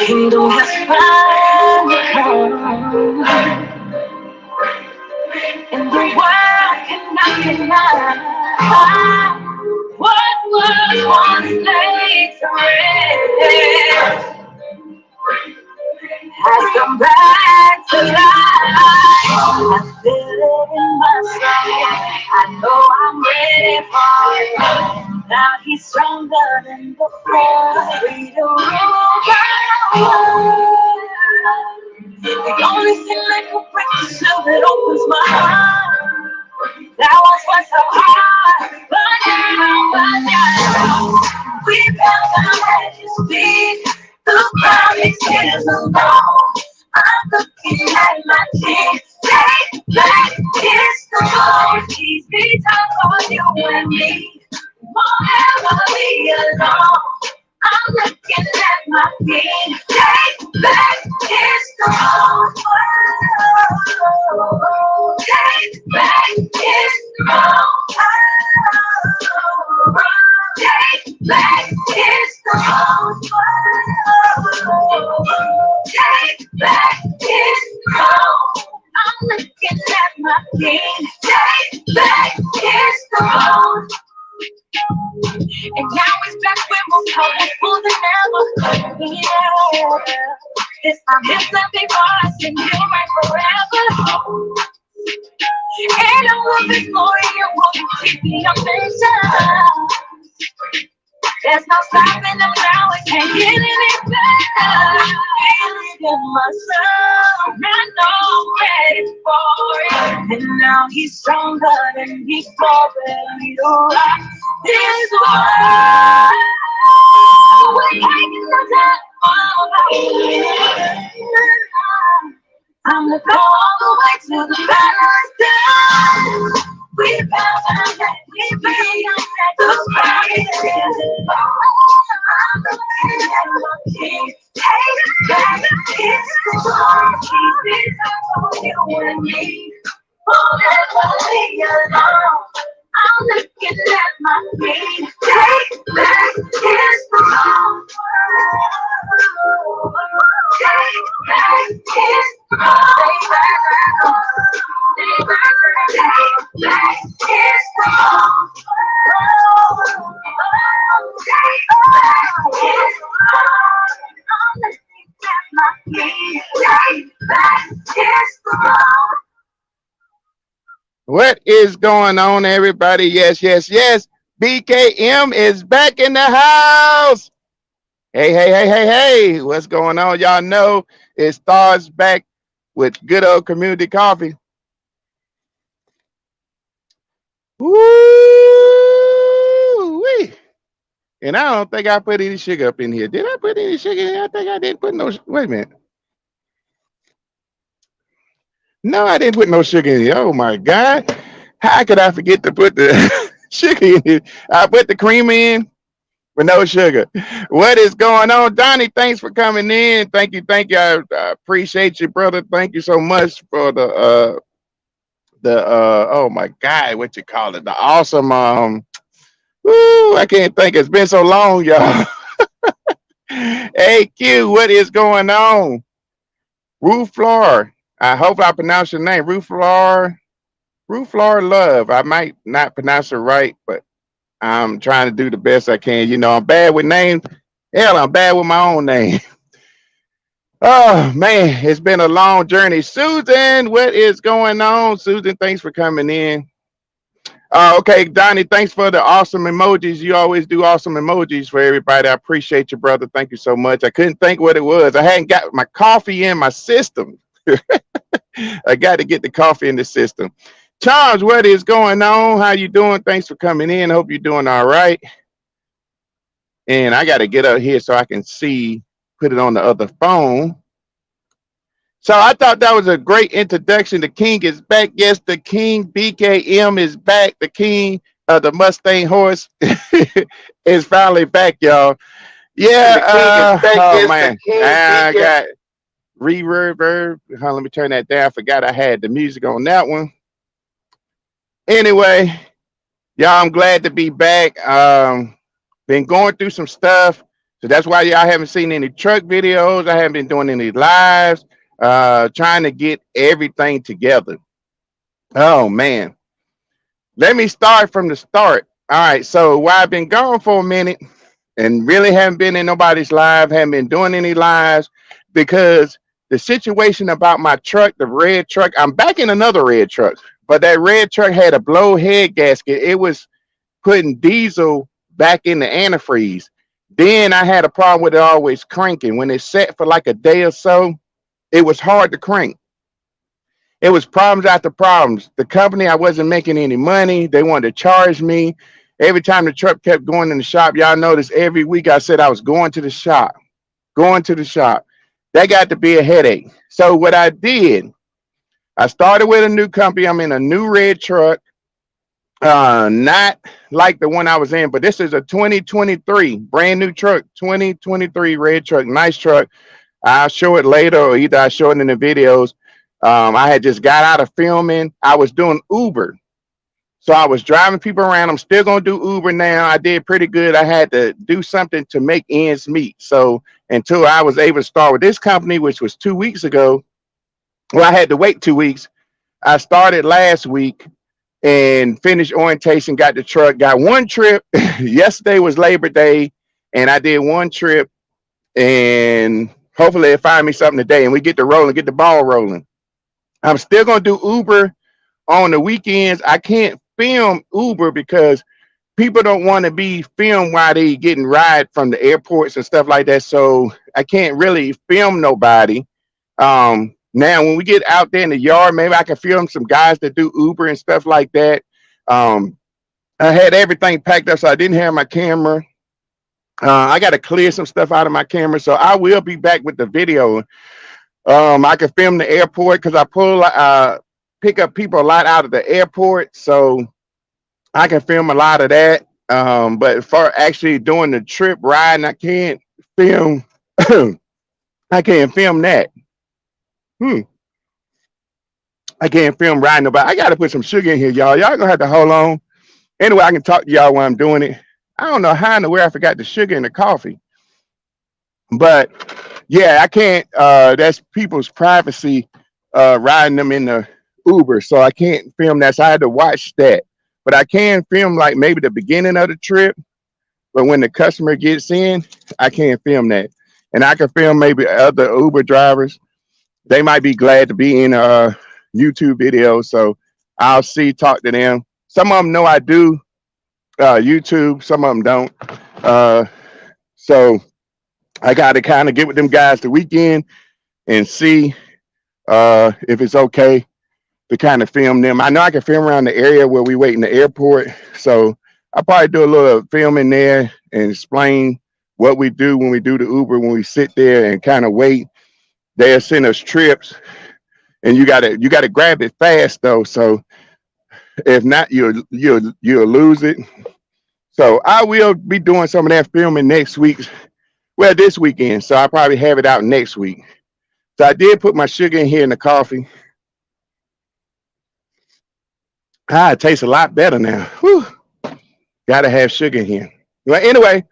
Kingdom has finally come, and the world cannot deny what was once laid to rest has come back to life. I feel it in my soul. I know I'm ready for it. Now he's stronger than before. Free to rule the world. The only thing that can break the seal that opens my heart. That was what's so hard, but now we found our at his feet. The crowd is his alone. I'm looking at my king. Take back his throne. He's the time for you and me. Won't ever be alone. I'm looking at my king. Take back his throne. Take back his throne. Take back his throne. Take back his throne. I'm looking at my king. Take back his throne. And now he's back with more powerful than ever. Yeah. This time it's not before I sing you right forever. And I love this glory and won't keep me up inside. There's no stopping them now, it can't get any better. Feel it in my soul, I know I'm ready for it. And now he's stronger than before, ready to rock this world. We're taking the time. I'm gonna go all the way to the battle done. We found out that we made us at the promise. I'm looking at my king. Take back his throne. Keep it up for you and me. We'll never be alone. I'm looking at my king. Take back his throne. Take back his throne. Take back his throne. Take back his throne. I'm looking at my king. Take back his throne. What is going on, everybody? Yes, yes, yes. BKM is back in the house. Hey, hey, hey, hey, hey. What's going on? Y'all know it starts back with good old community coffee. Woo-wee. And I don't think I put any sugar up in here. Did I put any sugar in here? I think I didn't put no. Wait a minute. No, I didn't put no sugar in here. Oh my God. How could I forget to put the sugar in here? I put the cream in with no sugar. What is going on? Donnie, thanks for coming in. Thank you. Thank you. I appreciate you, brother. Thank you so much for the oh my God, what you call it? The awesome I can't think. It's been so long, y'all. Hey Q, what is going on? Ruth Floor. I hope I pronounce your name. Ruth Floor Love. I might not pronounce it right, but I'm trying to do the best I can. You know, I'm bad with names. Hell, I'm bad with my own name. Oh man, it's been a long journey. Susan, what is going on? Susan, thanks for coming in. Okay, Donnie, thanks for the awesome emojis. You always do awesome emojis for everybody. I appreciate you, brother. Thank you so much. I couldn't think what it was. I hadn't got my coffee in my system. I got to get the coffee in the system. Charles, what is going on? How you doing? Thanks for coming in. Hope you're doing all right. And I got to get up here so I can see, put it on the other phone. So I thought that was a great introduction. The king is back. Yes, the king, BKM, is back. The king of the Mustang horse is finally back, y'all. Yeah, oh man, I got reverb. Let me turn that down. I forgot I had the music on that one. Anyway, y'all, I'm glad to be back. Been going through some stuff. So that's why y'all haven't seen any truck videos. I haven't been doing any lives, trying to get everything together. Oh man. Let me start from the start. All right. So while I've been gone for a minute and really haven't been in nobody's live, haven't been doing any lives because the situation about my truck, the red truck, I'm back in another red truck, but that red truck had a blow head gasket. It was putting diesel back in the antifreeze. Then I had a problem with it always cranking. When it set for like a day or so, it was hard to crank. It was problems after problems. The company, I wasn't making any money. They wanted to charge me. Every time the truck kept going in the shop, y'all notice every week I said I was going to the shop, going to the shop. That got to be a headache. So what I did, I started with a new company. I'm in a new red truck, not like the one I was in, but this is a 2023 brand new truck, 2023 red truck, nice truck. I'll show it later, or either I show it in the videos. I had just got out of filming. I was doing Uber. So I was driving people around. I'm still going to do Uber now. I did pretty good. I had to do something to make ends meet. So until I was able to start with this company, which was 2 weeks ago, well, I had to wait 2 weeks. I started last week and finished orientation, got the truck, got one trip. Yesterday was Labor Day, and I did one trip, and hopefully they'll find me something today, and we get the rolling, get the ball rolling. I'm still going to do Uber on the weekends. I can't film Uber because people don't want to be filmed while they getting ride from the airports and stuff like that. So I can't really film nobody. Now when we get out there in the yard, maybe I can film some guys that do Uber and stuff like that. Um, I had everything packed up, so I didn't have my camera. I got to clear some stuff out of my camera, so I will be back with the video. I can film the airport because I pick up people a lot out of the airport, so I can film a lot of that. But for actually doing the trip riding, I can't film. I can't film that. Hmm. I can't film riding nobody. I got to put some sugar in here, y'all. Y'all gonna have to hold on. Anyway, I can talk to y'all while I'm doing it. I don't know how in the world I forgot the sugar in the coffee, but yeah, I can't. That's people's privacy, riding them in the Uber, so I can't film that. So I had to watch that, but I can film like maybe the beginning of the trip. But when the customer gets in, I can't film that, and I can film maybe other Uber drivers. They might be glad to be in a YouTube video, so I'll see, talk to them. Some of them know I do YouTube, some of them don't. So I got to kind of get with them guys the weekend and see if it's okay to kind of film them. I know I can film around the area where we wait in the airport, so I'll probably do a little filming there and explain what we do when we do the Uber, when we sit there and kind of wait. They'll send us trips, and you gotta grab it fast though. So if not, you'll lose it. So I will be doing some of that filming next week. Well, this weekend. So I'll probably have it out next week. So I did put my sugar in here in the coffee. It tastes a lot better now. Whew. Gotta have sugar in here. Well, anyway,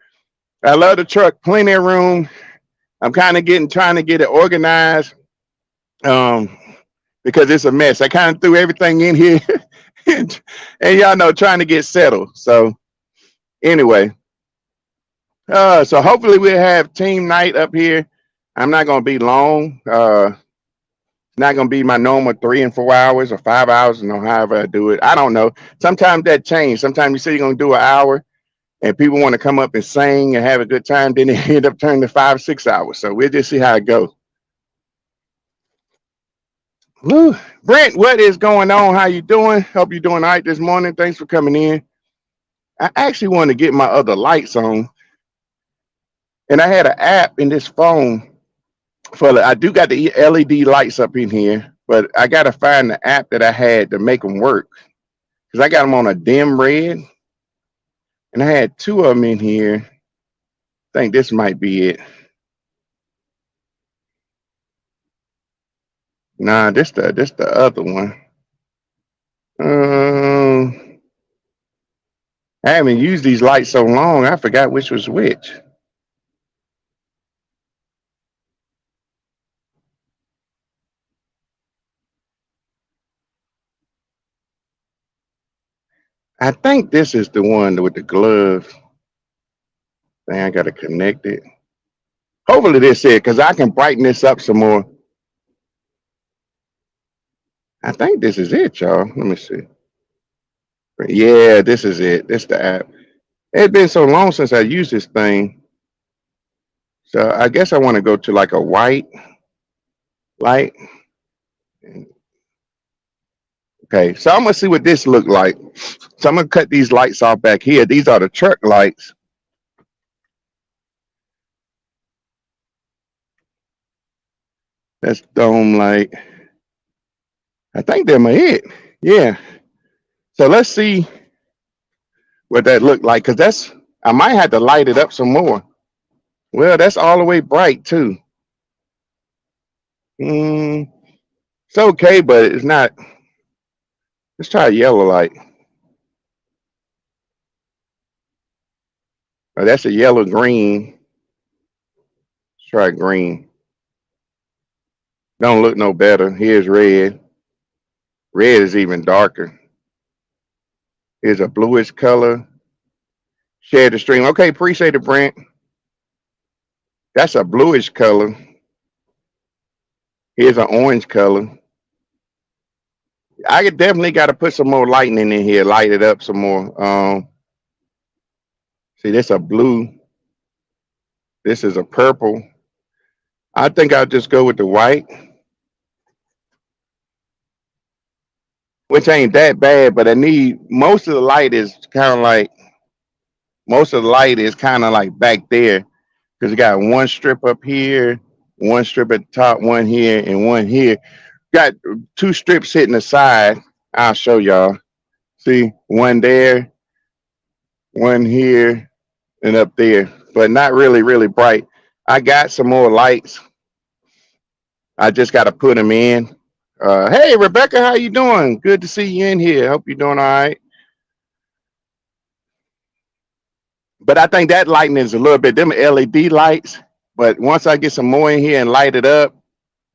I love the truck. Plenty of room. I'm kind of trying to get it organized, um, because it's a mess. I kind of threw everything in here, and y'all know, trying to get settled. So anyway, so hopefully we'll have team night up here. I'm not gonna be long. It's not gonna be my normal 3 and 4 hours or 5 hours, you know, however I do it. I don't know. Sometimes that changes. Sometimes you say you're gonna do an hour, and people want to come up and sing and have a good time. Then it end up turning to 5 or 6 hours. So we'll just see how it goes. Woo. Brent, what is going on? How you doing? Hope you're doing all right this morning. Thanks for coming in. I actually want to get my other lights on, and I had an app in this phone I do got the LED lights up in here, but I got to find the app that I had to make them work because I got them on a dim red, and I had two of them in here. I think this might be it. Nah, this the other one. I haven't used these lights so long, I forgot which was which. I think this is the one with the glove. Dang, I gotta connect it. Hopefully this is it, because I can brighten this up some more. I think this is it, y'all. Let me see. Yeah, this is it. This the app. It's been so long since I used this thing. So I guess I want to go to like a white light. Okay, so I'm gonna see what this look like. So I'm gonna cut these lights off back here. These are the truck lights. That's dome light. I think them are it. Yeah. So let's see what that look like, because that's I might have to light it up some more. Well, that's all the way bright too. Mm, it's okay, but it's not. Let's try a yellow light. Oh, that's a yellow green. Let's try green. Don't look no better. Here's red. Red is even darker. Here's a bluish color. Share the stream. Okay, appreciate it, Brent. That's a bluish color. Here's an orange color. I could definitely got to put some more lighting in here, light it up some more. See, this a blue. This is a purple. I think I'll just go with the white, which ain't that bad, but I need most of the light is kind of like most of the light is kind of like back there because you got one strip up here, one strip at the top, one here, and one here. Got two strips hitting the side. I'll show y'all. See, one there, one here, and up there, but not really, really bright. I got some more lights. I just got to put them in. Hey, Rebecca, how you doing? Good to see you in here. Hope you're doing all right. But I think that lighting is a little bit them LED lights. But once I get some more in here and light it up,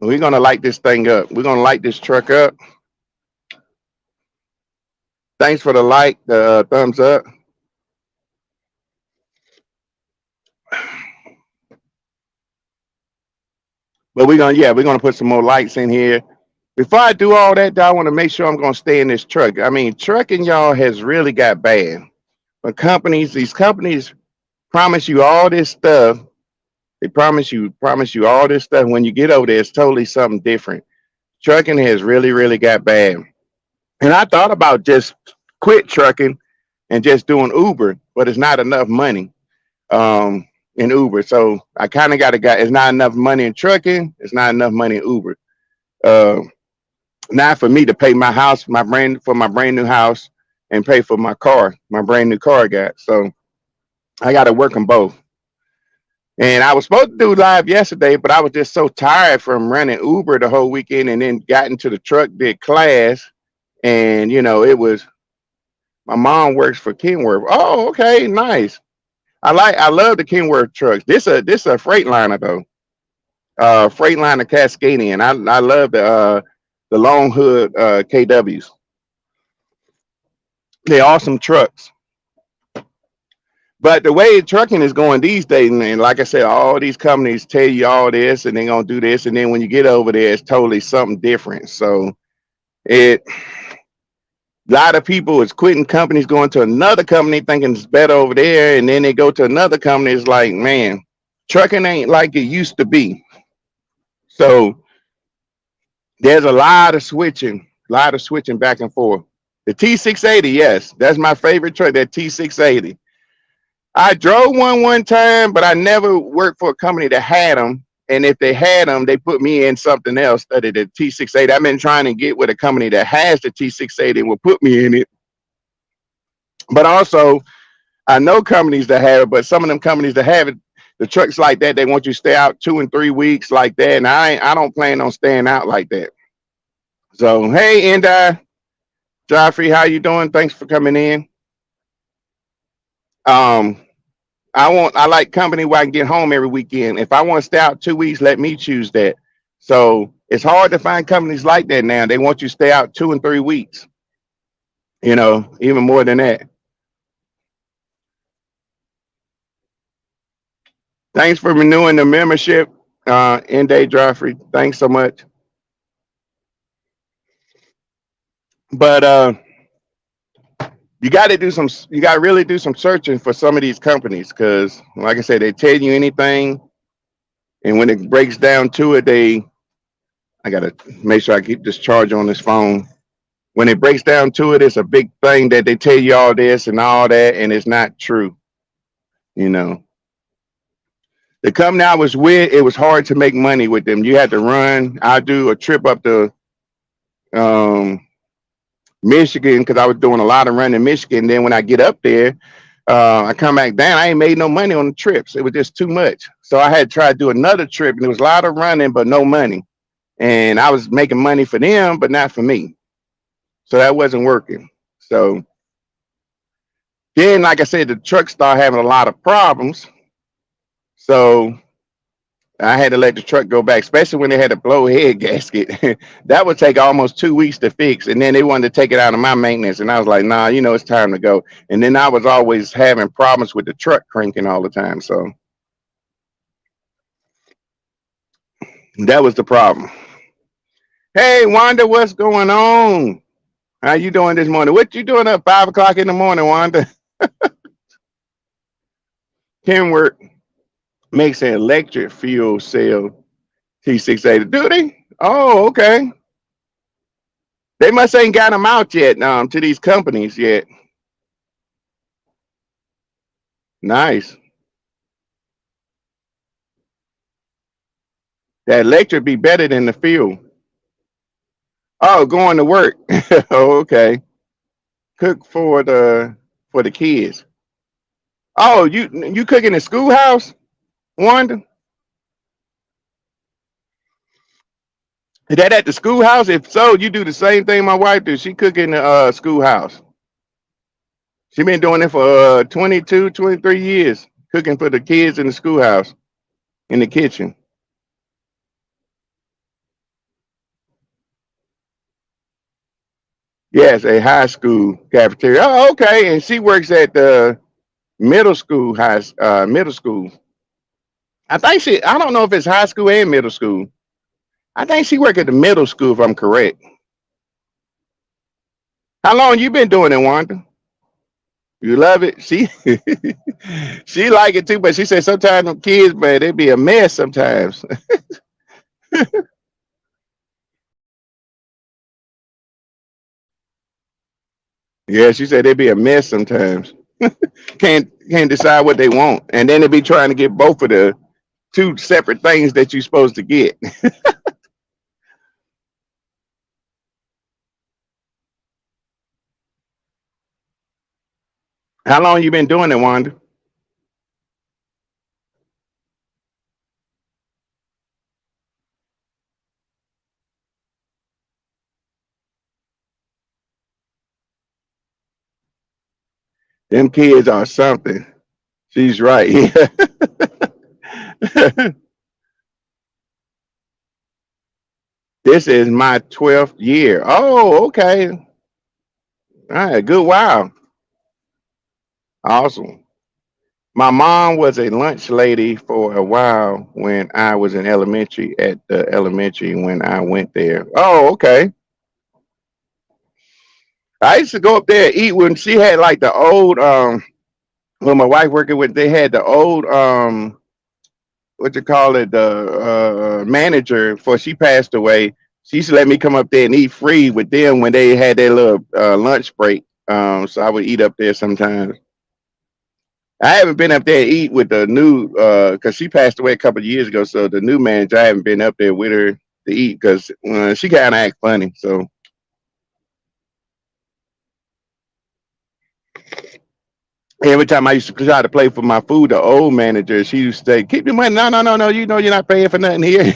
we're gonna light this thing up. We're gonna light this truck up. Thanks for the like, the thumbs up. But we're gonna put some more lights in here. Before I do all that, though, I want to make sure I'm gonna stay in this truck. I mean, trucking y'all has really got bad. But these companies promise you all this stuff. They promise you all this stuff. When you get over there, it's totally something different. Trucking has really, really got bad. And I thought about just quit trucking and just doing Uber, but it's not enough money in Uber. So I kind of got to it's not enough money in trucking. It's not enough money in Uber. Uh, Not for me to pay my house, my brand new house, and pay for my car, my brand new car I got. So I got to work them both. And I was supposed to do live yesterday, but I was just so tired from running Uber the whole weekend, and then got into the truck, did class, and it was my mom works for Kenworth. Oh, okay, nice. I love the Kenworth trucks. This a Freightliner though. Freightliner Cascadian. I love the long hood KWs. They're awesome trucks. But the way trucking is going these days, man, like I said, all these companies tell you all this and they're gonna do this, and then when you get over there, it's totally something different. So a lot of people is quitting companies, going to another company thinking it's better over there, and then they go to another company. It's like, man, trucking ain't like it used to be. So there's a lot of switching back and forth. The T680, yes, that's my favorite truck, that T680. I drove one time, but I never worked for a company that had them. And if they had them, they put me in something else other than T680. I've been trying to get with a company that has the T680 and will put me in it. But also, I know companies that have it, but some of them companies that have it, the trucks like that, they want you to stay out 2 and 3 weeks like that. And I don't plan on staying out like that. So, hey, Endai, Joffrey, how you doing? Thanks for coming in. I like company where I can get home every weekend. If I want to stay out 2 weeks, let me choose that. So it's hard to find companies like that now. They want you to stay out 2 and 3 weeks. even more than that. Thanks for renewing the membership, N Day Joffrey. Thanks so much. But you got to really do some searching for some of these companies because, like I said, they tell you anything, and when it breaks down to it, I got to make sure I keep this charge on this phone. When it breaks down to it, it's a big thing that they tell you all this and all that, and it's not true. You know, the company I was with, it was hard to make money with them. You had to run. I do a trip up to um, Michigan because I was doing a lot of running in Michigan. Then when I get up there, I come back down. I ain't made no money on the trips. It was just too much. So I had to try to do another trip, and it was a lot of running, but no money. And I was making money for them, but not for me. So that wasn't working. So then, like I said, the truck started having a lot of problems. So I had to let the truck go back, especially when they had a blow head gasket. That would take almost 2 weeks to fix. And then they wanted to take it out of my maintenance. And I was like, nah, it's time to go. And then I was always having problems with the truck cranking all the time. So that was the problem. Hey, Wanda, what's going on? How you doing this morning? What you doing up 5 o'clock in the morning, Wanda? Kenworth makes an electric fuel cell T680. Do they? Oh, okay. They must ain't got them out yet to these companies yet. Nice. That electric be better than the fuel. Oh, going to work. Oh, okay. Cook for the kids. Oh, you cook in the schoolhouse, Wanda? Is that at the schoolhouse? If so, you do the same thing my wife does. She cook in the schoolhouse. She been doing it for 22, 23 years, cooking for the kids in the schoolhouse, in the kitchen. Yes, a high school cafeteria. Oh, okay. And she works at the middle school. I don't know if it's high school and middle school. I think she work at the middle school if I'm correct. How long you been doing it, Wanda? You love it? She like it too, but she said sometimes them kids, man, they be a mess sometimes. Yeah, she said they be a mess sometimes. Can't decide what they want. And then they be trying to get both of the two separate things that you're supposed to get. How long you been doing it, Wanda? Them kids are something. She's right. This is my 12th year. Oh, okay. All right, good. Wow. Awesome. My mom was a lunch lady for a while when I was in elementary at the elementary when I went there. Oh, okay. I used to go up there and eat when she had like the old when my wife working with they had the old what you call it, the manager before she passed away. She used to let me come up there and eat free with them when they had their little lunch break. So I would eat up there sometimes. I haven't been up there to eat with the new because she passed away a couple of years ago. So the new manager, I haven't been up there with her to eat because she kind of act funny. So every time I used to try to play for my food, the old manager, she used to say, "Keep your money." No, no, no, no. You know you're not paying for nothing here.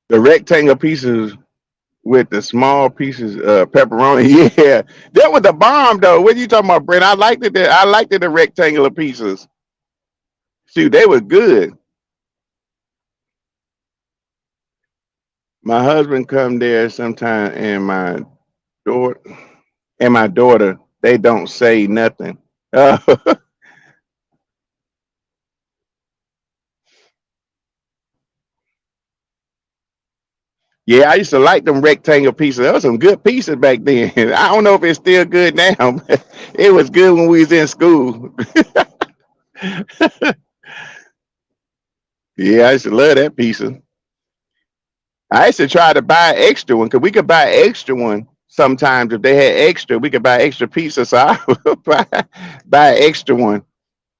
The rectangle pieces with the small pieces pepperoni. Yeah, that was the bomb though. What are you talking about, Brent? I liked it. I liked it the rectangular pieces. Shoot, they were good. My husband come there sometime, and daughter my daughter, they don't say nothing. Uh, yeah, I used to like them rectangle pieces. There was some good pieces back then. I don't know if it's still good now, but it was good when we was in school. Yeah, I used to love that pizza. I used to try to buy an extra one because we could buy an extra one sometimes. If they had extra, we could buy extra pizza. So I would buy an extra one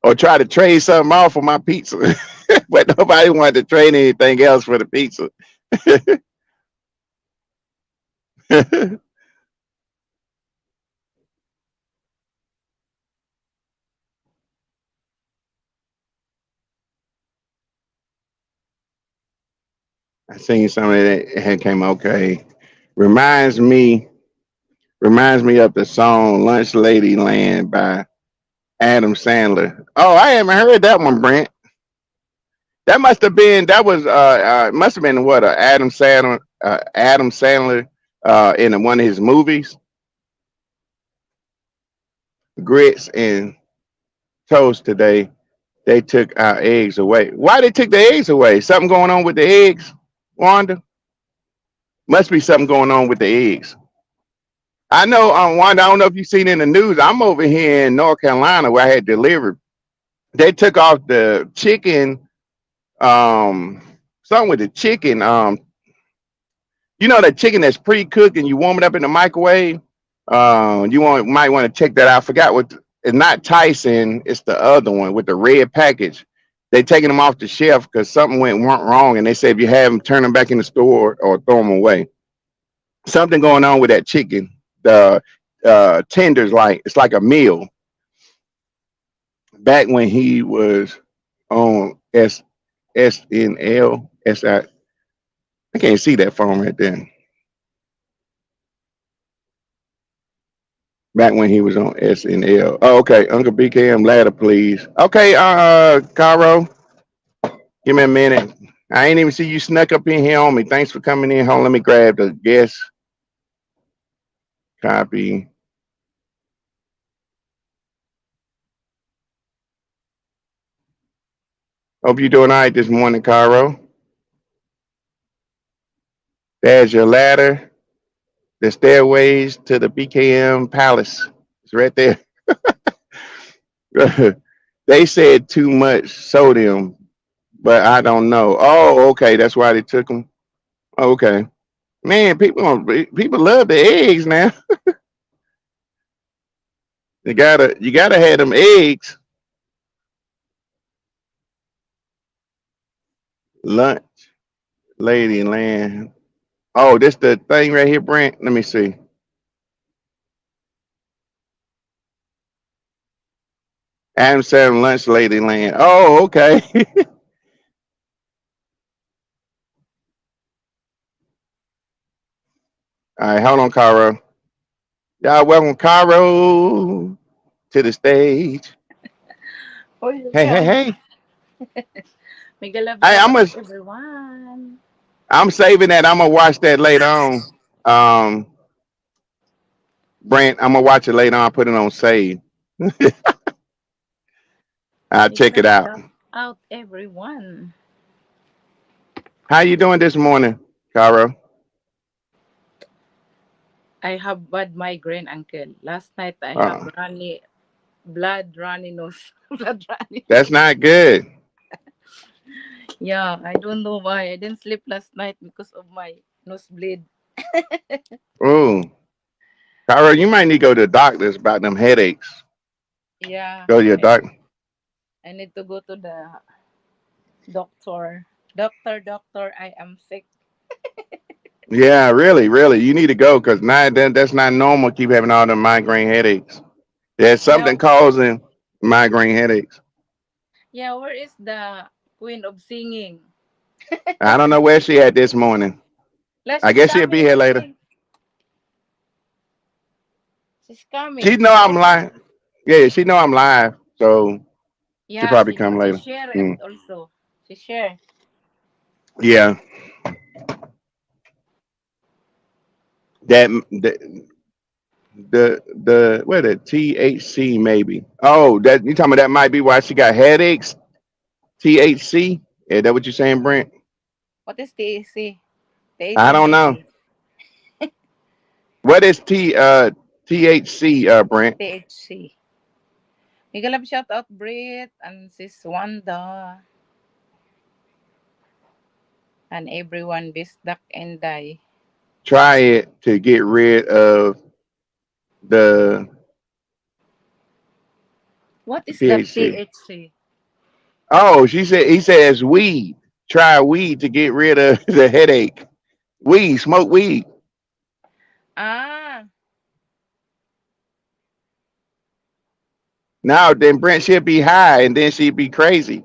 or try to trade something off for my pizza. But nobody wanted to trade anything else for the pizza. I seen some of that had came okay. Reminds me reminds me of the song Lunch Lady Land by Adam Sandler. Oh, I haven't heard that one, Brent. That must have been that was must have been what Adam Sandler in one of his movies, Grits and Toast today. They took our eggs away. Why they took the eggs away? Something going on with the eggs, Wanda? Must be something going on with the eggs. I know, Wanda. I don't know if you've seen in the news. I'm over here in North Carolina where I had delivered. They took off the chicken, um, something with the chicken. You know that chicken that's pre-cooked and you warm it up in the microwave. Might want to check that out. I forgot what. It's not Tyson. It's the other one with the red package. They taking them off the shelf because something went wrong, and they said if you have them, turn them back in the store or throw them away. Something going on with that chicken. The tenders like it's like a meal. Back when he was on SNL, I can't see that phone right there. Back when he was on SNL. Oh, okay. Uncle BKM ladder, please. Okay, Caro, give me a minute. I ain't even see you snuck up in here on me. Thanks for coming in. Hold on, let me grab the guest copy. Hope you're doing all right this morning, Caro. There's your ladder. The stairways to the BKM Palace. It's right there. They said too much sodium, but I don't know. Oh, okay. That's why they took them. Okay. Man, people love the eggs now. You gotta have them eggs. Lunch, lady land. Oh, this the thing right here, Brent. Let me see. Adam Sandler lunch, lady land. Oh, okay. All right, hold on, Caro. Y'all welcome Caro to the stage. Hey, hey, Welcome. hey. Mega love Hey, shout out everyone. I'm saving that. I'm gonna watch that later on. Um, Brent, I'm gonna watch it later on. Put it on save. I'll Mega check it love out. shout out everyone. How you doing this morning, Caro? I have bad migraine, uncle. Last night I have Uh, runny nose, blood runny that's nose. not good. Yeah, I don't know why I didn't sleep last night because of my nosebleed. Ooh, Caro, you might need to go to the doctors about them headaches. Yeah, Go to your doctor. I need to go to the doctor. Doctor, I am sick. Yeah, really, really. You need to go because that's not normal. Keep having all them migraine headaches. There's Yeah, something causing migraine headaches. yeah. Where is the queen of singing? I don't know where she at this morning. La, I she's guess she'll be coming, here later. uncle. She's coming. She know She's I'm almost. live. Yeah, she know I'm live. So She'll Yeah, probably come she later. share it Mm. also. She share. Yeah, that the what the THC maybe. Oh, that you talking about that might be why she got headaches. THC. Is that what you're saying, Brent? What is THC? I don't know. THC. What is THC, Brent? THC. Miguel love shout out Brit and sis Wanda and everyone Bisdak and Die. Try it to get rid of the What is that THC. THC? Oh, he says weed. Try weed to get rid of the headache. Weed, smoke weed. Ah, Now then Brent she'll be high and then she'd be crazy.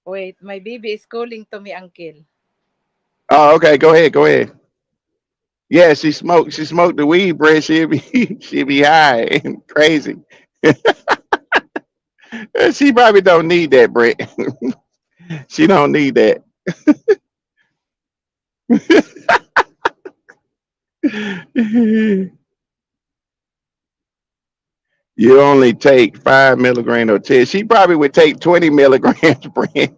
wait, my baby is calling to me, uncle. Oh, okay, go ahead, go ahead. Yeah, she smoked the weed, Brent. She'll be she'll be high and crazy. She probably don't need that, Brent. She don't need that. You only take 5 milligrams or 10. She probably would take 20 milligrams, Brent.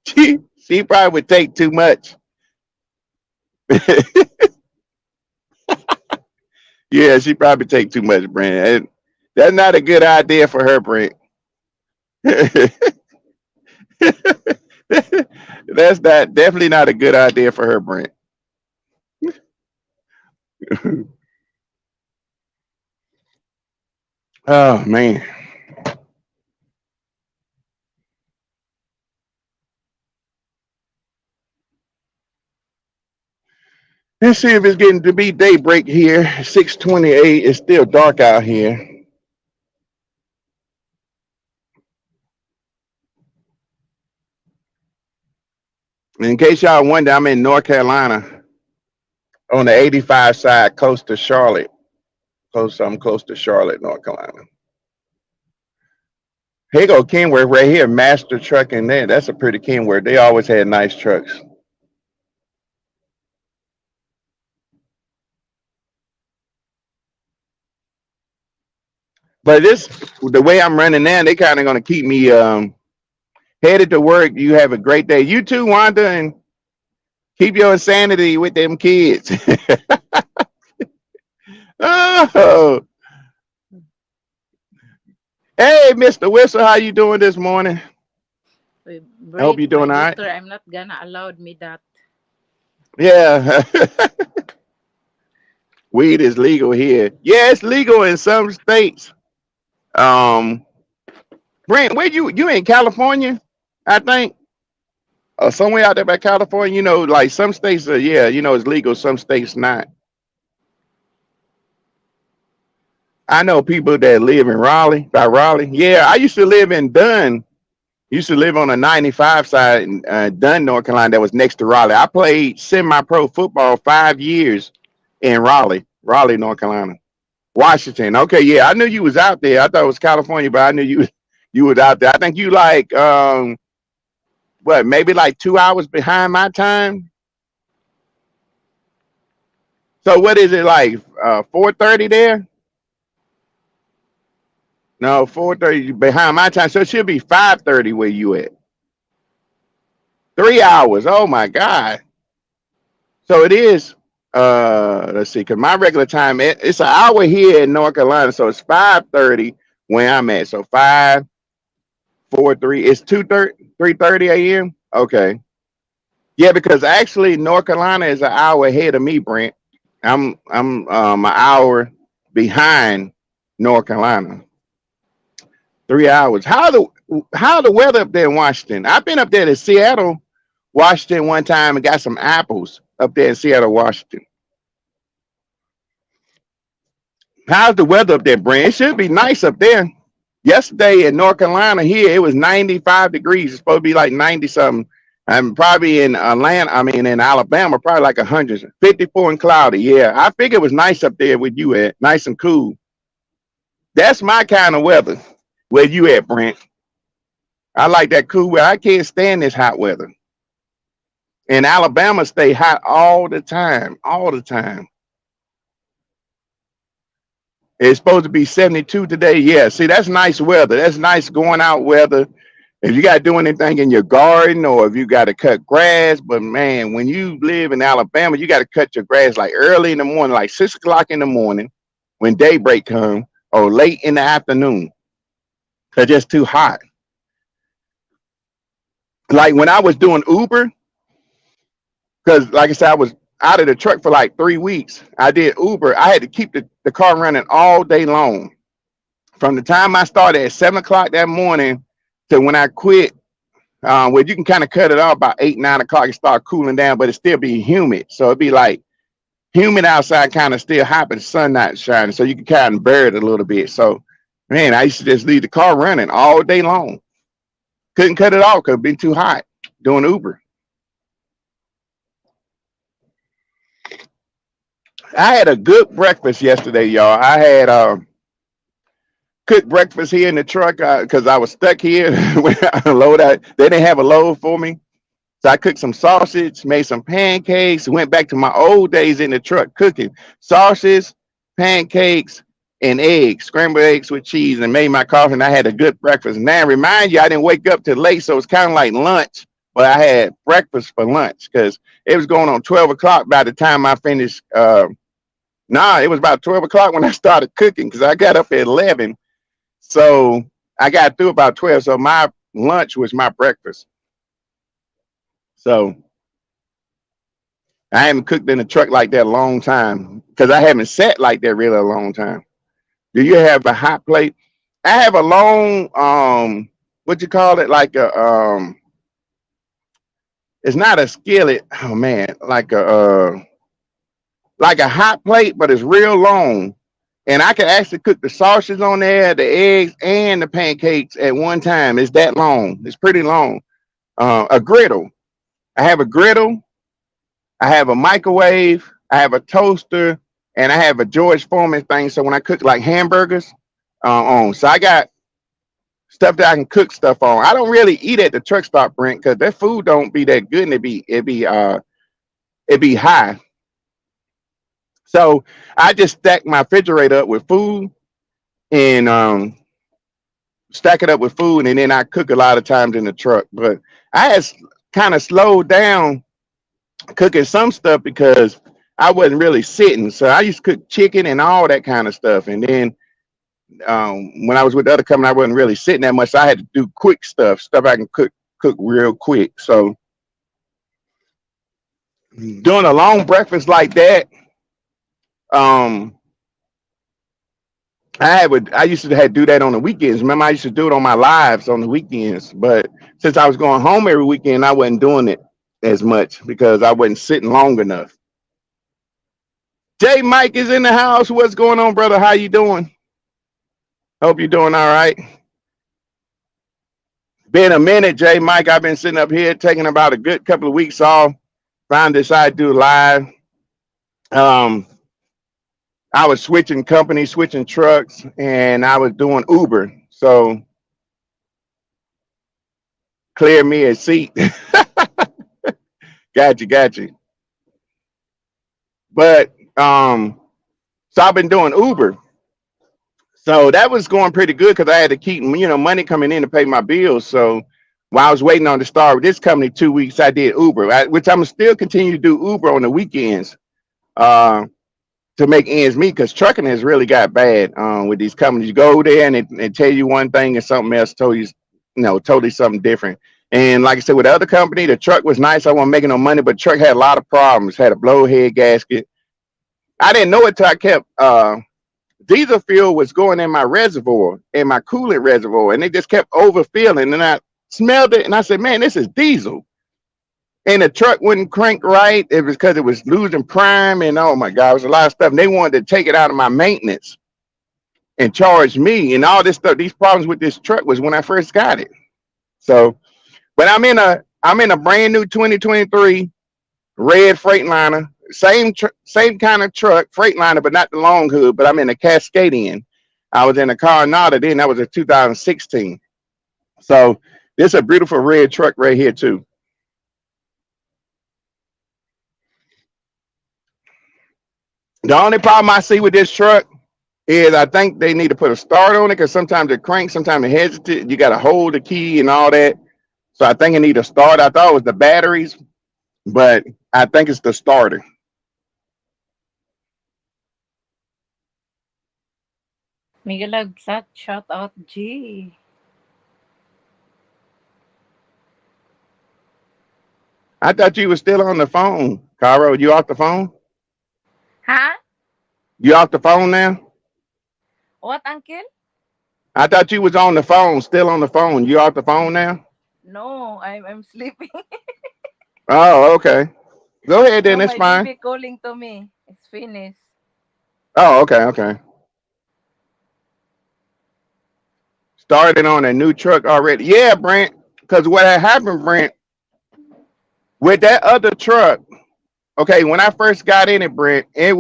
She probably would take too much. Yeah, she probably take too much, Brent. That's not a good idea for her, Brent. That's not definitely not a good idea for her, Brent. Oh man. Let's see if it's getting to be daybreak here. 6:28. It's still dark out here. In case y'all wonder, I'm in North Carolina on the 85 side, close to Charlotte. I'm close to Charlotte, North Carolina. Here go Kenworth right here, Master Trucking there. That's a pretty Kenworth. They always had nice trucks. But this, the way I'm running now, they kind of gonna keep me headed to work. You have a great day. You too, Wanda, and keep your insanity with them kids. Oh, hey, Mr. Whistle, how you doing this morning? Wait, I hope Brit, you're my doing all right. daughter, I'm not gonna allowed me that. Yeah, weed is legal here. Yeah, it's legal in some states. Um, Brent, where you in California? I think, or somewhere out there by California. Like some states are, yeah, it's legal. Some states not. I know people that live in Raleigh, by Raleigh. Yeah, I used to live in Dunn. Used to live on the 95 side in Dunn, North Carolina, that was next to Raleigh. I played semi-pro football 5 years in Raleigh, North Carolina. Washington. Okay, yeah, I knew you was out there. I thought it was California, but I knew you was out there. I think you like what, maybe like 2 hours behind my time. So what is it like 4:30 there? No, 4:30 behind my time. So it should be 5:30 where you at. 3 hours. Oh my God. So it is let's see, because my regular time it's an hour here in North Carolina, so it's 5:30 where I'm at. So 5:43. It's 2:30, 3:30 a.m. Okay. Yeah, because actually North Carolina is an hour ahead of me, Brent. I'm an hour behind North Carolina. 3 hours. How the weather up there in Washington? I've been up there to Seattle, Washington one time and got some apples up there in Seattle, Washington. How's the weather up there, Brent? It should be nice up there. Yesterday in North Carolina, here it was 95 degrees. It's supposed to be like 90 something I'm probably in Atlanta. I mean, in Alabama, probably like 154 and cloudy. Yeah, I figured it was nice up there with you at, nice and cool. That's my kind of weather. Where you at, Brent? I like that cool weather. I can't stand this hot weather. And Alabama stay hot all the time, all the time. It's supposed to be 72 today. Yeah, see, that's nice weather. That's nice going out weather. If you got to do anything in your garden or if you got to cut grass, but man, when you live in Alabama, you got to cut your grass like early in the morning, like 6 o'clock in the morning when daybreak comes, or late in the afternoon because it's too hot. Like when I was doing Uber, because like I said, I was out of the truck for like 3 weeks. I did Uber. I had to keep the car running all day long. From the time I started at 7 o'clock that morning to when I quit, where you can kind of cut it off about 8, 9 o'clock and start cooling down, but it still be humid. So it'd be like humid outside, kind of still hot, but the sun not shining. So you can kind of bear it a little bit. So, man, I used to just leave the car running all day long. Couldn't cut it off because it'd be too hot doing Uber. I had a good breakfast yesterday, y'all. I had cooked breakfast here in the truck because I was stuck here when I load out. They didn't have a load for me. So I cooked some sausage, made some pancakes, went back to my old days in the truck cooking sausage, pancakes, and eggs, scrambled eggs with cheese, and made my coffee. And I had a good breakfast. Now, remind you, I didn't wake up till late, so it's kind of like lunch, but I had breakfast for lunch because it was going on 12 o'clock by the time I finished. It was about 12 o'clock when I started cooking because I got up at 11. So I got through about 12. So my lunch was my breakfast. So I haven't cooked in the truck like that a long time because I haven't sat like that really a long time. Do you have a hot plate? I have a long what you call it? Like a it's not a skillet. Oh man, like a hot plate, but it's real long. And I can actually cook the sausage on there, the eggs, and the pancakes at one time. It's that long. It's pretty long. A griddle. I have a griddle. I have a microwave. I have a toaster, and I have a George Foreman thing. So when I cook like hamburgers, so I got stuff that I can cook stuff on. I don't really eat at the truck stop, Brent, because that food don't be that good, and it be high. So I just stack my refrigerator up with food and stack it up with food, and then I cook a lot of times in the truck. But I had kind of slowed down cooking some stuff because I wasn't really sitting. So I used to cook chicken and all that kind of stuff. And then when I was with the other company, I wasn't really sitting that much. So I had to do quick stuff I can cook real quick. So doing a long breakfast like that, um, I used to have do that on the weekends. Remember, I used to do it on my lives on the weekends. But since I was going home every weekend, I wasn't doing it as much because I wasn't sitting long enough. J Mike is in the house. What's going on, brother? How you doing? Hope you're doing all right. Been a minute, J Mike. I've been sitting up here taking about a good couple of weeks off. Finally decided to do live. I was switching companies, switching trucks, and I was doing Uber. So clear me a seat. Got you. But so I've been doing Uber. So that was going pretty good because I had to keep money coming in to pay my bills. So while I was waiting on to start with this company 2 weeks, I did Uber, which I'm still continue to do Uber on the weekends. To make ends meet because trucking has really got bad with these companies. You go there and they tell you one thing and something else told you, totally something different. And like I said, with the other company, the truck was nice. I wasn't making no money, but truck had a lot of problems. Had a blowhead gasket. I didn't know it till I kept diesel fuel was going in my reservoir, in my coolant reservoir, and it just kept overfilling. And I smelled it and I said, man, this is diesel. And the truck wouldn't crank right. It was because it was losing prime, and oh my God, it was a lot of stuff. And they wanted to take it out of my maintenance and charge me and all this stuff. These problems with this truck was when I first got it. So, but I'm in a I'm in a brand new 2023 red Freightliner. Same kind of truck, Freightliner, but not the long hood. But I'm in a Cascadian. I was in a Coronado then. That was a 2016. So this is a beautiful red truck right here too. The only problem I see with this truck is I think they need to put a start on it because sometimes it cranks, sometimes it hesitates. You got to hold the key and all that. So I think it need a start. I thought it was the batteries, but I think it's the starter. Miguel Agsat, shout out G. I thought you were still on the phone, Caro. You off the phone? Huh? You off the phone now? What, uncle? I thought you was on the phone, still on the phone. You off the phone now? No, I'm sleeping. Oh, okay. Go ahead then. No, It's my fine. baby calling to me. It's finished. Oh, okay, okay. Started on a new truck already. Yeah, Brent. Because what had happened, Brent, with that other truck. Okay, when I first got in it, Brent, it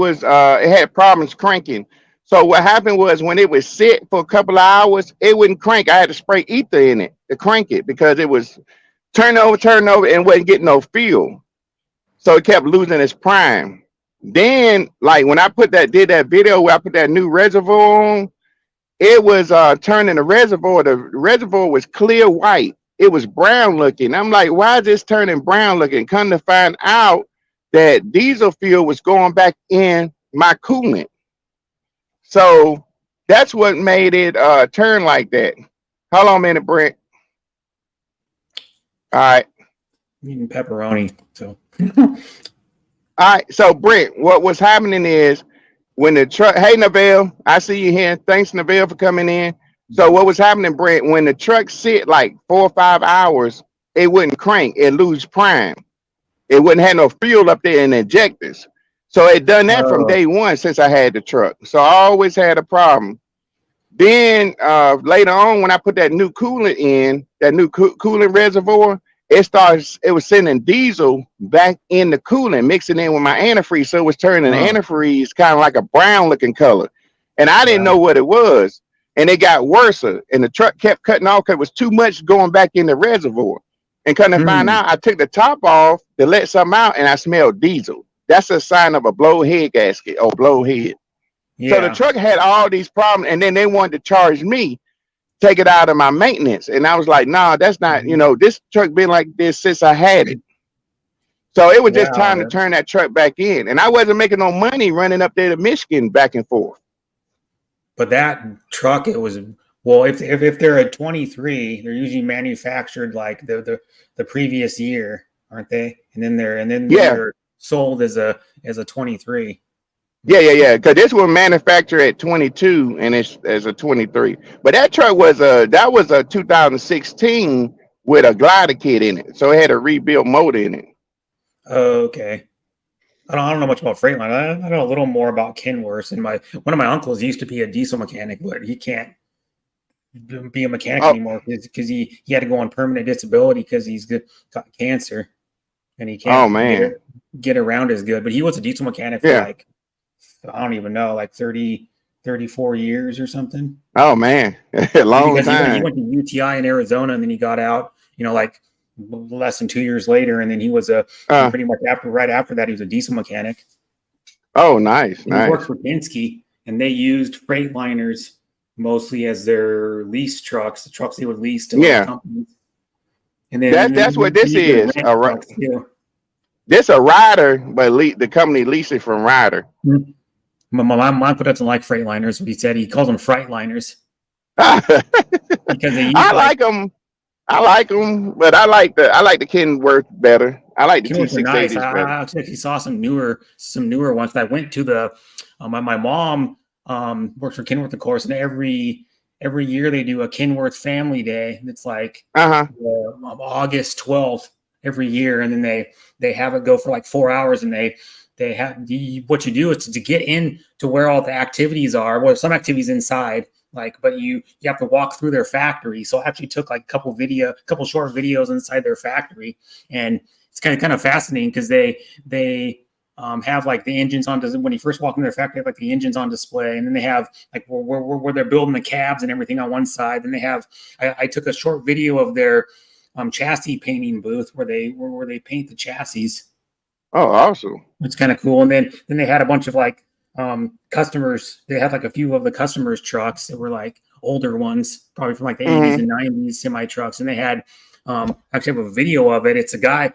had problems cranking. So what happened was when it was sit for a couple of hours, it wouldn't crank. I had to spray ether in it to crank it because it was turn over, and wasn't getting no feel. So it kept losing its prime. Then, like when I did that video where I put that new reservoir on, it was turning the reservoir. The reservoir was clear white. It was brown looking. I'm like, why is this turning brown looking? Come to find out that diesel fuel was going back in my coolant. So that's what made it turn like that. Hold on a minute, Brent. All right. Eating pepperoni. So All right. So Brent, what was happening is when the truck, hey Neville, I see you here. Thanks, Neville, for coming in. So what was happening, Brent, when the truck sit like 4 or 5 hours, it wouldn't crank, it lose prime. It wouldn't have no fuel up there in the injectors. So it done that from day one since I had the truck. So I always had a problem. Then later on, when I put that new coolant in, that new coolant reservoir, it was sending diesel back in the coolant, mixing in with my antifreeze. So it was turning the antifreeze kind of like a brown looking color. And I didn't know what it was. And it got worse. And the truck kept cutting off because it was too much going back in the reservoir. And come to find out, I took the top off to let something out and I smelled diesel. That's a sign of a blowhead gasket or blowhead. yeah. So the truck had all these problems, and then they wanted to charge me, take it out of my maintenance. And I was like, nah, that's not, this truck been like this since I had it. So it was just time to turn that truck back in. And I wasn't making no money running up there to Michigan back and forth. But that truck, it was, well, if they're a 23, they're usually manufactured like the previous year, aren't they? And then they're sold as a 23. Yeah. Because this was manufactured at 22 and it's as a 23. But that truck was a 2016 with a glider kit in it, so it had a rebuilt motor in it. Okay. I don't know much about Freightliner. I know a little more about Kenworth. And one of my uncles used to be a diesel mechanic, but he can't be a mechanic anymore because he had to go on permanent disability because he's got cancer and he can't get around as good. But he was a diesel mechanic for like, I don't even know, like 34 years or something. Oh man, long time. He went to UTI in Arizona and then he got out, like less than 2 years later. And then he was pretty much right after that, he was a diesel mechanic. Oh, nice. He worked for Penske and they used Freightliners mostly as their lease trucks, the trucks they would lease to companies. And then that's what this is. This a Ryder, but the company leased it from Ryder. Mm-hmm. My uncle doesn't like Freightliners, but he said he calls them Freightliners. Because I like them, but I like the Kenworth better. I like the T680s nice. better. I actually saw some newer ones. I went to the my mom works for Kenworth, of course, and every year they do a Kenworth Family Day. It's like August 12th every year, and then they have it go for like 4 hours, and they have what you do is to get in to where all the activities are. Well, some activities inside, like, but you have to walk through their factory. So I actually took like a couple short videos inside their factory, and it's kind of fascinating because they have like the engines on when you first walk in their factory, they have like the engines on display, and then they have like where they're building the cabs and everything on one side. Then they have I took a short video of their chassis painting booth where they paint the chassis. Oh, awesome! It's kind of cool. And then they had a bunch of like customers. They had like a few of the customers' trucks that were like older ones, probably from like the 80s and 90s semi trucks, and they had actually have a video of it. It's a guy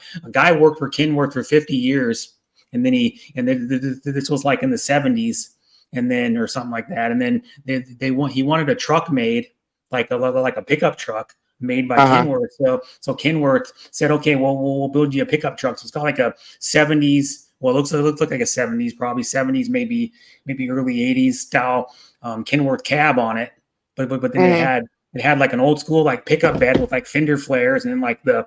worked for Kenworth for 50 years. And then this was like in the 70s, and then or something like that. And then he wanted a truck made, like a pickup truck made by Kenworth. So Kenworth said, okay, well we'll build you a pickup truck. So it's got like a 70s. Well, it looks like a 70s, probably 70s, maybe early 80s style Kenworth cab on it. But then it had like an old school like pickup bed with like fender flares, and then like the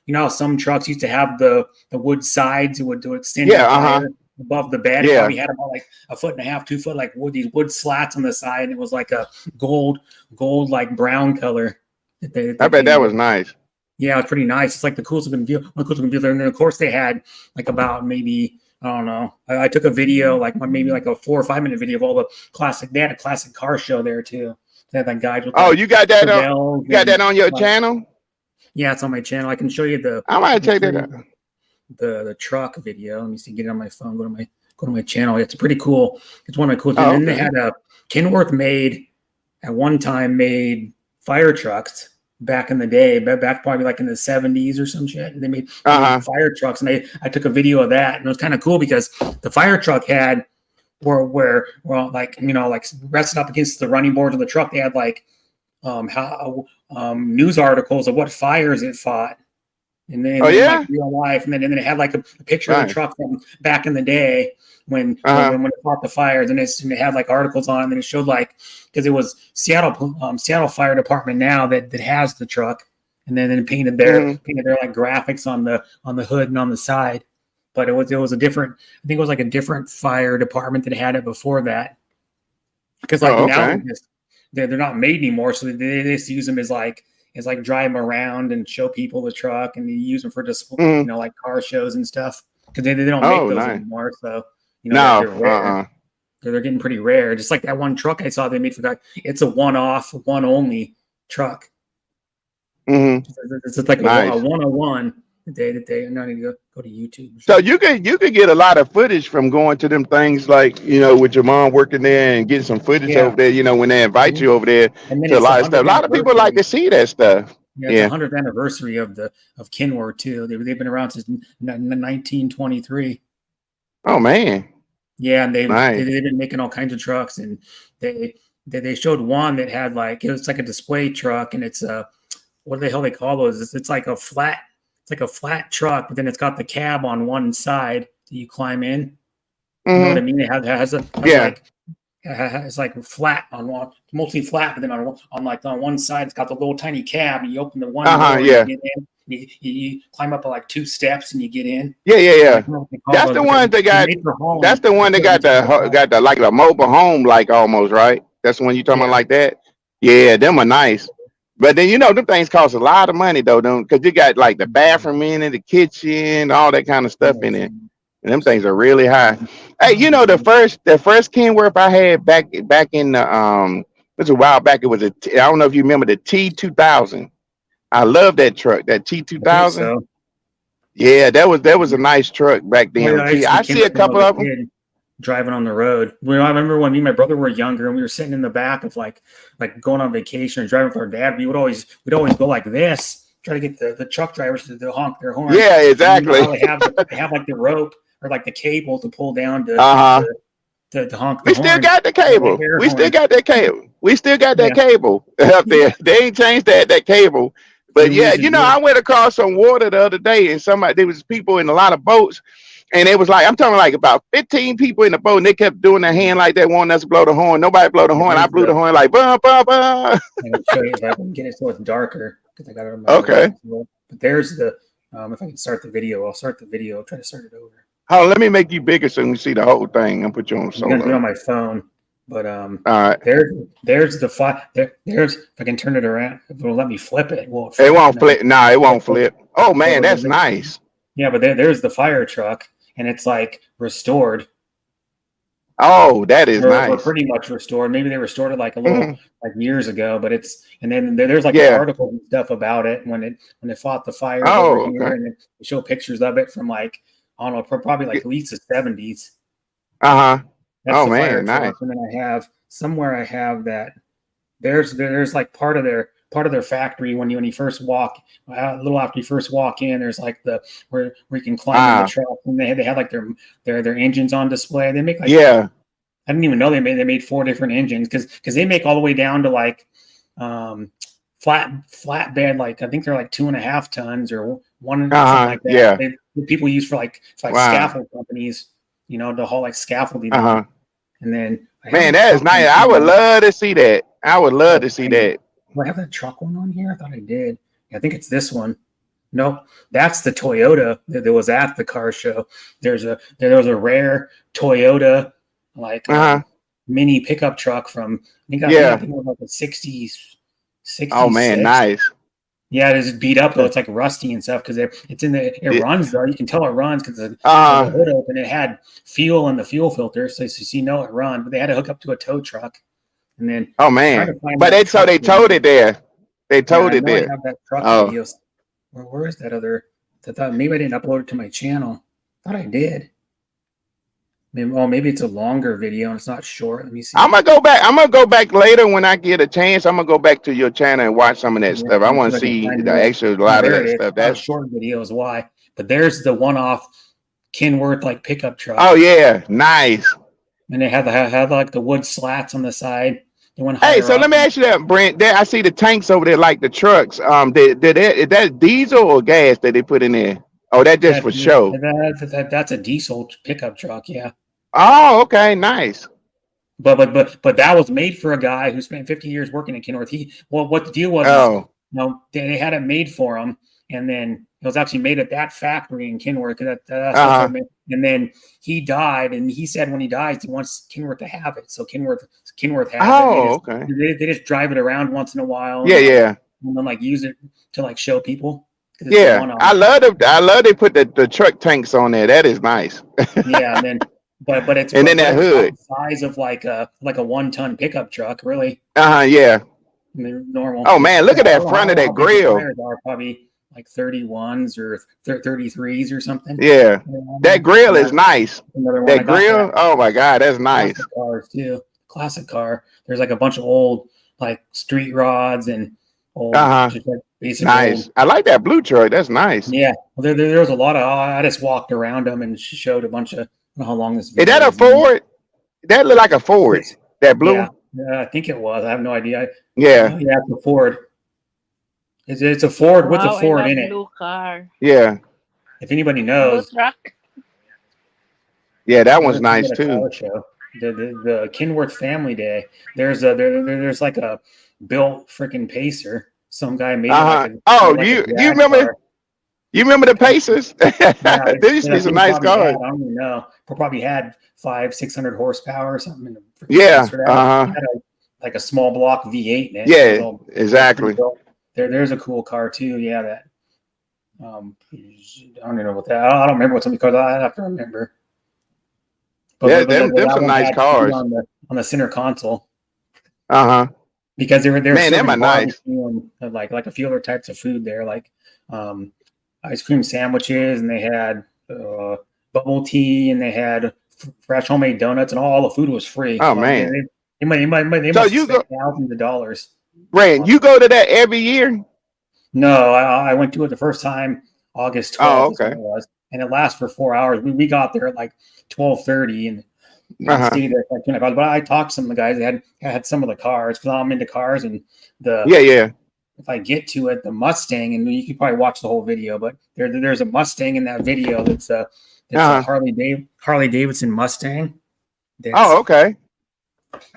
you know how some trucks used to have the wood sides, it would extend above the bed. Yeah. Probably had about like 1.5 feet, 2 foot like these wood slats on the side, and it was like a gold like brown color. I bet that was nice. Yeah, it's pretty nice. It's like the coolest looking view. And then of course they had like about maybe, I don't know. I took a video, like maybe like a 4 or 5 minute video of all the classic. They had a classic car show there too. They had like guys with you got that on? You got that on your channel? Yeah, it's on my channel. I can show you the. I might check that out. The truck video. Let me see. Get it on my phone. Go to my channel. It's pretty cool. It's one of my cool things. And then they had a Kenworth at one time made fire trucks back in the day, back probably like in the 70s or some shit. And they made fire trucks, and I took a video of that, and it was kind of cool because the fire truck had where like, you know, like rested up against the running board of the truck. They had like news articles of what fires it fought, and then like real life, and then it had like a picture of the truck from back in the day when it fought the fires, and it had like articles on it, and then it showed like, because it was Seattle Fire Department now that has the truck, and then painted their like graphics on the hood and on the side. But it was a different, I think it was like a different fire department that had it before that, because like now they're not made anymore, so they just use them as like drive them around and show people the truck, and they use them for display, you know, like car shows and stuff, because they don't make those anymore. So you know, they're rare. They're getting pretty rare. Just like that one truck I saw they made for that. It's a one-off, one-only truck. It's just like a 101. They now need to go to YouTube. So you could get a lot of footage from going to them things, like, you know, with your mom working there and getting some footage over there, you know, when they invite you over there to a lot of stuff. A lot of people like to see that stuff. Yeah, it's the 100th anniversary of Kenworth too. They've been around since 1923. Oh man. Yeah, and they've been making all kinds of trucks, and they showed one that had like, it was like a display truck, and it's what the hell they call those? It's like a flat truck, but then it's got the cab on one side that you climb in. You know what I mean? It has it's like flat on one, mostly flat, but then on one side it's got the little tiny cab, and you open the one door, you get in. You climb up like 2 steps and you get in. Yeah. That's the one that got. That's the one that got the like a mobile home, like almost, right? That's the one you talking about like that. Yeah, them are nice. But then, you know, them things cost a lot of money though, because you got like the bathroom in it, the kitchen, all that kind of stuff in it. And them things are really high. Hey, you know, the first Kenworth I had back in the it was a while back. It was I don't know if you remember the T2000. I love that truck, that T2000. So. Yeah, that was a nice truck back then. Well, I see a couple of them driving on the road. Well, I remember when me and my brother were younger, and we were sitting in the back of like going on vacation and driving with our dad. We'd always go like this, try to get the truck drivers to honk their horn. Yeah, exactly. They have like the rope or like the cable to pull down to honk the horn. We still got the cable. We still got that cable. We still got that cable up there. They ain't changed that cable. But yeah, you know, I went across some water the other day, and there was people in a lot of boats, and it was like, I'm talking like about 15 people in the boat, and they kept doing their hand like they wanted us to blow the horn. Nobody blow the horn. I blew the horn like, bah, bah, bah. I'm going to show you if I can get it so it's darker, because I got it on my phone. But there's the, if I can start the video, I'll start the video. I'll try to start it over. Oh, let me make you bigger so you can see the whole thing. I'll put you on solo. I'm going to do it on my phone. But All right. there's the there's if I can turn it around, if it'll let me flip it. Well, It won't no. flip. No, it won't flip. Oh man, that's nice. Yeah, but there's the fire truck, and it's like restored. Oh, that is Or nice. pretty much restored. Maybe they restored it like a little like years ago, but it's and then there's like Yeah. articles and stuff about it when it fought the fires Oh, over here, okay. and they show pictures of it from like I don't know, probably like at least the 70s. Uh-huh. That's Oh the fire man, nice. truck, and then I have that. There's like part of their factory when you first walk a little after you first walk in. There's like the where you can climb in the truck, and they had like their engines on display. They make like Yeah. I didn't even know they made 4 different engines because they make all the way down to like flatbed, like I think they're like 2.5 tons or one something like that. Yeah. People use for like Wow. scaffold companies, you know, to haul like scaffolding. And then man, that is nice. I would love to see that. I would love to see that. Do I have that truck one on here? I thought I did. I think it's this one. Nope, that's the Toyota that was at the car show. There was a rare Toyota like mini pickup truck from I think it was like the 60s. Oh man, nice. Yeah, it is beat up though. It's like rusty and stuff because it's in the it runs though. You can tell it runs because the hood open. It had fuel in the fuel filter, so you know it run. But they had to hook up to a tow truck, and then oh man, but they towed it there. They towed it there. I have that truck video. Where is that other? I thought maybe I didn't upload it to my channel. I thought I did. Maybe it's a longer video and it's not short. Let me see. I'm gonna go back later when I get a chance. I'm gonna go back to your channel and watch some of that stuff. I want to see the actual lot of that stuff. That's short videos. Why? But there's the one-off Kenworth like pickup truck. Oh yeah, nice. And they had like the wood slats on the side. Hey, so let me ask you that, Brent. There, I see the tanks over there, like the trucks. Is that diesel or gas that they put in there? Oh, that's just for show. That's a diesel pickup truck, yeah. Oh, okay, nice. But that was made for a guy who spent 50 years working at Kenworth. What the deal was? They had it made for him, and then it was actually made at that factory in Kenworth. And then he died, and he said when he dies, he wants Kenworth to have it. So Kenworth has it. Okay. They just drive it around once in a while. Yeah. And then like use it to like show people. Yeah, I love they put the truck tanks on there. That is nice. Yeah, and then but it's and then that hood the size of like a 1-ton pickup truck, really. Yeah. Normal. Oh man, look at that front of that grill. Are probably like 31s or 33s or something. Yeah, that grill is nice. That grill, oh my god, that's nice. Classic cars too. Classic car. There's like a bunch of old like street rods and old, just like basic nice. Old. I like that blue truck. That's nice. Yeah, well, there was a lot of. I just walked around them and showed a bunch of. I don't know how long this video is. That a Ford? That look like a Ford. That blue. Yeah, I think it was. I have no idea. Yeah, it's a Ford. It's a Ford with a Ford in it. Blue car. Yeah. If anybody knows. Blue truck. Yeah, that one's nice too. The Kenworth Family Day. There's like a built freaking Pacer. Some guy made. You remember? Car. You remember the Pacers? There used to be some nice cars. I don't even know. Probably had 500-600 horsepower or something. Yeah. Like a small block V8 in it. Yeah, exactly. There's a cool car too. Yeah, that. I don't even know what that. I don't remember what some of the cars. I have to remember. But them some nice cars on the center console. Because they're man, them are nice. Like a few other types of food there, like ice cream sandwiches, and they had bubble tea, and they had fresh homemade donuts, and all the food was free. Oh man, they must spend thousands of dollars. Rand, you go to that every year? No, I went to it the first time August 12th. Oh, okay. It was, and it lasts for 4 hours. We got there at like 12:30 and stayed there for 25 hours. But I talked to some of the guys that had some of the cars because I'm into cars and if I get to it, the Mustang, and you can probably watch the whole video, but there's a Mustang in that video that's a Harley Davidson Mustang. Okay.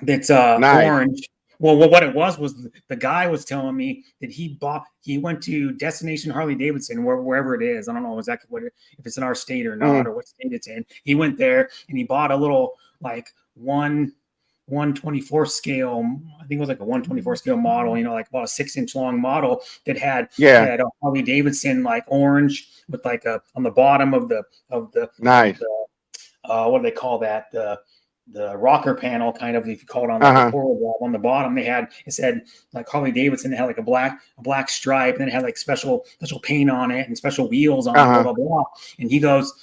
That's nice. Orange. Well, what it was the guy was telling me that he went to Destination Harley Davidson, wherever it is. I don't know exactly if it's in our state or not, or what state it's in. He went there and he bought a little like one 1/24 scale. I think it was like a 1/24 scale model. You know, like about a 6-inch long model that had Yeah. a Harley Davidson like orange with like a on the bottom of the Nice. what do they call that, the rocker panel, kind of, if you call it, on like Uh-huh. the forward wall. On the bottom it said like Harley Davidson. It had like a black stripe, and then it had like special paint on it and special wheels on it, blah blah blah. And he goes,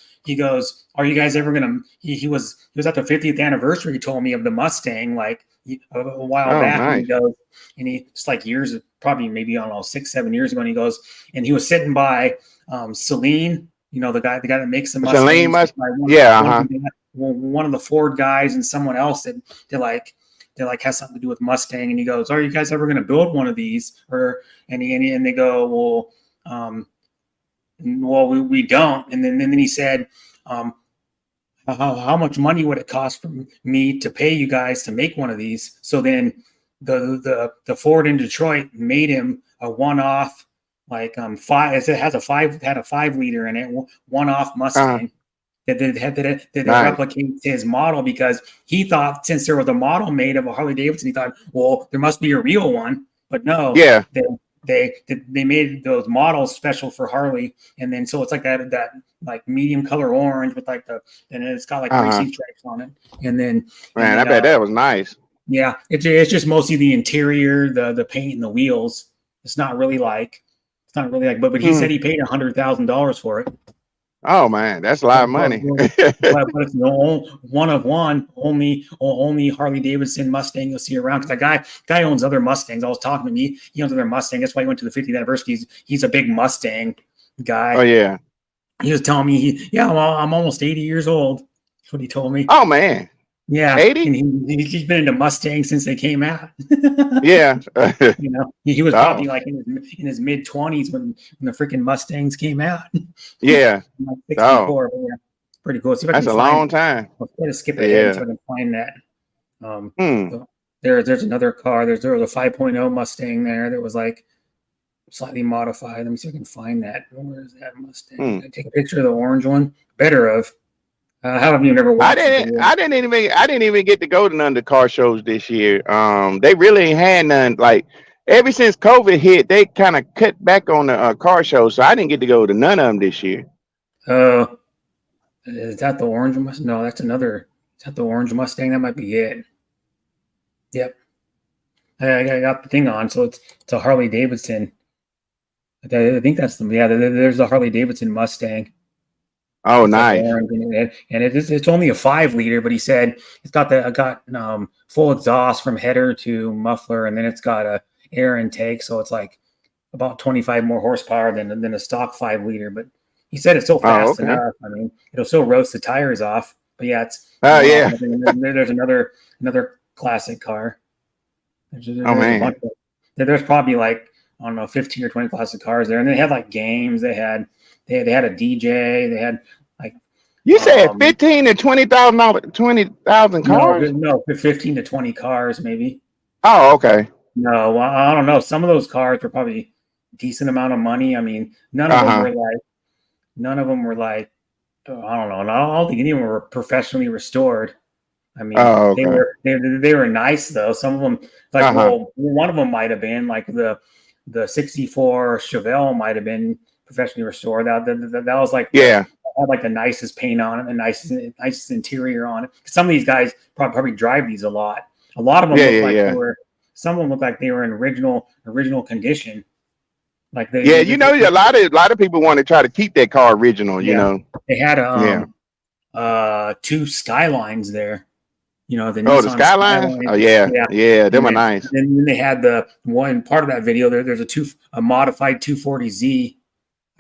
are you guys ever gonna, he was at the 50th anniversary, he told me, of the Mustang, like a while Oh, back. nice. And he goes, and he just like years, probably maybe, I don't know, 6-7 years ago, and he goes, and he was sitting by Celine, you know, the guy that makes the Mustangs. Celine Yeah, one of the Ford guys, and someone else that like has something to do with Mustang. And he goes, are you guys ever going to build one of these? And they go, well, we don't. And then he said, how much money would it cost for me to pay you guys to make one of these? So then the Ford in Detroit made him a one-off, like it had a 5-liter in it, one-off Mustang. That replicates his model, because he thought, since there was a model made of a Harley Davidson, he thought, well, there must be a real one. But no, they made those models special for Harley, and then so it's like that like medium color orange with like and it's got like racing stripes on it, and then I bet that was nice. Yeah, it's just mostly the interior, the paint, and the wheels. It's not really like, but he said he paid $100,000 for it. Oh man, that's a lot of money. but it's one of one, only Harley Davidson Mustang you'll see around. Because that guy owns other Mustangs. I was talking to me. He owns other Mustang. That's why he went to the 50th anniversary. He's a big Mustang guy. Oh yeah. He was telling me, well, I'm almost 80 years old. That's what he told me. Oh man. Yeah, 80? And he's been into Mustangs since they came out. Yeah. You know, he was probably like in his mid-20s when the freaking Mustangs came out. Yeah. Like 64. Yeah, pretty cool. That's a long time. I'll try to skip ahead so I can find that. So there's another car. There was a 5.0 Mustang there that was like slightly modified. Let me see if I can find that. Where is that Mustang? I take a picture of the orange one. Better of. How have you never watched I didn't even get to go to none of the car shows this year. They really ain't had none. Like, ever since COVID hit, they kind of cut back on the car shows, so I didn't get to go to none of them this year. Is that the orange Mustang? No, that's another. Is that the orange Mustang? That might be it. Yep. I got the thing on, so it's a Harley Davidson. I think that's there's the Harley Davidson Mustang. Oh, nice. And it's only a 5-liter, but he said it's got full exhaust from header to muffler, and then it's got a air intake, so it's like about 25 more horsepower than a stock 5-liter. But he said it's still fast enough. I mean, it'll still roast the tires off. But yeah, it's there's another classic car. There's probably like, I don't know, 15 or 20 classic cars there, and they had like games. They had a DJ. They had like, you said 15 to 20,000 cars. No, 15 to 20 cars maybe. Oh, okay. No, I don't know. Some of those cars were probably a decent amount of money. I mean, none of them were like, I don't know. I don't think any of them were professionally restored. I mean, they were nice though. Some of them, like, well, one of them might have been like the 64 Chevelle might have been professionally restored. That was like, had like the nicest paint on it, the nicest interior on it. Some of these guys probably drive these a lot. A lot of them some of them look like they were in original condition. Like a lot of people want to try to keep that car original. You know, they had 2 Skylines there. You know, the the Skylines. Oh yeah, they were nice. And then they had the one part of that video. There's a modified 240Z.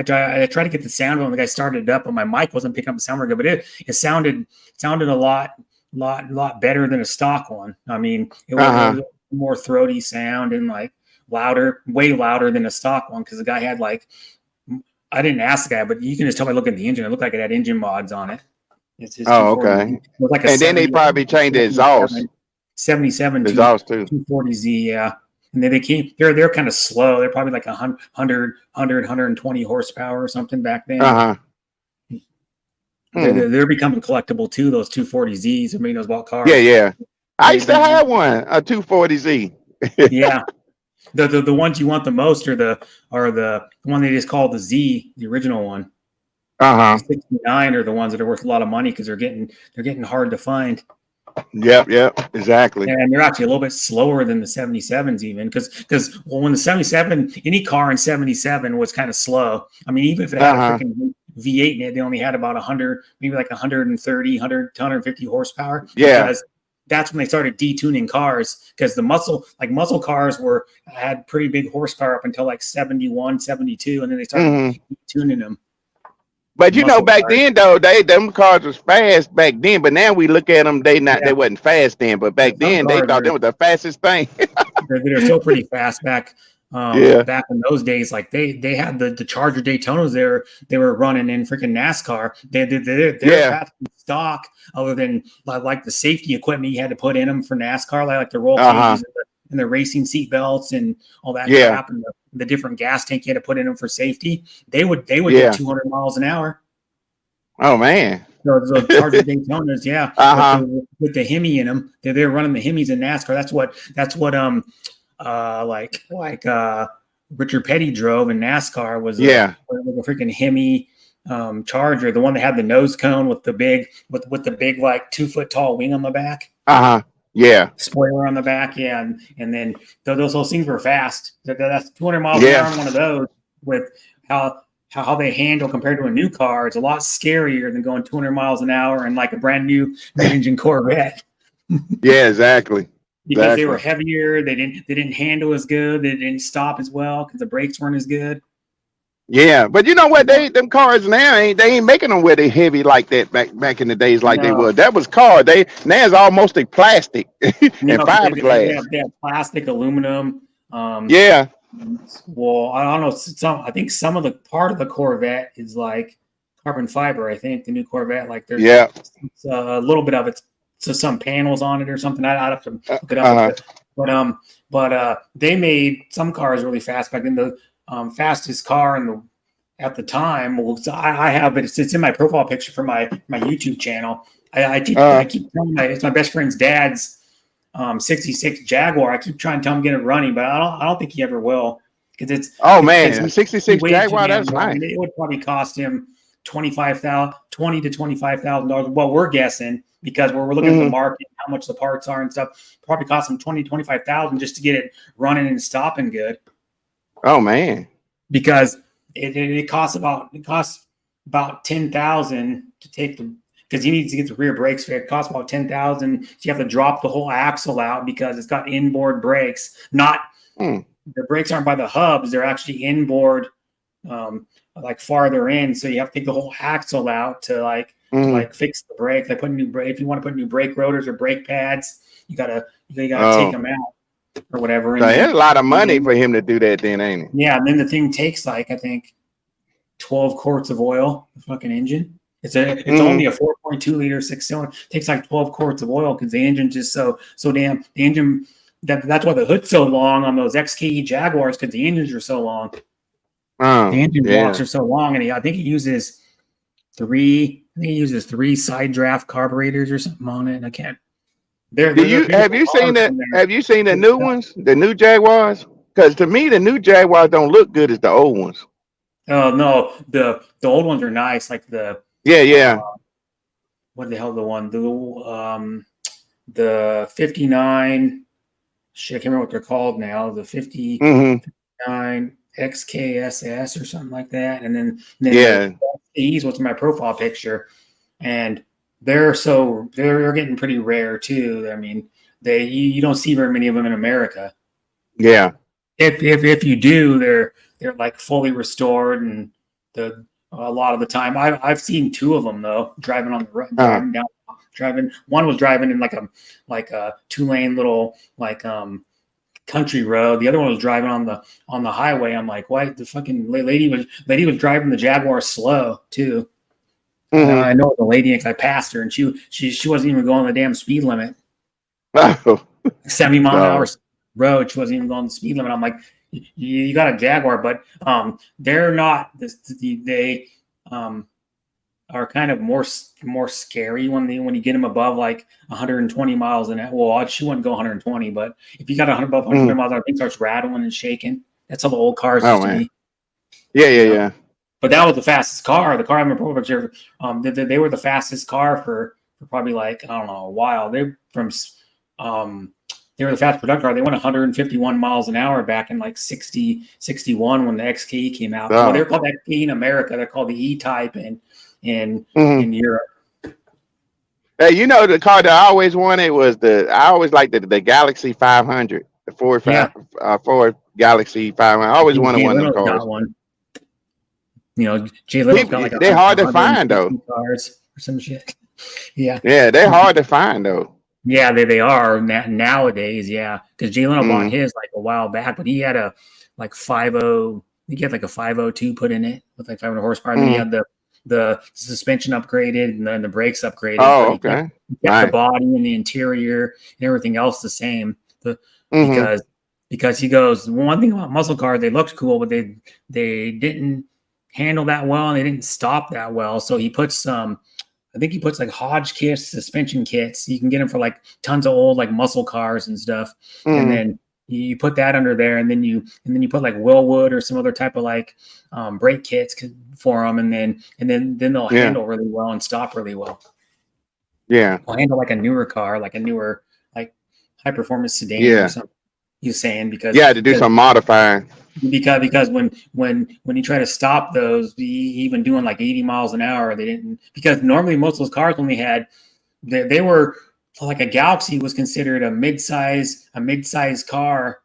I tried to get the sound on. The guy started it up, but my mic wasn't picking up the sound very good. But it sounded a lot better than a stock one. I mean, it was a more throaty sound and like way louder than a stock one, because the guy had like, I didn't ask the guy, but you can just tell by looking at the engine. It looked like it had engine mods on it. Okay. Like and then they probably changed the exhaust. 77 exhaust too. 240Z, yeah. And then they're kind of slow. They're probably like 120 horsepower or something back then. They're becoming collectible too, those 240Zs. I mean, those bought cars. Yeah. I used to have one, a 240Z. Yeah. The ones you want the most are the one they just call the Z, the original one. Uh-huh. The 69 are the ones that are worth a lot of money because they're getting hard to find. Yep, exactly. And they're actually a little bit slower than the 77s even because when the 77, any car in 77 was kind of slow. I mean, even if it had a freaking V8 in it, they only had about 100, maybe like 130, 100 to 150 horsepower. Yeah. Because that's when they started detuning cars because the muscle cars had pretty big horsepower up until like 71, 72, and then they started tuning them. But you know, back then though, them cars was fast back then. But now we look at them, they wasn't fast then. But back then, they thought they were the fastest thing. They're still pretty fast back. Back in those days, like they had the Charger Daytonas they were running in freaking NASCAR. They're stock other than like the safety equipment you had to put in them for NASCAR, like the roll cages and the racing seat belts and all that crap and the different gas tank you had to put in them for safety. They would do 200 miles an hour. Oh man. Those Charger Daytonas, with the Hemi in them. They're running the Hemis in NASCAR. That's what Richard Petty drove in NASCAR was a freaking Hemi Charger, the one that had the nose cone with the big with the big like 2 foot tall wing on the back. Yeah. Spoiler on the back, and then those things were fast. That's 200 miles an hour on one of those. With how they handle compared to a new car, it's a lot scarier than going 200 miles an hour in like a brand new mid-engine Corvette. Yeah, exactly. Because they were heavier, they didn't handle as good, they didn't stop as well because the brakes weren't as good. Yeah, but you know what? Them cars now ain't making them where they heavy like that back in the days like they were. That was car. Now it's almost like plastic and fiberglass. They have plastic, aluminum. Well, I don't know. I think some of the part of the Corvette is like carbon fiber. I think the new Corvette, like there's a little bit of it. So some panels on it or something. I'd have to look it up. But they made some cars really fast back then. The fastest car at the time. Well, I have it. It's in my profile picture for my YouTube channel. I keep telling it's my best friend's dad's 66 Jaguar. I keep trying to tell him to get it running, but I don't think he ever will because it's. Oh man, 66 Jaguar. That's nice. It would probably cost him $20,000 to $25,000. Well, we're guessing. Because we're looking at the market, how much the parts are and stuff, probably cost them $20,000-$25,000 just to get it running and stopping good. Oh man! Because it costs about $10,000 to take because he needs to get the rear brakes fixed. It costs about $10,000. So you have to drop the whole axle out because it's got inboard brakes. Not the brakes aren't by the hubs; they're actually inboard, like farther in. So you have to take the whole axle out to like fix the brake. Like if you want to put new brake rotors or brake pads, you gotta take them out or whatever. And there's a lot of money for him to do that then, ain't it? Yeah, and then the thing takes like I think 12 quarts of oil, the fucking engine. It's only a 4.2 liter 6-cylinder. It takes like 12 quarts of oil because the engine's just so damn the engine that's why the hood's so long on those XKE Jaguars because the engines are so long. The engine blocks are so long, and I think he uses 3 side draft carburetors or something on it. I can't. Have you seen the new ones, the new Jaguars? Because to me, the new Jaguars don't look good as the old ones. Oh no, the old ones are nice. Like the what the hell the one the 59. Shit, I can't remember what they're called now. The 59 XKSS or something like that, and then these what's my profile picture, and they're getting pretty rare too. I mean, you don't see very many of them in America. Yeah, if you do, they're like fully restored, and a lot of the time I've seen 2 of them though driving on the road, driving. One was driving in like a 2-lane little like country road. The other one was driving on the highway. I'm like, why the fucking lady was driving the Jaguar slow too. I know the lady because I passed her and she wasn't even going the damn speed limit. 70 mile an hour road. She wasn't even going the speed limit. I'm like, you got a Jaguar, but they're not. are kind of more scary when you get them above like 120 miles an hour. Well, she wouldn't go 120, but if you got 100 above 120 miles an hour, it starts rattling and shaking. That's how the old cars Oh used to man. be. Yeah, yeah, You know? yeah. But that was the fastest car. The car I remember picture. They were the fastest car for probably like I don't know a while. They from they were the fastest product car. They went 151 miles an hour back in like 61 when the XK came out. Well, they were called XK in America. They're called the E-Type in Europe. Hey, you know the car that I always wanted was I always liked the Galaxy 500, the Ford Galaxy 500. I always wanted one of them cars. Got one. You know, Jay Little's got like they're hard to find though. Cars or some shit. Yeah. Yeah, they're hard to find though. Yeah, they are nowadays. Yeah, because Jay Leno bought his like a while back, but he had a like 5.0. He had like a 502 put in it with like 500 horsepower. And then he had the suspension upgraded and then the brakes upgraded. Oh, okay. He kept the body and the interior and everything else the same. Because he goes, one thing about muscle cars, they looked cool, but they didn't handle that well and they didn't stop that well. So he puts I think he puts like Hotchkiss suspension kits. You can get them for like tons of old like muscle cars and stuff. And then you put that under there, and then you put like Willwood or some other type of like brake kits for them, and then they'll handle really well and stop really well. Yeah, they'll handle like a newer car, like a newer like high performance sedan or something. You're saying because to do some modifying. Because when you try to stop those, even doing like 80 miles an hour, they didn't, because normally most of those cars only had they were like a Galaxy was considered a mid-size car,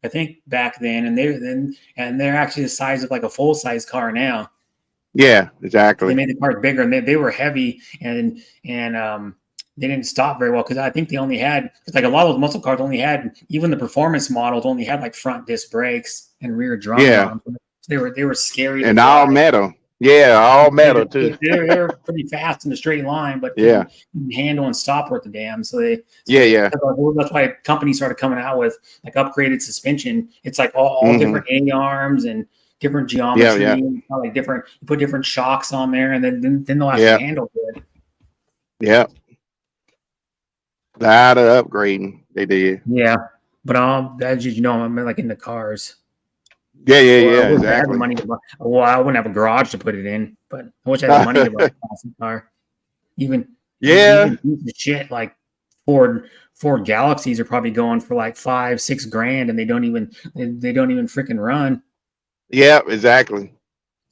I think back then, and they're actually the size of like a full-size car now. Yeah, exactly. They made the cars bigger, and they were heavy, and they didn't stop very well because I think they only had, like a lot of those muscle cars only had, even the performance models only had like front disc brakes and rear drum. Yeah. So they were scary. And all metal. Yeah, all metal too. They're pretty fast in a straight line, but yeah, handle and stop worth the damn. So that's why companies started coming out with like upgraded suspension. It's like all different A-arms and different geometry. Like different, you put different shocks on there, and then they'll actually handle good. Yeah. A lot of upgrading they did. Yeah, but as you know, I'm like in the cars. Yeah, exactly. Money to buy. Well, I wouldn't have a garage to put it in, but I wish I had the money to buy a classic car. Even shit like Ford Galaxies are probably going for like $5-6 grand, and they don't even freaking run. Yeah, exactly.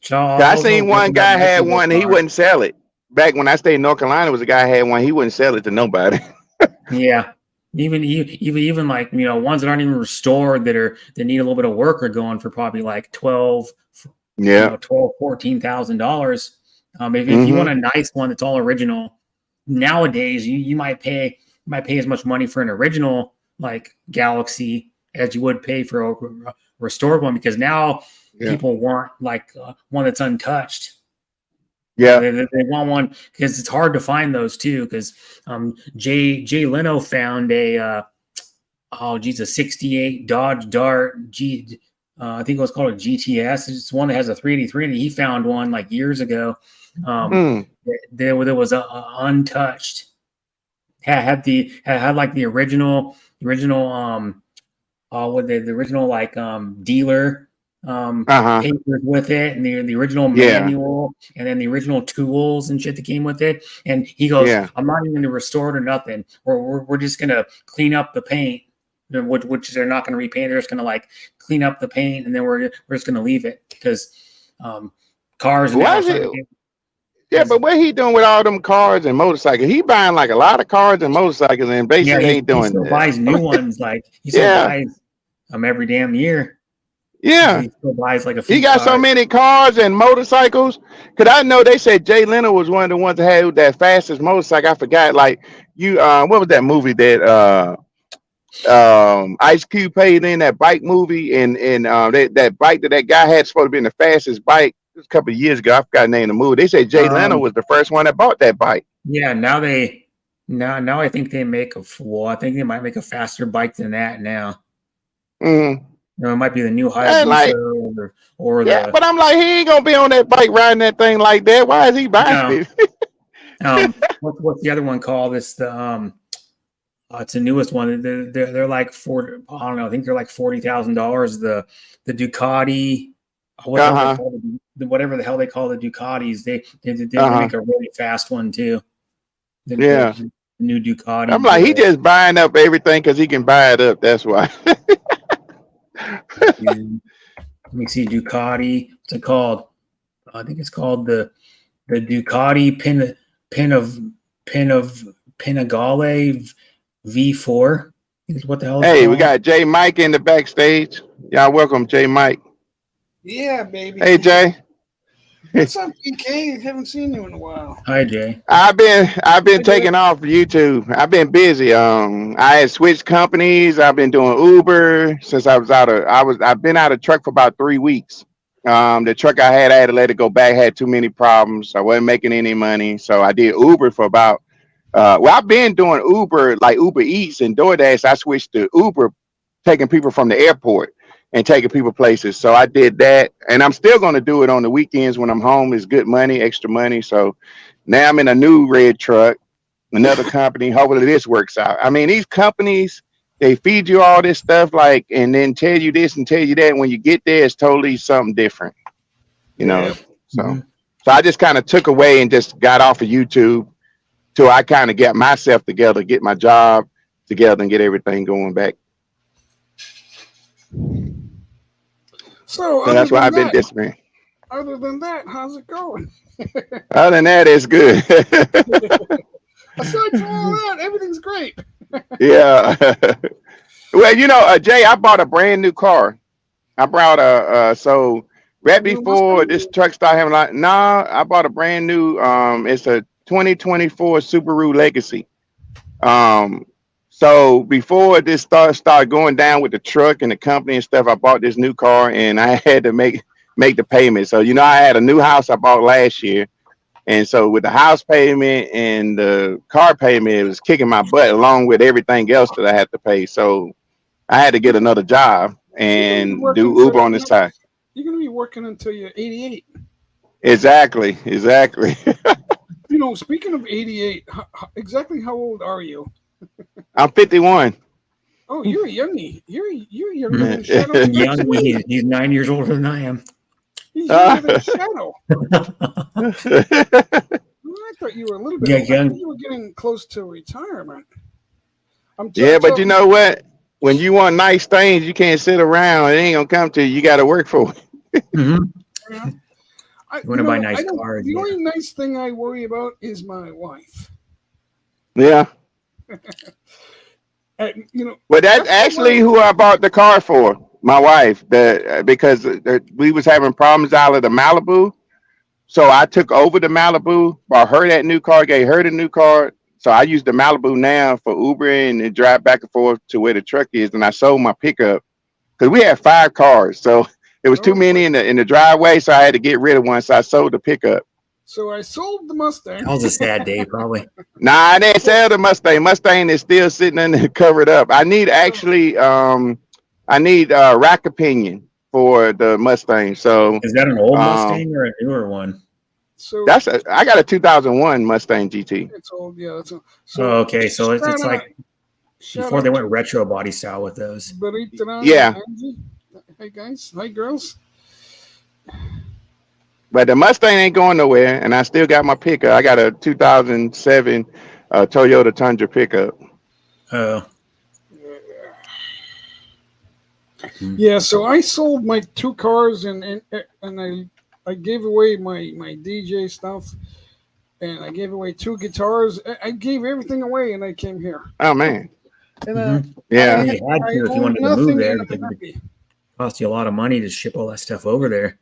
So I seen one guy had one, and he wouldn't sell it. Back when I stayed in North Carolina, was a guy had one. He wouldn't sell it to nobody. Yeah, even like, you know, ones that aren't even restored that need a little bit of work are going for probably like $14,000. If you want a nice one that's all original, nowadays you might pay as much money for an original like Galaxy as you would pay for a restored one, because now people want like one that's untouched. Yeah, they want one because it's hard to find those too. Because Jay Leno found a 68 Dodge Dart I think it was called a GTS. It's one that has a 383 in it. He found one like years ago. There was untouched. Had like the original like dealer papers with it, and the original manual, and then the original tools and shit that came with it. And he goes, I'm not even going to restore it or nothing. We're just going to clean up the paint, which they're not going to repaint. They're just going to like clean up the paint, and then we're just going to leave it because cars. But what he doing with all them cars and motorcycles? He buying like a lot of cars and motorcycles, and basically ain't doing that. He still buys new ones, like he still buys them every damn year. Yeah, he still buys like he got so many cars and motorcycles. Cause I know they said Jay Leno was one of the ones that had that fastest motorcycle. I forgot. Like what was that movie that Ice Cube played in, that bike movie, and that bike that guy had supposed to be the fastest bike. A couple of years ago, I forgot the name of the movie. They said Jay Leno was the first one that bought that bike. Yeah, now I think they make I think they might make a faster bike than that now. Mm-hmm. It might be the new Hey, like, Hayabusa or yeah, the but I'm like, he ain't gonna be on that bike riding that thing like that. Why is he buying no. it? What's the other one called? It's the newest one. They're like I don't know. I think they're like $40,000. The Ducati, whatever they Uh-huh. call whatever the hell they call the Ducatis. They Uh-huh. make a really fast one too. Yeah. The new Ducati. I'm like, he just buying up everything because he can buy it up. That's why. Let me see Ducati. What's it called? I think it's called the Ducati Panigale V4. What the hell is it Hey, called? we got Jay Mike in the backstage. Y'all welcome Jay Mike. Yeah, baby. Hey, Jay. What's up, PK? Haven't seen you in a while. Hi, Jay. I've been taking off YouTube. I've been busy. I had switched companies. I've been doing Uber since I've been out of truck for about 3 weeks. The truck I had to let it go back, had too many problems. I wasn't making any money. So I did Uber for about I've been doing Uber, like Uber Eats and DoorDash. I switched to Uber, taking people from the airport and taking people places. So I did that, and I'm still going to do it on the weekends when I'm home. It's good money, extra money. So now I'm in a new red truck, another company. Hopefully this works out. I mean, these companies, they feed you all this stuff, like, and then tell you this and tell you that. When you get there, it's totally something different, you know. So I just kind of took away and just got off of YouTube till I kind of get myself together, get my job together, and get everything going back. So that's why I've been disciplined. Other than that, how's it going? Other than that, it's good. Aside from all that, everything's great. Yeah. Well, you know, Jay, I bought a brand new car. I brought so right before this truck started having I bought a brand new it's a 2024 Subaru Legacy. So before this started going down with the truck and the company and stuff, I bought this new car and I had to make the payment. So, you know, I had a new house I bought last year. And so with the house payment and the car payment, it was kicking my butt along with everything else that I had to pay. So I had to get another job and do Uber on the side. You're going to be working until you're 88. Exactly. You know, speaking of 88, exactly how old are you? I'm 51. Oh, you're a youngie. You're younger than Shadow. He's 9 years older than I am. He's younger than Shadow. I thought you were a little bit. I thought you were getting close to retirement. But you know what? When you want nice things, you can't sit around. It ain't gonna come to you. You got to work for it. Yeah. You want to buy nice cars. The only nice thing I worry about is my wife. Yeah. You know, but that's actually who I bought the car for. My wife, because we was having problems out of the Malibu, so I took over the Malibu, bought her that new car, gave her the new car. So I use the Malibu now for Uber and drive back and forth to where the truck is. And I sold my pickup because we had 5 cars, so it was too many in the driveway, so I had to get rid of one. So I sold the pickup. So I sold the Mustang. That was a sad day, probably. Nah, I didn't sell the Mustang. Mustang is still sitting in there covered up. I need rack opinion for the Mustang. So is that an old Mustang or a newer one? So I got a 2001 Mustang GT. It's old, yeah. So okay, so it's like before they went retro body style with those. Yeah. Hey guys, hi girls. But the Mustang ain't going nowhere, and I still got my pickup. I got a 2007 Toyota Tundra pickup. Oh. Yeah, so I sold my 2 cars and I gave away my DJ stuff, and I gave away 2 guitars. I gave everything away, and I came here. Oh man. And yeah. You had to if you wanted to move there. It cost you a lot of money to ship all that stuff over there.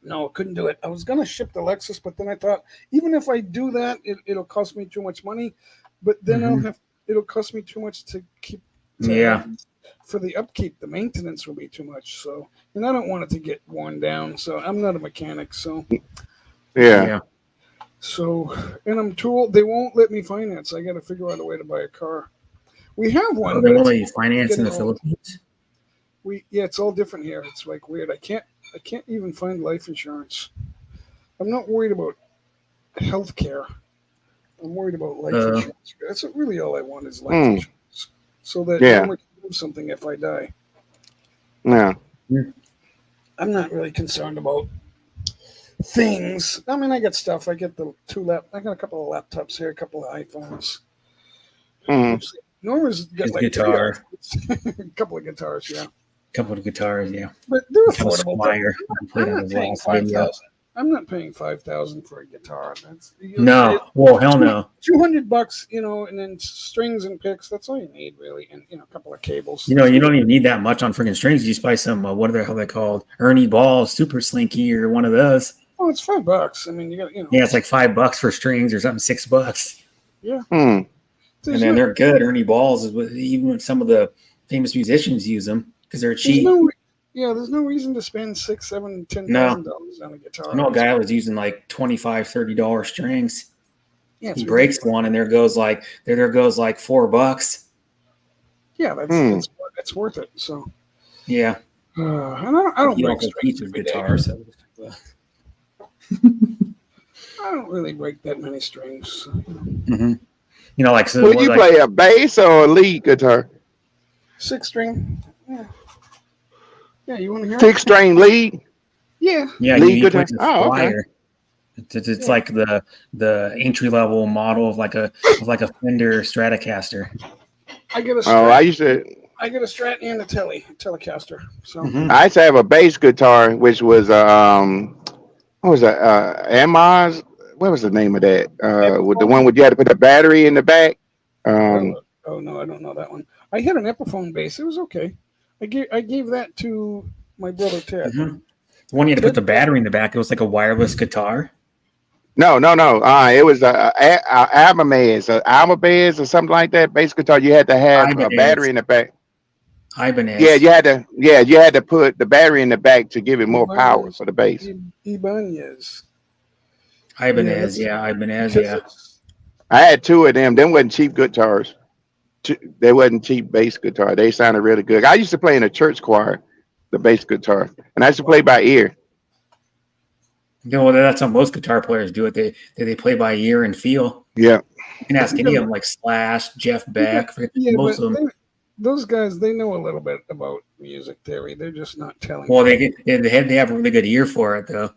No, I couldn't do it. I was gonna ship the Lexus, but then I thought, even if I do that, it'll cost me too much money. But then it'll cost me too much to keep. For the upkeep, the maintenance will be too much. So, and I don't want it to get worn down. So I'm not a mechanic. So. Yeah. So, and I'm too old. They won't let me finance. I got to figure out a way to buy a car. We have one. They won't let you finance in the Philippines. It's all different here. It's like weird. I can't even find life insurance. I'm not worried about health care. I'm worried about life insurance. That's really all I want is life insurance, so that Norma can do something if I die. Yeah. I'm not really concerned about things. I mean, I got stuff. I get I got a couple of laptops here, a couple of iPhones. Norma's got His like guitar. a couple of guitars, yeah. Couple of guitars, yeah. But they're Kind of affordable. Squire. I'm not paying $5,000 for a guitar. That's No. Well, hell no. $200, and then strings and picks. That's all you need, really, and a couple of cables. You don't even need that much on freaking strings. You just buy some. What the hell are they called? Ernie Ball, Super Slinky, or one of those. Oh, it's $5. I mean, you got Yeah, it's like $5 for strings or something. $6. Yeah. And then they're good. Ernie Balls even some of the famous musicians use them because they're cheap. There's no reason to spend $6,000, $7,000, $10,000 on a guitar. I know a guy was using like $25, $30 strings. Yeah, he breaks one, and there goes like $4. Yeah, that's worth it. So yeah, and I don't break strings every guitar. So. I don't really break that many strings. So, like so. Would you play a bass or a lead guitar? 6-string. Yeah. Yeah, you want to hear 6-string lead? Yeah. Yeah, lead you guitar. Oh, okay. It's like the entry level model of like a Fender Stratocaster. I get a Strat. Oh, I get a Strat and a Telecaster. So I used to have a bass guitar, which was what was that? Amaz. What was the name of that? With the one where you had to put a battery in the back. Oh no, I don't know that one. I had an Epiphone bass. It was okay. I gave that to my brother Ted. The one you had to put the battery in the back. It was like a wireless guitar. No. It was Amabez or something like that. Bass guitar. You had to have a battery in the back. Ibanez. Yeah, you had to put the battery in the back to give it more power for the bass. Ibanez. Ibanez. I had 2 of them. Them wasn't cheap guitars. They wasn't cheap bass guitar. They sounded really good. I used to play in a church choir, the bass guitar, and I used to play by ear. That's how most guitar players do it. They play by ear and feel. Yeah. You can ask any of them, like Slash, Jeff Beck, most of them. Those guys, they know a little bit about music theory. They're just not telling. Well, they have a really good ear for it, though.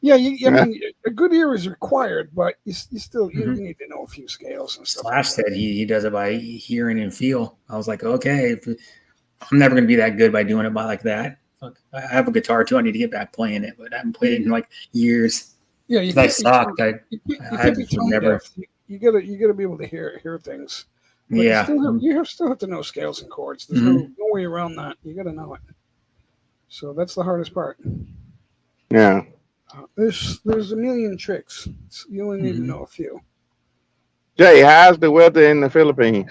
Yeah, I mean, a good ear is required, but you still you need to know a few scales and stuff. Slash said he does it by hearing and feel. I was like, okay, I'm never going to be that good by doing it by like that. Fuck, I have a guitar too. I need to get back playing it, but I haven't played it in like years. Yeah, I sucked. I never. You gotta be able to hear things. But yeah, you still have to know scales and chords. There's no way around that. You got to know it. So that's the hardest part. Yeah. There's a million tricks. You only need to know a few. Jay, how's the weather in the Philippines?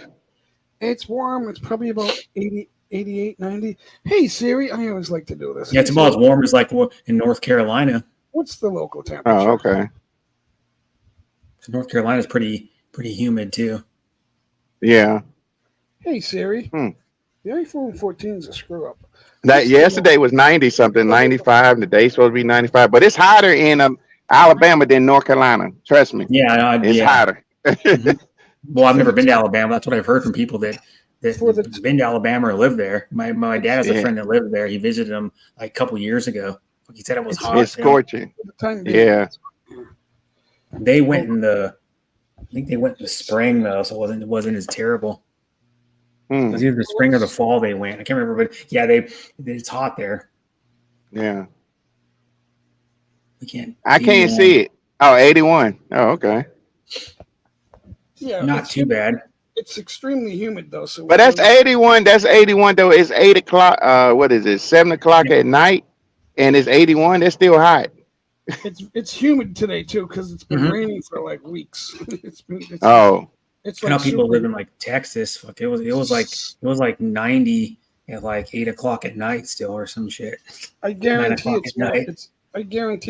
It's warm. It's probably about 80, 88, 90. Hey, Siri, I always like to do this. Yeah, it's about as warm as like in North Carolina. What's the local temperature? Oh, okay. North Carolina is pretty humid too. Yeah. Hey, Siri. The iPhone 14 is a screw up. That yesterday was 90 something, 95. Today's supposed to be 95, but it's hotter in Alabama than North Carolina. Trust me. Yeah, it's hotter. Well, I've never been to Alabama. That's what I've heard from people that been to Alabama or live there. My dad has a friend that lived there. He visited him like a couple years ago. He said it was hot. It's scorching. Yeah. They went I think they went in the spring though, so it wasn't as terrible. It was either the spring or the fall they went. I can't remember, but yeah, it's hot there. Yeah. I can't see it. Oh, 81. Oh, okay. Yeah. Not too bad. It's extremely humid though. So but that's 81. That's 81 though. It's 8 o'clock. What is it? 7 o'clock at night, and it's 81. That's still hot. It's humid today too because it's been raining for like weeks. It's I know people live in like Texas. Fuck, it was like 90 at like 8 o'clock at night still or some shit. I guarantee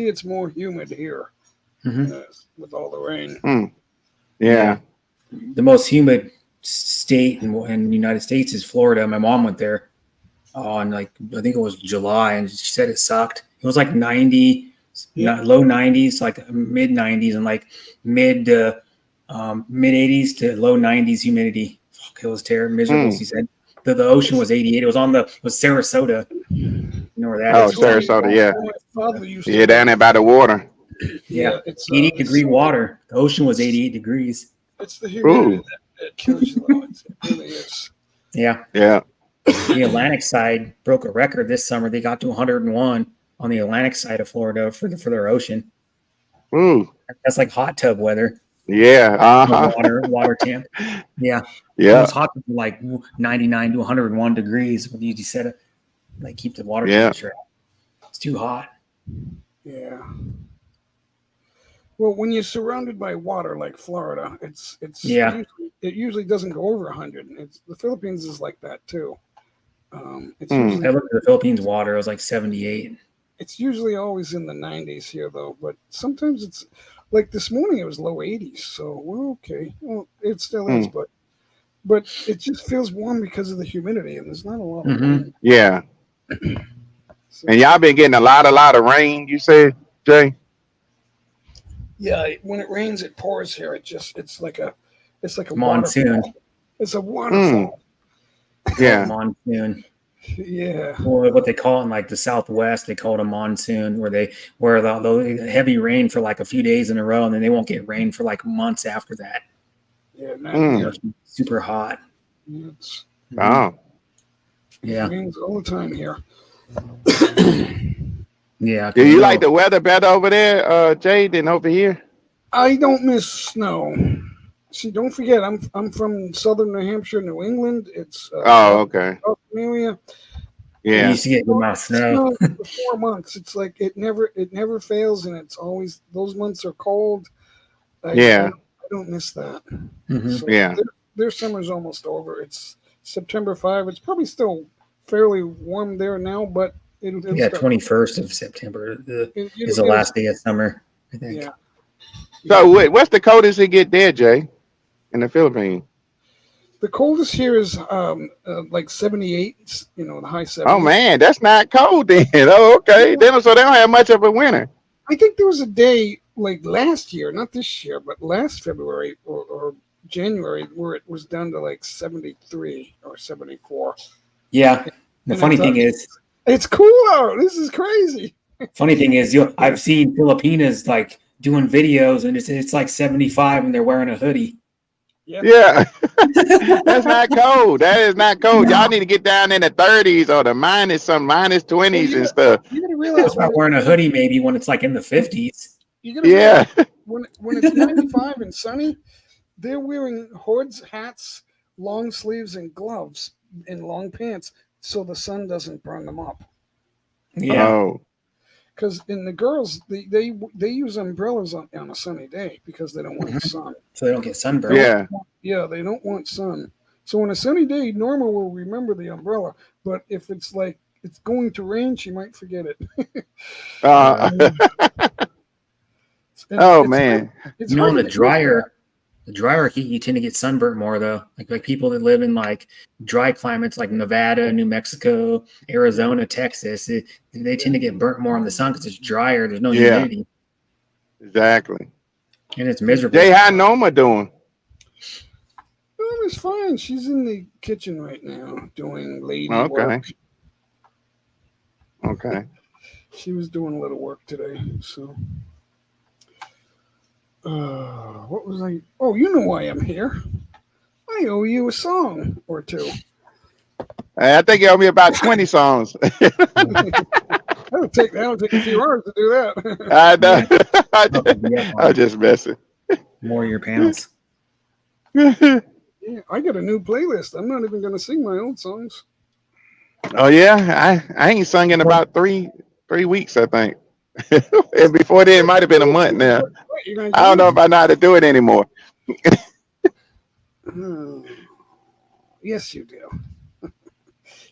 it's more humid here with all the rain. Yeah. The most humid state in the United States is Florida. My mom went there. on like I think it was July, and she said it sucked. It was like 90, Yeah. low 90s, like mid 90s, and like mid 80s to low 90s humidity. Fuck, it was terrible, miserable. She said the ocean was 88. It was Sarasota. You know where that Oh, is? Sarasota, yeah. My father used Yeah, to down there by the water. Yeah, it's 88 degree water. The ocean was 88 degrees. It's the humidity Ooh. that kills you, though. It really is. Yeah. Yeah. The Atlantic side broke a record this summer. They got to 101 on the Atlantic side of Florida for their ocean. Ooh. That's like hot tub weather. Yeah. Uh-huh. Water temp. Yeah. It Yeah. was hot, like 99 to 101 degrees. When you set it, like keep the water Yeah. temperature out. It's too hot. Yeah. Well, when you're surrounded by water like Florida, it's Yeah. it usually doesn't go over 100. It's the Philippines is like that too. It's Hmm. usually I looked at the Philippines water. It was like 78. it's usually always in the 90s here though, but sometimes it's like this morning it was low 80s. So well, okay, well it still is, but it just feels warm because of the humidity and there's not a lot of wind. Yeah. So, And y'all been getting a lot of rain, you said, Jay? yeah, when it rains, it pours here. It's like a Monsoon. waterfall. It's a waterfall. Yeah. Monsoon. Yeah. Or what they call it in like the Southwest, they call it a monsoon, where the heavy rain for like a few days in a row, and then they won't get rain for like months after that. Yeah. It's super hot. It's, Oh. Yeah. It rains all the time here. Yeah. Do you like the weather better over there, Jay, than over here? I don't miss snow. See, don't forget, I'm from southern New Hampshire, New England. It's Okay. area. You Yeah. used to get good amount of snow. For 4 months. It's like it never fails, and it's always those months are cold. I don't miss that. Mhm. So Yeah. their summer's almost over. It's September 5. It's probably still fairly warm there now, but it'll Yeah, start- 21st of September it- is the last day of summer, I think. Yeah. So what's the coldest it get there, Jay, in the Philippines? The coldest here is like 78. You know, the high 70s. Oh man, that's not cold then. Oh, okay. So they don't have much of a winter. I think there was a day like last year, not this year, but last February or January, where it was down to like 73 or 74. Yeah. The And funny I thing thought- is, It's cool out. This is crazy. I've seen Filipinas like doing videos, and it's like 75, and they're wearing a hoodie. Yeah. That's not cold. That is not cold. Y'all need to get down in the 30s or the minus 20s and stuff. You gotta realize That's about wearing a hoodie maybe when it's like in the 50s. you gotta Yeah. realize when it's 95 and sunny, they're wearing hoods, hats, long sleeves, and gloves and long pants so the sun doesn't burn them up. Yeah. Oh. Because in the girls, they use umbrellas on a sunny day because they don't want the sun. So they don't get sunburned. Yeah. Yeah, they don't want sun. So on a sunny day, Norma will remember the umbrella. But if it's like it's going to rain, she might forget it. And Oh it's man. It's You know, in hard the to- drier heat, you tend to get sunburnt more though. Like people that live in like dry climates like Nevada, New Mexico, Arizona, Texas, they tend to get burnt more in the sun because it's drier. There's no Yeah. humidity, Exactly. and it's miserable. Jay, how Norma doing? Norma's fine. She's in the kitchen right now doing lady Okay. work. Okay. She was doing a little work today. So, what was I? Oh, you know why I'm here. I owe you a song or two. I think you owe me about 20 songs. That'll take a few hours to do that. I know. I'm just messing. More of your panels. Yeah, I got a new playlist. I'm not even going to sing my old songs. Oh yeah, I ain't sung in about three weeks, I think. And before then, it might have been a month now. What, you're gonna I don't know if I know how to do it anymore. Oh, yes, you do.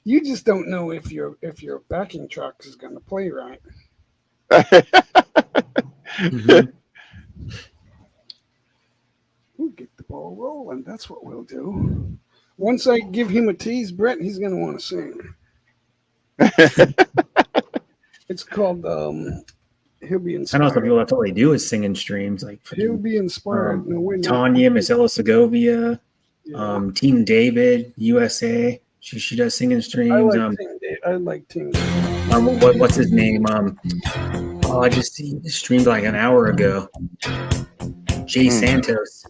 You just don't know if your backing track is going to play right. Mhm. We'll get the ball rolling. That's what we'll do. Once I give him a tease, Brett, he's going to want to sing. It's called He'll Be I know Inspired. some people, that's all they do is sing in streams. Like He'll Be Inspired. No, we're not. Tanya, Miss Ella Segovia, Yeah. Team David, USA. She does sing in streams. I like Team David. What's his name? I just streamed like an hour ago. Jay Santos.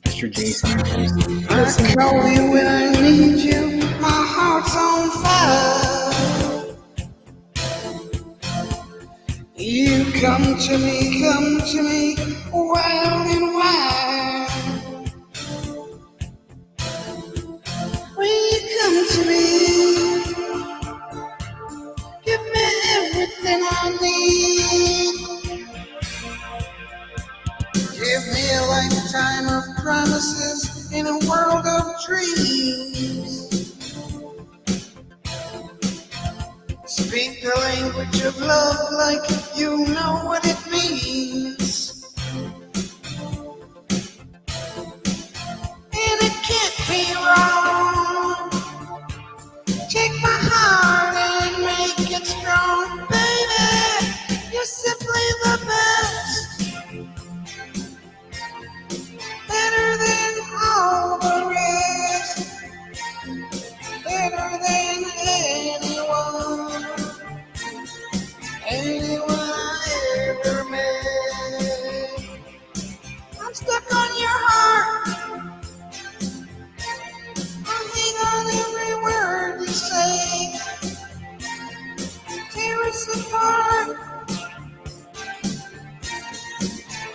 Mr. Jay Santos. I call you when I need you. My heart's on fire. You come to me, wild and wide. When you come to me, give me everything I need. Give me a lifetime of promises in a world of dreams. Speak the language of love like you know what it means. And it can't be wrong. Take my heart and make it strong. Baby, you're simply the best. Better than all the rest. Better than anyone. Anyone I ever met. I'm stuck on your heart. I hang on every word you say. Tear us apart.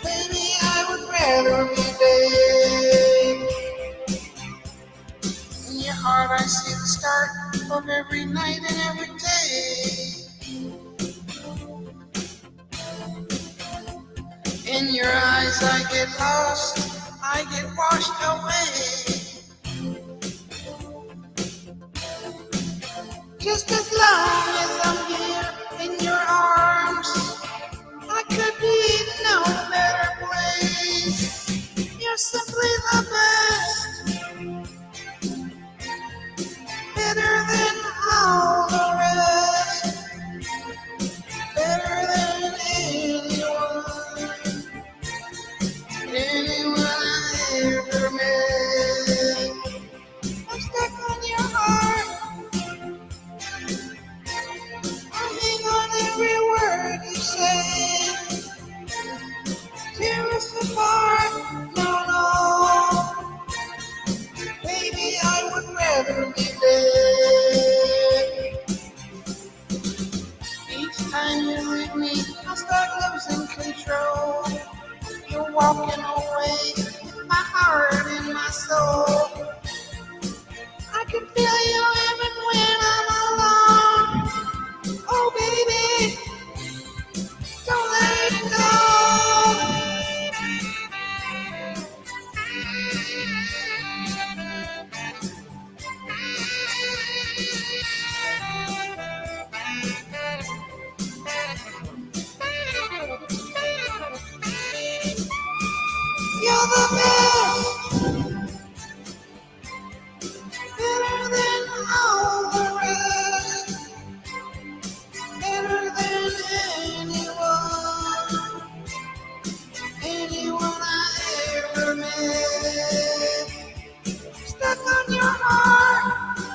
Baby, I would rather be dead. In your heart I see the start of every night and every day. In your eyes I get lost, I get washed away. Just as long as I'm here in your arms, I could be in no better place. You're simply the best. Better than all the rest. Better than anyone. Anyone I ever met. I'm stuck on your heart. I hang on every word you say. Tear us apart. No, no. Baby, I would rather be dead. Each time you leave me, I start losing control. You're walking away with my heart and my soul. I can feel you even when I'm alone. Oh, baby, don't let it go. You're the best. Better than all the rest. Better than anyone. Anyone I ever met. Stuck on your heart.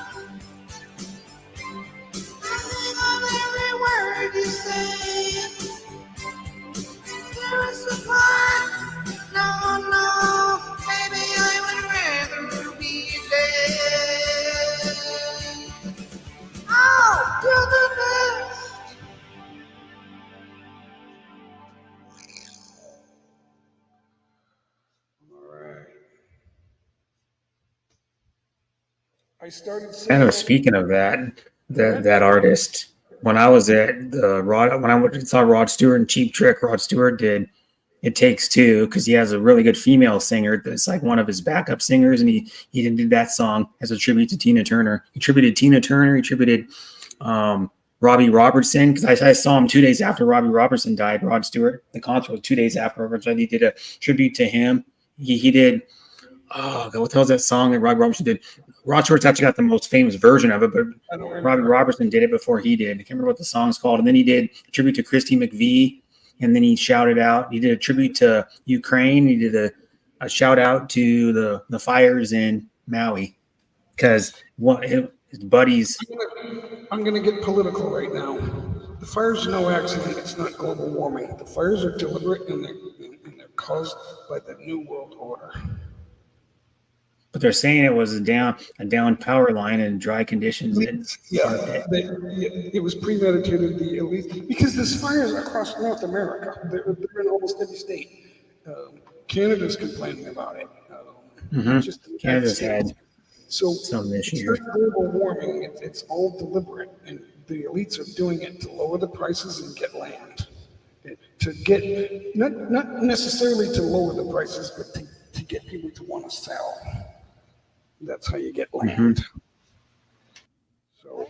I hang on every word you say. Tear us apart. No, no, baby, I would rather be dead. Oh, you're the best. All right. I started I singing. know. Speaking of that artist, when I was at when I went and saw Rod Stewart and Cheap Trick, Rod Stewart did "It Takes Two" because he has a really good female singer that's like one of his backup singers, and he did that song as a tribute to Tina Turner. He tributed Tina Turner. He tributed Robbie Robertson because I saw him 2 days after Robbie Robertson died. Rod Stewart, the concert was 2 days afterwards, and he did a tribute to him. He did. Oh God, what the hell's that song that Robbie Robertson did? Rod Stewart's actually got the most famous version of it, but I don't remember. Robbie Robertson did it before he did. I can't remember what the song's called. And then he did a tribute to Christy McVie, and then he shouted out. He did a tribute to Ukraine. He did a shout out to the fires in Maui because his buddies. I'm gonna get political right now. The fires are no accident. It's not global warming. The fires are deliberate and they're caused by the New World Order. But they're saying it was a down power line and dry conditions. It was premeditated. The elite, because there's fires across North America. They're in almost every state. Canada's complaining about it. Just the United Canada's States. had So some it's issues. not global warming. It's all deliberate, and the elites are doing it to lower the prices and get land. To get not necessarily to lower the prices, but to get people to want to sell. That's how you get land. So,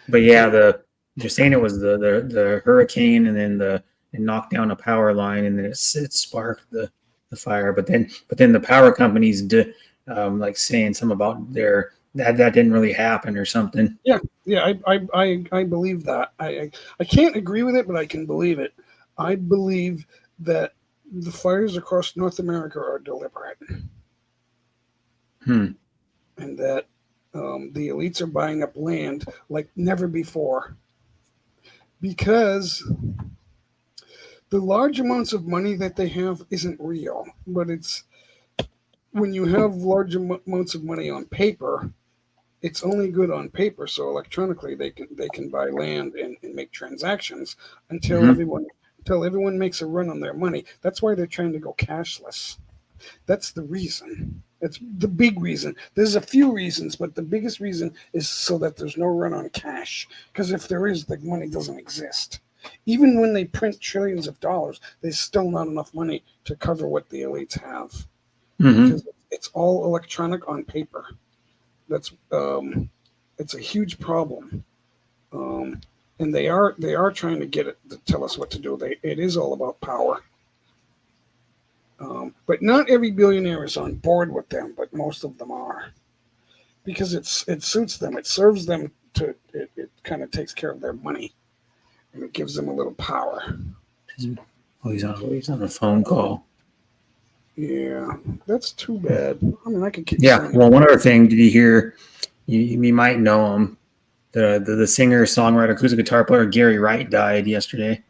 But yeah, they're saying it was the hurricane, and then it knocked down a power line, and then it sparked the fire. But then the power companies did like saying something about that didn't really happen or something. yeah, I believe that. I can't agree with it, but I can believe it. I believe that the fires across North America are deliberate. And that the elites are buying up land like never before because the large amounts of money that they have isn't real, but it's when you have large amounts of money on paper, it's only good on paper. So electronically they can buy land and make transactions until everyone makes a run on their money. That's why they're trying to go cashless. That's the reason. It's the big reason. There's a few reasons, but the biggest reason is so that there's no run on cash. Because if there is, the money doesn't exist. Even when they print trillions of dollars, there's still not enough money to cover what the elites have. Because it's all electronic on paper. That's it's a huge problem. And they are trying to get it to tell us what to do. It is all about power. But not every billionaire is on board with them, but most of them are, because it suits them. It serves them it kind of takes care of their money, and it gives them a little power. Oh, he's on a phone call. Yeah, that's too bad. I mean, I could keep. Yeah. saying Well, one other thing, did you hear? You might know him. The singer, songwriter, acoustic guitar player Gary Wright died yesterday.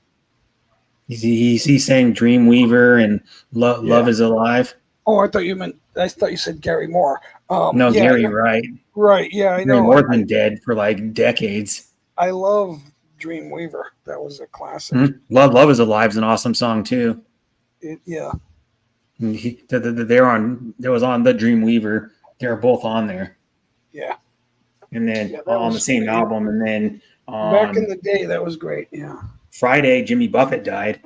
He sang Dreamweaver and Love Is Alive. Oh, I thought you said Gary Moore. No, yeah, Gary Wright. Right. Yeah, I Gary know. Moore's been dead for like decades. I love Dreamweaver. That was a classic. Love Is Alive is an awesome song too. Yeah. There was on the Dreamweaver. They're both on there. Yeah. And then that on was the same great. album, and then Back in the day, that was great. Yeah. Friday, Jimmy Buffett died.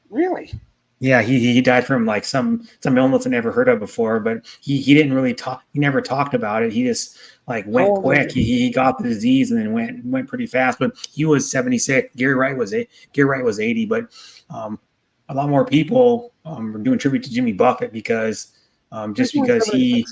Really? Yeah, he died from like some illness I never heard of before, but he didn't really talk. He never talked about it. He just like went quick. He got the disease and then went pretty fast. But he was 76. Gary Wright was 80. But a lot more people were doing tribute to Jimmy Buffett because he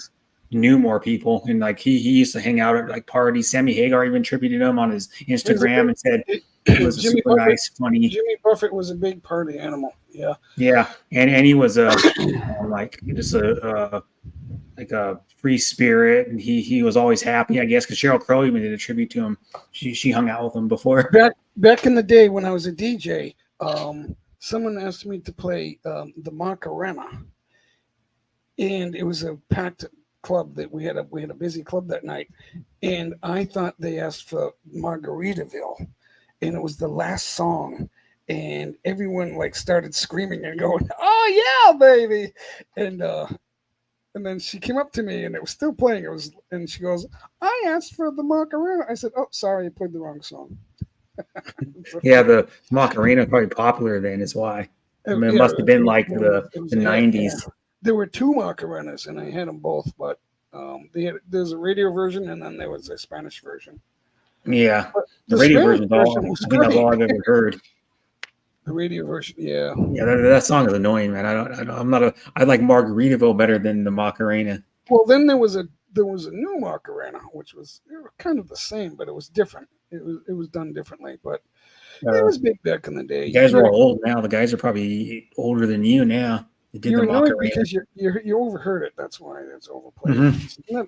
knew more people, and like he used to hang out at like parties. Sammy Hagar even tributed him on his Instagram and said he was a super nice, funny. Jimmy Buffett was a big party animal. Yeah. Yeah, and he was like just a free spirit, and he was always happy, I guess, because Sheryl Crow even did a tribute to him. She hung out with him before. Back in the day when I was a DJ, someone asked me to play the Macarena, and it was a packed club that we had a busy club that night, and I thought they asked for Margaritaville, and it was the last song, and everyone like started screaming and going, "Oh yeah, baby!" And then she came up to me and it was still playing. And she goes, "I asked for the Macarena." I said, "Oh, sorry, I played the wrong song." Yeah, the Macarena probably popular then is why. I mean, it must have been like the 90s. Yeah. There were two Macarenas, and I had them both, but there's a radio version, and then there was a Spanish version. Yeah, But the radio Spanish version was great. all I've ever heard. The radio version, yeah. Yeah, that song is annoying, man. I like Margaritaville better than the Macarena. Well, then there was there was a new Macarena, which was kind of the same, but it was different. It was done differently, but it was big back in the day. You guys are all old now. The guys are probably older than you now. They did You're the annoyed Macarena. because you overheard it. That's why it's overplayed. Mhm.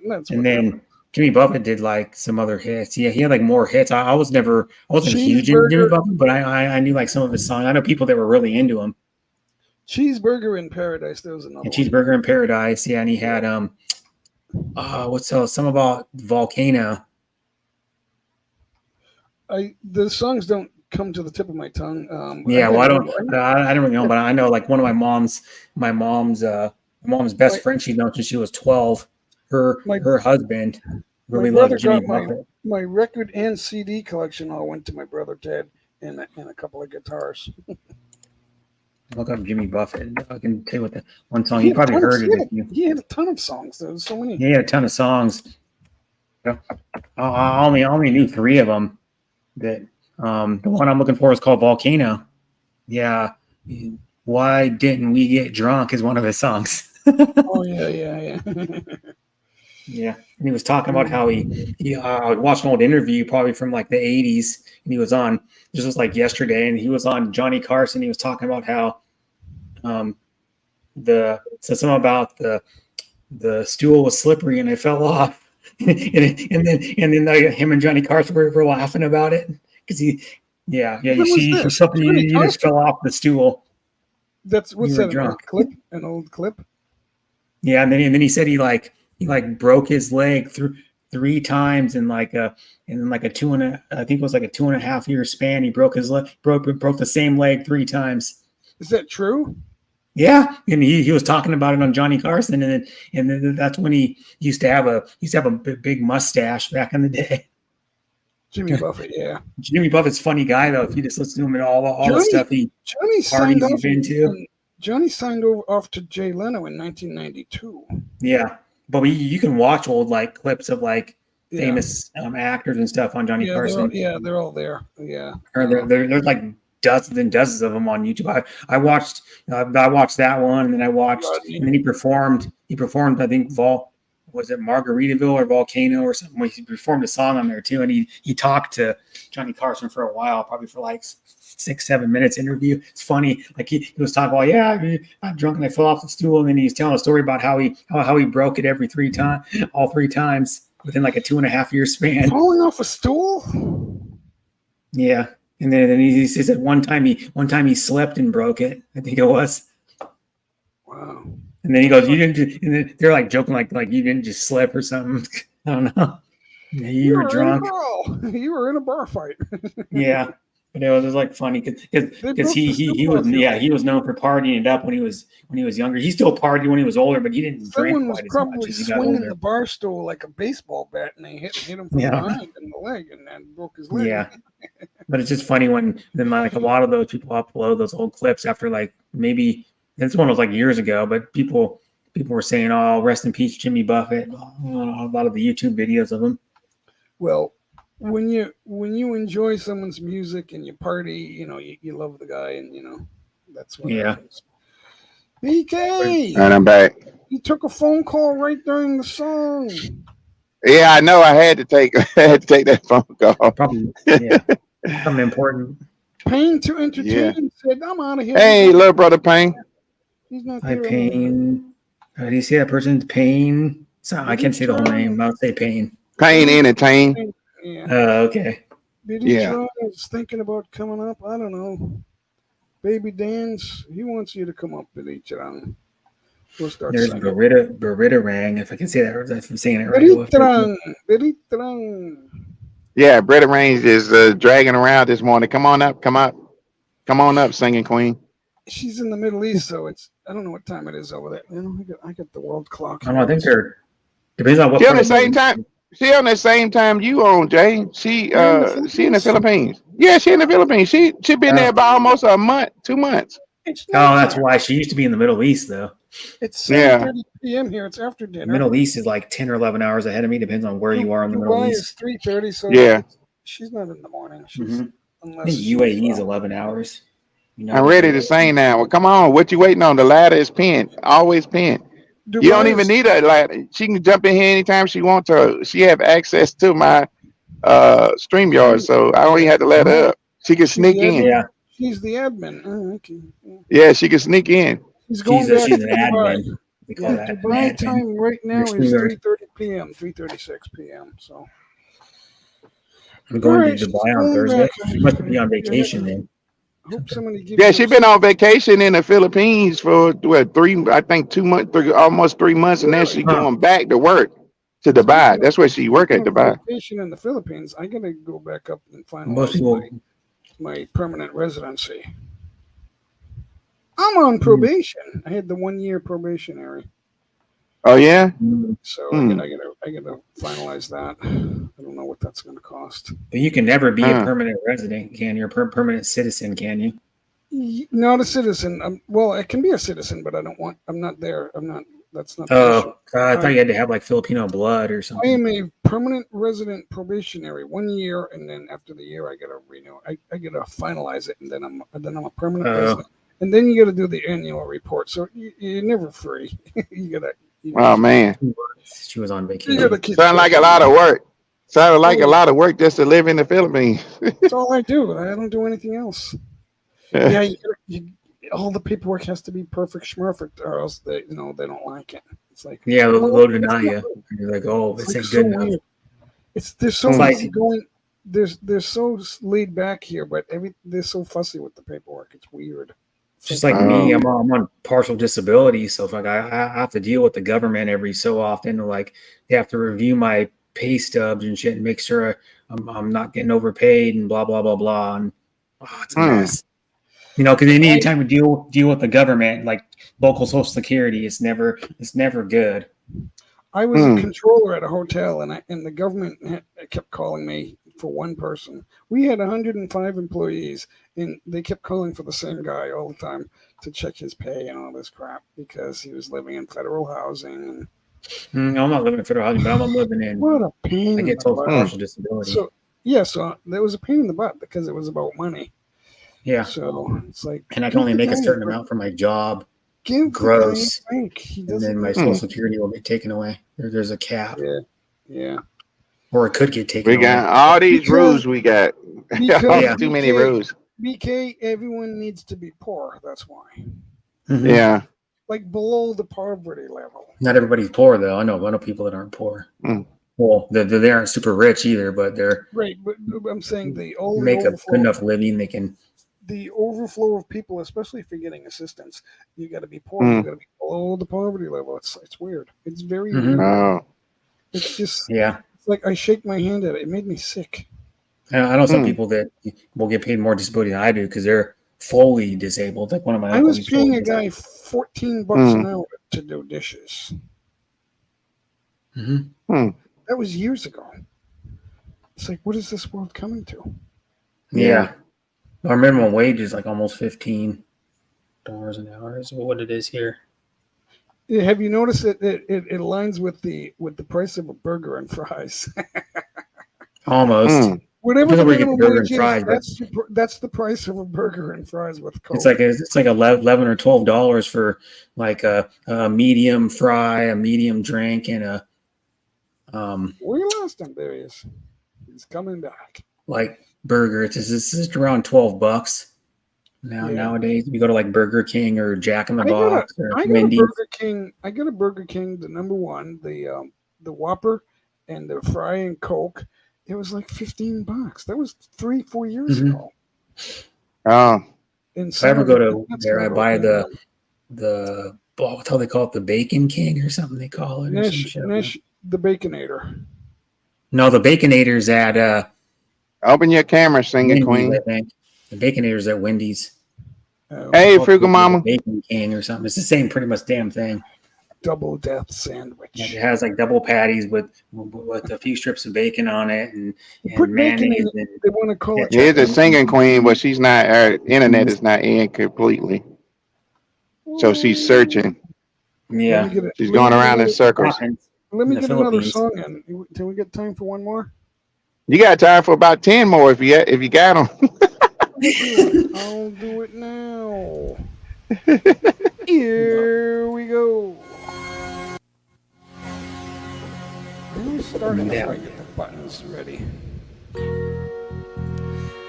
That's And what then Jimmy Buffett did like some other hits. Yeah, he had like more hits. I wasn't huge into Jimmy Cheeseburger. Buffett, but I knew like some of his songs. I know people that were really into him. Cheeseburger in Paradise. There was another And one. Cheeseburger in Paradise. Yeah, and he had what's else? Some about Volcano. The songs don't come to the tip of my tongue. Yeah, well, I don't really know, but I know like one of my mom's best friend she's known since she was 12. Her husband really brother loved Jimmy got Buffett. my record and CD collection all went to my brother Ted and a couple of guitars. Look up Jimmy Buffett. I can tell you what the one song you probably heard it. He had a ton of songs. There was so many. He had a ton of songs. I only knew 3 of them. That the one I'm looking for is called Volcano. Yeah, why didn't we get drunk is one of his songs. Oh yeah. Yeah, and he was talking about how he watched an old interview probably from like the 80s, and he was on, this was like yesterday, and he was on Johnny Carson. He was talking about how something about the stool was slippery and it fell off. and then him and Johnny Carson were laughing about it because you just fell off the stool. What's that? Drunk. An old clip. Yeah, and then he said he broke his leg 3 times in like a 2.5 year span. He broke his leg, broke the same leg 3 times. Is that true? Yeah, and he was talking about it on Johnny Carson, and then that's when he used to have a big mustache back in the day. Jimmy Buffett, yeah. Jimmy Buffett's a funny guy though. If you just listen to him and all the stuff Johnny signed off to Jay Leno in 1992. Yeah, but you can watch old like clips of like famous actors and stuff on Johnny Carson. They're all there. Yeah, or there's like dozens and dozens of them on YouTube. I watched that one, and then and then he performed. I think was it Margaritaville or Volcano or something? He performed a song on there too, and he talked to Johnny Carson for a while, probably for like 6-7 minutes interview. It's funny, like he was talking about, I'm drunk and I fell off the stool, and then he's telling a story about how he broke it all 3 times within like a 2.5 year span. Falling off a stool? Yeah. And then he says one time he slept and broke it. I think it was. Wow. And then he goes, "You didn't." And then they're like joking, like you didn't just slip or something. I don't know. You were drunk. You were in a bar fight. Yeah, but it was like funny because he was known for partying it up when he was younger. He still partied when he was older, but he didn't drink quite as much as he got older. Swinging the bar stool like a baseball bat, and they hit him from behind in the leg, and then broke his leg. Yeah. But it's just funny when then like a lot of those people upload those old clips after like maybe this one was like years ago, but people were saying, "Oh, rest in peace, Jimmy Buffett." A lot of the YouTube videos of him. Well, when you enjoy someone's music and you party, you love the guy, and that's what happens. BK, and I'm back. You took a phone call right during the song. Yeah, I know. I had to take that phone call. Probably, something important. Pain to Entertain said, "I'm out of here." Hey, little brother Payne. He's not Hi, there. Payne. Do you see that person's Payne? So I can't say the whole name. I'll say Payne. Payne Entertain. Yeah. Okay. Did he try? Is thinking about coming up? I don't know. Baby Dan's. He wants you to come up with each other. We'll start. There's Beritarang, if I can say that, if I'm saying it right. Beritarang. Yeah, Britta Range is dragging around this morning. Come on up, singing queen. She's in the Middle East, so I don't know what time it is over there. I got the world clock. I think they're depends on what. She on the same time. She on the same time you on, Jay. She in the Philippines. Yeah, she in the Philippines. She been there about almost a month, 2 months. That's why she used to be in the Middle East, though. It's 7:30 p.m. here. It's after dinner. Middle East is like 10 or 11 hours ahead of me. Depends on where you are in the Middle East. It's 3:30, so yeah, she's not in the morning. I think UAE is 11 hours. I'm ready to sing now. Well, come on. What you waiting on? The ladder is pinned. Always pinned. You don't even need a like. She can jump in here anytime she wants to. She have access to my StreamYard, so I don't even have to let her up. She can sneak in. Yeah, She's the admin. Oh, okay. Yeah, she can sneak in. She's going she's back an to Dubai. admin. They call Yeah, that an Dubai admin. time right now Your is StreamYard. 3:30 p.m., 3:36 p.m. So I'm going Alright, to she's Dubai on going Thursday. back. She must be on vacation then. hope somebody gives Yeah, you she been on vacation in the Philippines for what 2 months, almost 3 months, and then she Huh. going back to work to Dubai. That's where she work at Speaking of Dubai. vacation in the Philippines. I gotta go back up and Most finalize people, my permanent residency. I'm on probation. I had the 1 year probationary, Oh yeah. so Hmm. I gotta finalize that. I don't know what that's gonna cost. but you can never be a Huh. permanent resident, can you? Or permanent citizen, can you? Not a citizen. Well, I can be a citizen, but I don't want. I'm not there. I'm not. That's not the issue. Oh, I thought you had to have like Filipino blood or I something. am a permanent resident probationary 1 year, and then after the year, I gotta renew. I gotta finalize it, and then I'm a permanent resident. And then you gotta do the annual report. So you're never free. you gotta. Oh man, She was on You vacation. gotta keep. sound like a lot of work. Sounded like a lot of work just to live in the Philippines. That's all I do. I don't do anything else. Yeah, all the paperwork has to be perfect schmurfect, or else they don't like it. It's like Yeah, well, they'll it's deny not you. good. You're like, oh, It's this like ain't so good enough. weird. They're so Like- easy going. They're so laid back here, but they're so fussy with the paperwork. It's weird. It's Just like me, Oh. I'm on partial disability, so if I have to deal with the government every so often, like they have to review my pay stubs and shit and make sure I'm not getting overpaid and blah blah blah blah. And it's a mess. You know, because anytime you deal with the government, like local Social Security, it's never good. I was a controller at a hotel, and the government kept calling me for one person. We had 105 employees, and they kept calling for the same guy all the time to check his pay and all this crap because he was living in federal housing. And I'm not living in federal housing, but I'm living in. what a pain! I in get the told butt. partial disability. So there was a pain in the butt because it was about money. Yeah, So it's like, and I can only make a certain amount for my job, give gross, the guy a break. He and doesn't. then my Social Security will get taken away. There's a cap, Yeah. or it could get taken We away. got all these rules. We got Because too many rules. BK, everyone needs to be poor. That's why. Mhm. Yeah. Like below the poverty level. Not everybody's poor though. I know people that aren't poor. Mm. Well, they aren't super rich either, but they're Right, but I'm saying the make a good enough living. They can. The overflow of people, especially if you're getting assistance, you got to be poor. Mm. You got to be below the poverty level. It's weird. It's very Mhm. weird. Oh. It's just Yeah, it's like I shake my hand at it. It made me sick. and I know some people that will get paid more disability than I do because they're fully disabled. Like one of my I was uncles, paying a fully guy $14 an hour to do dishes. disabled. That was years ago. It's like, what is this world coming to? Yeah. Our minimum wage is like almost $15 an hour is what it is here. Have you noticed that it aligns with the price of a burger and fries? Almost. Whatever I the don't know where you get minimum the burger wage and fries, but- is, that's the price of a burger and fries with Coke. It's like $11 or $12 for like a medium fry, a medium drink, and a We lost him. There he is. He's coming back. like burger. It's just around $12 now. Yeah. Nowadays, you go to like Burger King or Jack in the I got a- Box or I got a Wendy's. Burger King. I got a Burger King, the number one, the Whopper, and the fry and Coke. It was like $15. That was 3-4 years Mhm. ago. Oh. And If I ever go to that's there, I not buy open. what's how they call it, the Bacon King or something they call it. Or some shit. Nash, the Baconator. No, the Baconator's at Open your camera, singing Wendy's, queen. I think. The Baconator's at Wendy's. Hey, Called Frugal the Mama. Bacon King or something. It's the same pretty much damn thing. Double death sandwich. It has like double patties with a few strips of bacon on it and Put bacon in mayonnaise. it. And, They want to call it. She's a singing queen, but she's not. Her internet is not in completely, so she's searching. yeah. She's going around in circles. Let me in the get another Philippines. song in. Can we get time for one more? You got time for about 10 more if you got them. I'll do it now. Here we go. Let me start it Yeah. before I get the buttons ready.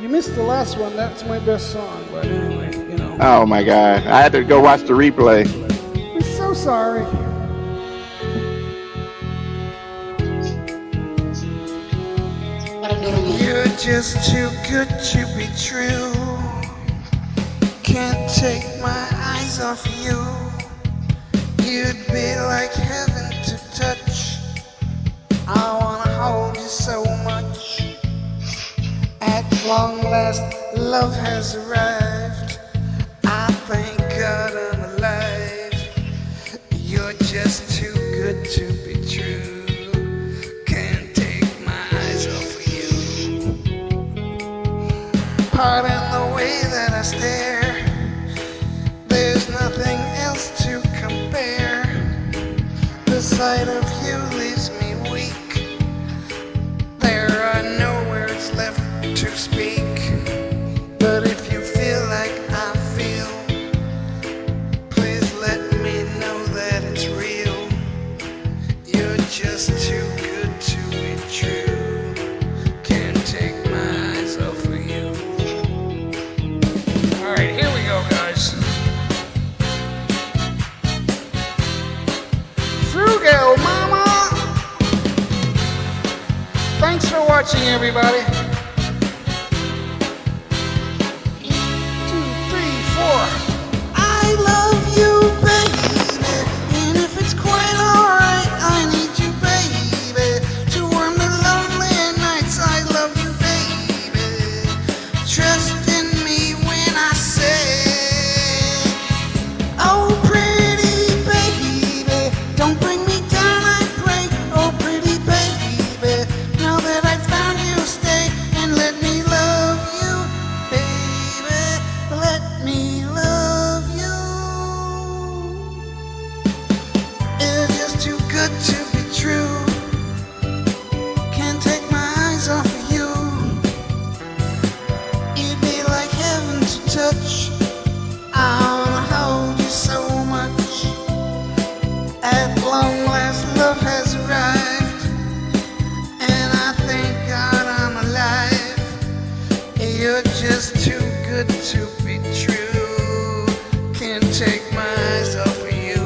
You missed the last one. That's my best song, but anyway, you know. Oh my God. I had to go watch the replay. I'm so sorry. You're just too good to be true. Can't take my eyes off you. You'd be like heaven to touch. I wanna hold you so much. At long last, love has arrived. I thank God I'm alive. You're just too good to be true. Can't take my eyes off of you. Pardon the way that I stare. There's nothing else to compare. The sight of you leaves me weak. There are no words left to speak. But if you feel like I feel, please let me know that it's real. You're just too good to be true. Can't take my eyes off of you. Alright, here we go, guys. Frugal Mama! Thanks for watching, everybody. 2, 3, 4. I love you, baby. And if it's quite alright, I need you, baby. To warm the lonely nights, I love you, baby. Trust in me when I say, oh, pretty baby, don't bring me down, I pray. Oh, pretty baby, now that I found you, stay and let me love you, baby. Let me love you. It's just too good to be true. Can't take my eyes off of you. You'd be like heaven to touch. I wanna hold you so much. At long last, love has arrived, and I thank God I'm alive. You're just too good to be true. Can't take my eyes off of you.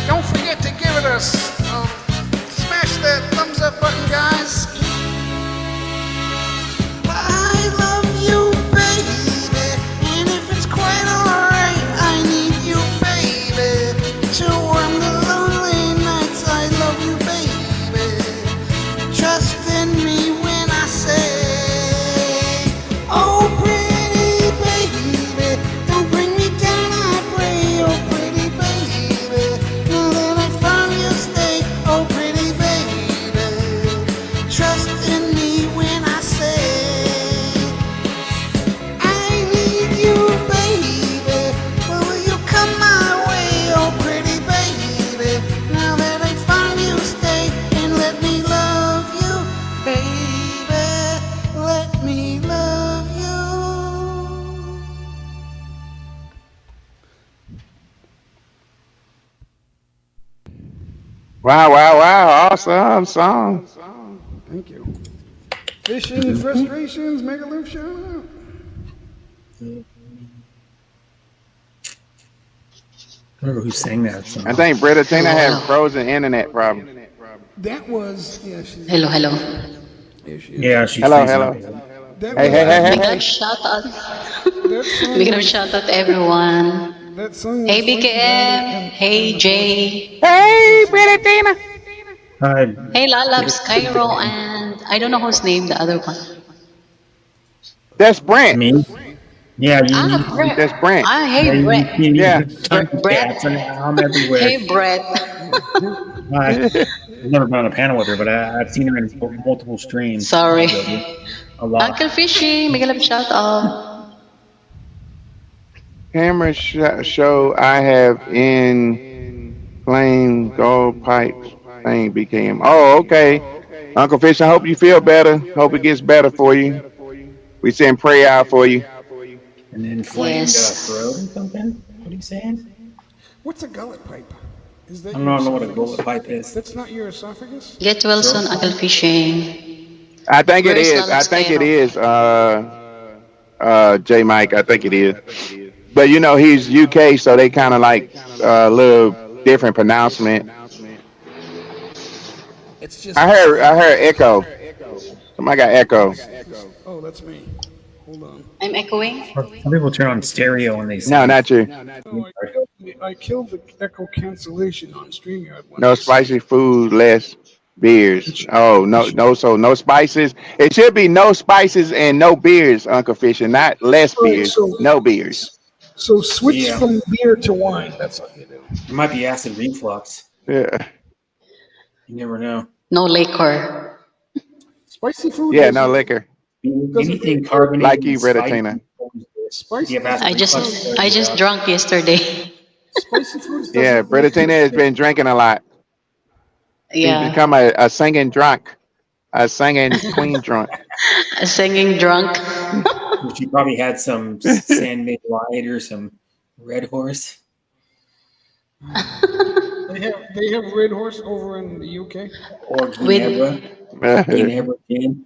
Don't forget to give it a smash that thumbs up button, guys. I love you, baby, and if it's quite alright, I need you, baby. To warm the lonely nights, I love you, baby. Trust in me when I say, oh, pretty baby, don't bring me down, I pray. Oh, pretty baby, now that I found you, stay. Oh, pretty baby, trust in me when I say, I need you, baby. Will you come my way? Oh, pretty baby, now that I found you, stay and let me love you, baby. Let me love you. Wow, wow, wow. Awesome song. Thank you. Fishing frustrations, Megaloof shout out. I don't remember who sang that song. I think Britta Tina had frozen internet problem. That was, yeah, she's. Hello, hello. Yeah, she is. Yeah, she's Hello, freezing hello. up. That Hey, was, hey, hey, Big hey. love shout out. That song, Big love shout out everyone. that song Hey was Frankie BKM. Valli Hey Jay. Hey, Britta Tina. Hi. Hey Lalabs, Cairo, and I don't know whose name the other one. That's Brent. Me? Yeah, Ah, you. Brett. That's Brent. Ah, hey Brett. Yeah. Brett. And I'm everywhere. Hey Brett. I've never been on a panel with her, but I've seen her in multiple streams. Sorry. A lot. Uncle Fishy, big love shout out. Camera show I have in plain gold pipes thing became. Oh, okay. Uncle Fish, I hope you feel better. Hope it gets better for you. We send prayer out for you. And then flamed Yes. throat or something? What are you saying? What's a gullet pipe? Is I that don't your know what a esophagus? bullet pipe is. That's not your esophagus? Get well soon, Uncle Fishing. I think it Where is is. I Alex think it Cairo? is. J Mike. I think it is. But you know he's UK, so they kind of like a little different pronouncement. It's just. I heard echo. Somebody got echo. Oh, that's me. Hold on. I'm echoing. Some people turn on stereo when they sing. No, not you. No, I killed the echo cancellation on StreamYard. When No I spicy food, less beers. Oh no, so no spices. It should be no spices and no beers, Uncle Fisher. Not less Alright, beers, so no beers. switch Yeah. from beer to wine. That's what you do. It might be acid reflux. Yeah, You never know. No liquor. Spicy food. yeah, doesn't- no liquor. Anything carbonated, Like you, and spicy, Tina. Spicy. you have acid I just reflux. drunk yesterday. Spicy food. Yeah, Tina has been drinking a lot. She's Yeah, become a singing drunk, a singing queen drunk. singing drunk. She probably had some Sandmade Light or some Red Horse. They have Red Horse over in the UK. Or With- Ginebra. Ginebra gin.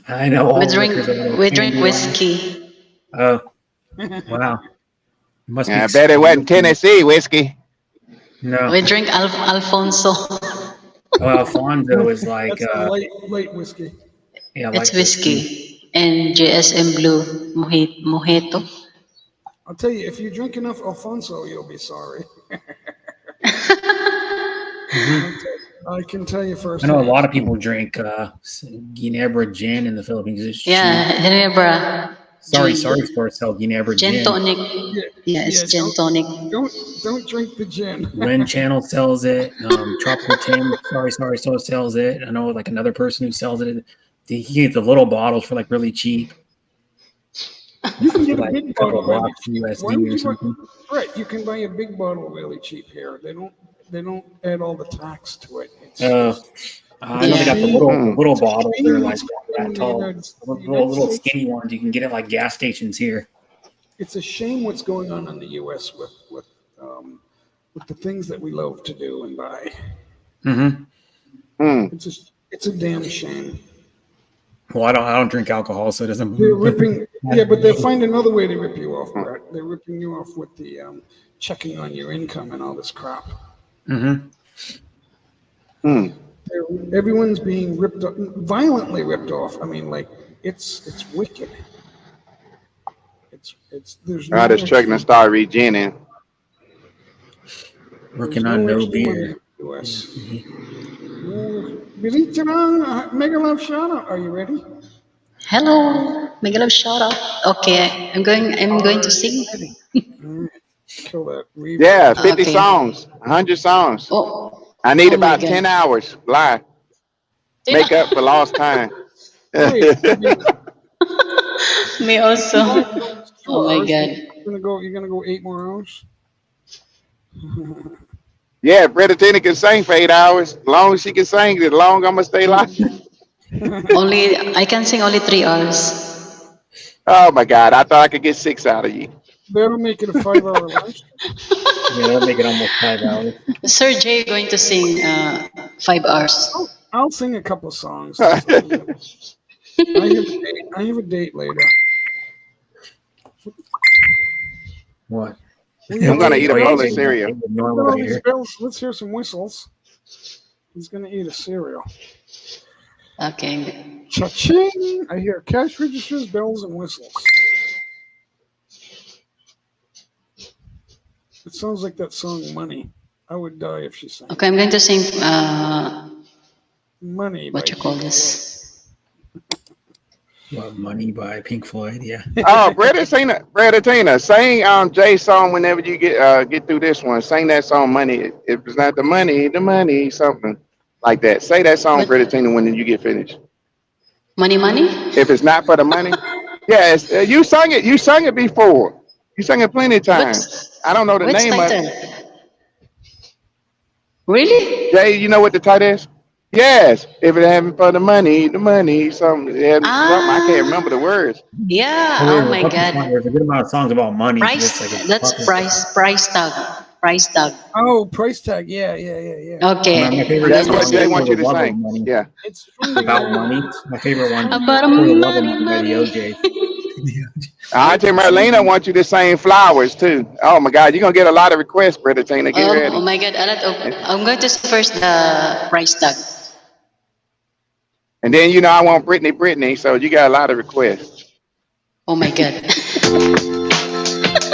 I know. all We drink liquors are a little we drink candy on. whiskey. Oh, wow. Must I be bet it wasn't Tennessee whiskey. No. We drink Alfonso. Well, Alfonso is like, That's light whiskey. yeah, It's like whiskey and JSM Blue Mojito. I'll tell you, if you drink enough Alfonso, you'll be sorry. I can tell you first. I know a lot of people drink Ginebra gin in the Philippines. It's Yeah, cheap. Ginebra. Sorry for sell Ginebra Gin gin. tonic. Yeah, it's gin tonic. Don't drink the gin. Wind Channel sells it. Tropical Tim, sorry, so sells it. I know like another person who sells it. He gets the little bottles for like really cheap. You can get a Like a big couple bottle. bucks Why USD don't or you something. Right, you can buy a big bottle really cheap here. They don't add all the tax to it. It's I know they got the little bottles. They're like Shame that what's tall. going on in the Little United States. skinny ones. You can get it like gas stations here. It's a shame what's going on in the U.S. with the things that we love to do and buy. Mm-hmm. It's a damn shame. Well, I don't drink alcohol, so it doesn't. They're ripping, yeah, but they'll find another way to rip you off, Brett. They're ripping you off with the checking on your income and all this crap. Mm-hmm. Everyone's being ripped off, violently ripped off. I mean, like it's wicked. It's there's I just checking to start regening. Working on no beer. US. Mega Love shout out. Are you ready? Hello, Miguel, shout out. Okay, I'm going to sing. Kill that. Yeah, 50 Okay. songs, 100 songs. Oh, I need Oh my about God. 10 hours live. Make up for lost time. me also. Oh my God. You're gonna go 8 more hours. Yeah, Bretta Tina can sing for 8 hours. As long as she can sing, as long I'm gonna stay live. I can sing only 3 hours. Oh my God, I thought I could get 6 out of you. That'll make it a 5-hour lunch. Yeah, that'll make it almost 5 hours. Sir Jay going to sing 5 hours. I'll sing a couple songs. I have a date later. What? I'm gonna eat a bowl of cereal. Normal here. Let's hear some whistles. He's gonna eat a cereal. Okay. Cha-ching! I hear cash registers, bells, and whistles. It sounds like that song "Money." I would die if she sang Okay, I'm going to sing "Money." what by you call J. this. What, Money by Pink Floyd? Yeah. Oh, Bretta Tina, sing Jay's song whenever you get through this one. Sing that song, Money. If it's not the money, something like that. Say that song, What? Bretta Tina, when you get finished. Money. If it's not for the money, yes, you sung it. You sung it before. You sung it plenty of times. What's, I don't know the what's name of title? it. Really? Jay, you know what the title is? Yes. If it haven't for the money, something. Yeah, something. I can't remember the words. Yeah. Oh my God. There's a good amount of songs about money. Price. It's like That's price tag. price tag. Oh, price tag. Yeah. Okay. My favorite That's what song they is want For you the to Love of sing. Money. Yeah. It's from the About money. My favorite one. About For the Love of money, Money by the money. OJ. Auntie Marlena wants you to sing Flowers too. Oh my God, you're gonna get a lot of requests, Brother Tina. Get Oh ready. my God, a lot of. And, I'm going to say first the price tag. and then I want Brittany, so you got a lot of requests. Oh my God.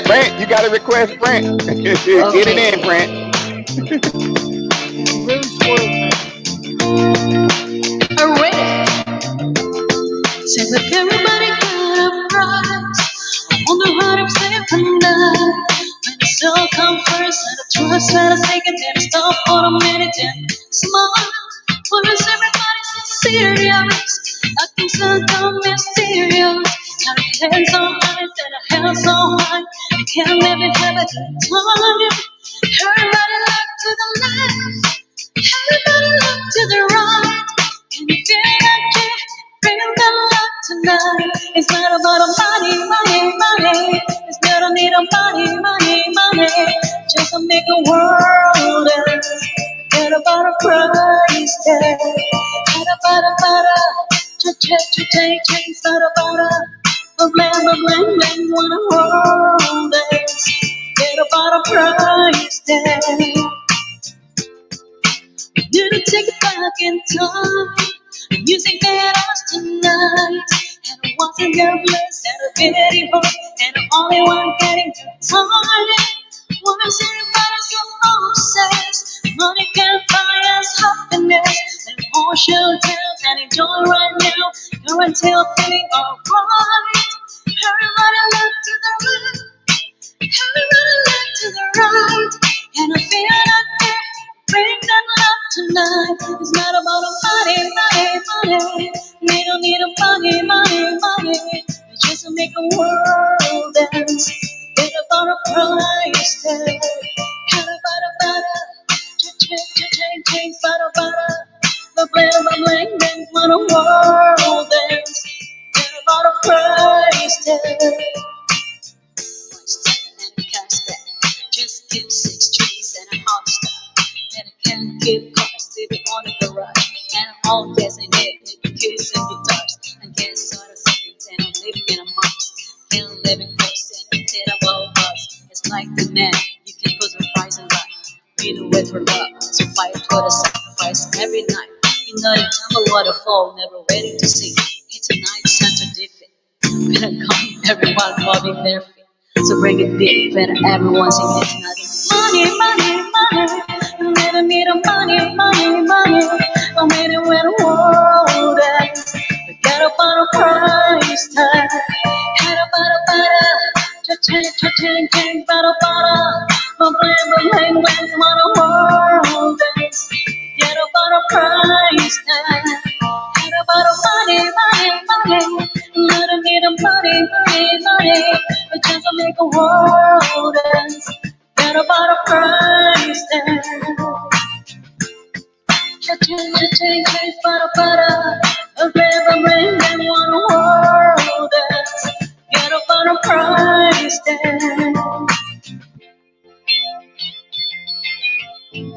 Brent, you got a request, Brent. Get it in, Okay. Brent. He's very spoiled, man. Alright. Say with everybody got a price. I wonder how I'm safe tonight. When the soul come first and the trust and a second and stop for a minute and smile. Why is everybody so serious? Acting so dumb mysterious. Got a hands on eyes and a hands on high. You can't let me have a good time. Everybody look to the left. Everybody look to the right. Can you feel that kick? Bring the love tonight. It's not about a money. It's not a need of money. Just to make a world and forget about a price tag. Not about a it's not about a bling, want a world and forget about a price tag. Need to take it back in time. The music made us tonight. And it wasn't your bliss and a bitty hope. And I'm only one getting through time. Why is everybody so obsessed? Money can't buy us happiness. And all should tell and enjoy right now. You're until feeling alright. Everybody look to the left. Everybody look to the right. And I feel like bring that love tonight. It's not about a money. We don't need a money. It's just to make a world dance. Get about a price tag. Change, bada. The bling, dance, want a world dance. Get about a price tag. And a cash tag. Just give 6 trees and a hot star. And I can't give cars living on the garage. And all yes I need kids and guitars. And can't start a sentence and I'm living in a month. Can't live in close and it's about us. It's like the man, you can put the price and right. We do it for love, so fight for the sacrifice every night. You know you never waterfall, never ready to see. It's a night center defeat. When I come, everyone bobbing their feet. So bring it deep, and everyone sing it's nothing. Money. You never need a money. Don't need it when the world ends. Forget about a price tag. Head about cha-ching, bada. Bling, when the world ends. Forget about a price tag. Head about a money. Never need a money. But just to make a world dance. Get about a price tag. Cha-ching, bada. A bling, and one world dance. Get about a price tag.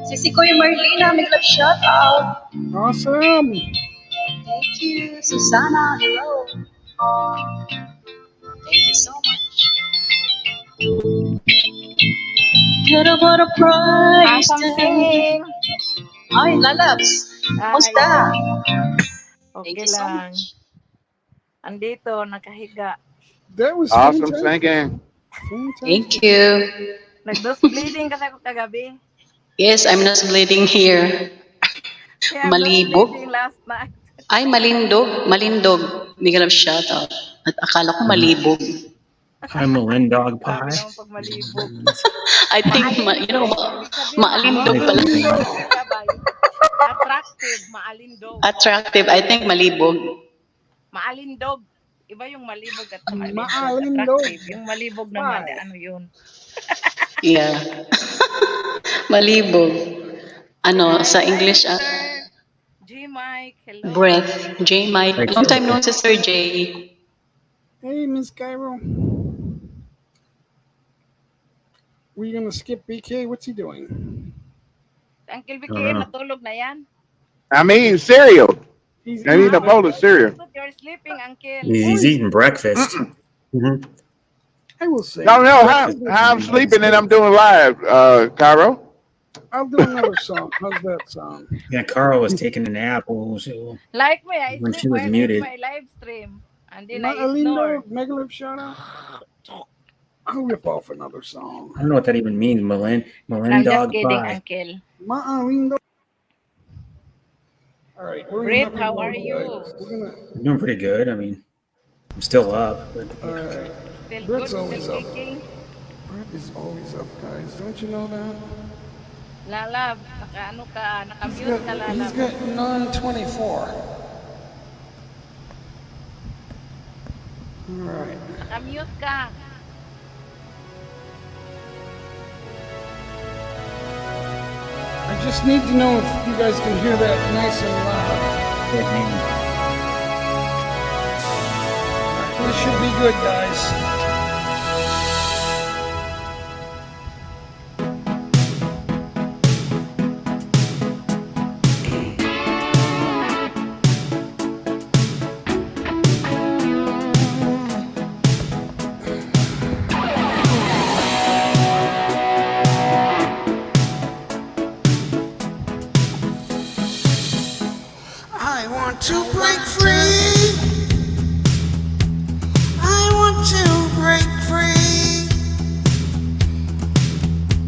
Sisi Kuya Marlena, make love shout out. Awesome. Thank you, Susana. Hello. Thank you so much. Get about a price Awesome tag. singing. Ay, lalabs. Musta? Thank Okay you so lang. much. Andito, nakahiga. That was Awesome fantastic. singing. Thank you. Nag-dose bleeding kasi ako kagabi. Yes, I'm not bleeding here. Yeah, I'm nose Malibog. bleeding last night. Ay, malindog. Big love shout out. At akala ko malibog. I'm Melindog Sabi Pie. naman pag malibog. I think, Maalindog. Ibig sabihin, maalindog pala. Maalindog. Gabay. Attractive, maalindog. Attractive, I think malibog. Maalindog. Iba yung malibog at maalindog. Maalindog. Attractive. Yung malibog naman, Why? ano yun? Yeah. Malibog. Ano, Hi, sa English, Sister G. Mike. Hello. breath. J. Mike. Long time no see, Sir J. Hey, Miss Cairo. We're gonna skip BK. What's he doing? Uncle I don't BK, know. matulog na yan. I mean cereal. He's I need a eating bowl of cereal. But you're sleeping, Uncle. He's eating breakfast. Mhm. I will say. No, how breakfast is I'm nice. sleeping and I'm doing live, Cairo. I'll do another song. How's that sound? Yeah, Carl was taking a nap when Like me, I she sleep was while in muted. my live stream. And then Not I snore. Alindo, Megalith shout out. I'll rip off another song. I don't know what that even means. I'm Malin just dog kidding, pie. Uncle. Alindo. All right. Rip, how are you? I'm doing pretty good. I mean, I'm still up. But All right. Still Brett's good, always still up. kicking. Brett is always up, guys. Don't you know that? Lalab, naka-ano ka, naka-mute ka, He's Lalab. got 924. All right. Naka-mute ka. I just need to know if you guys can hear that nice and loud. This should be good, guys. I want to break free. I want to break free.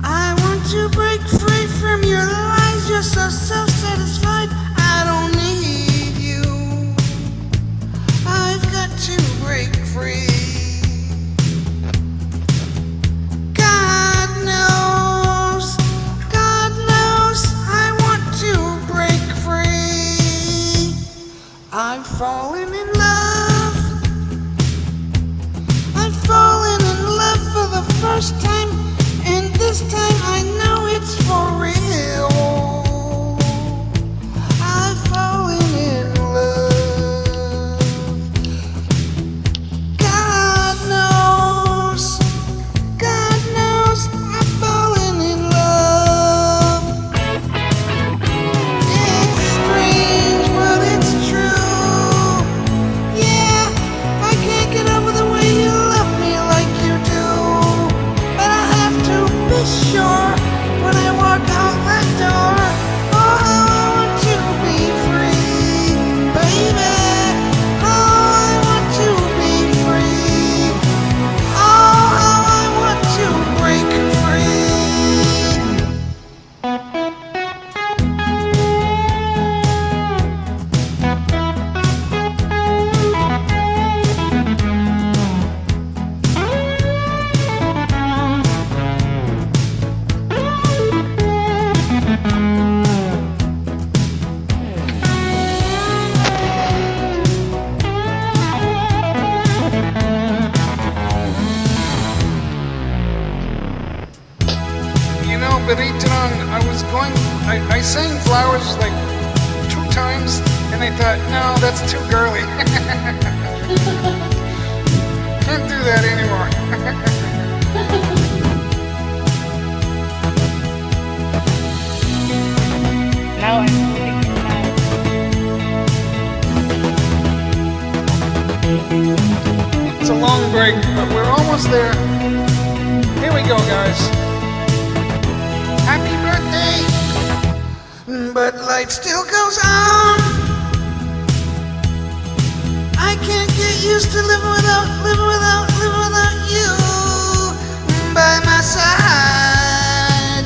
I want to break free from your lies. You're so self-satisfied. I don't need you. I've got to break free. God knows I want to break free. I've fallen in love. I've fallen in love for the first time, and this time I know it's for real. I've fallen in love. God knows I've fallen in love. It's strange, but it's true. Yeah, I can't get over the way you love me like you do. But I have to be sure when I walk out that door. Oh, how I want to be free, baby. Oh, I want to be free. Oh, how I want to break free. You know, Bariton, I sang Flowers like 2 times, and I thought, no, that's too girly. Can't do that anymore. Now I'm feeling alive. It's a long break, but we're almost there. Here we go, guys. Happy birthday! But life still goes on. I can't get used to living without you by my side.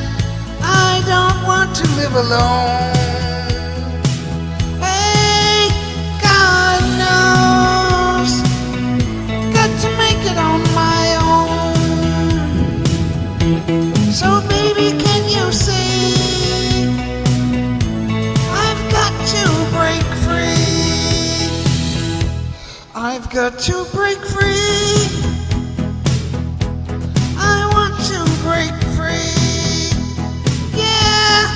I don't want to live alone. Hey, God knows, got to make it on my own. So baby, can you see? I've got to break free. I've got to break free. I want to break free. Yeah.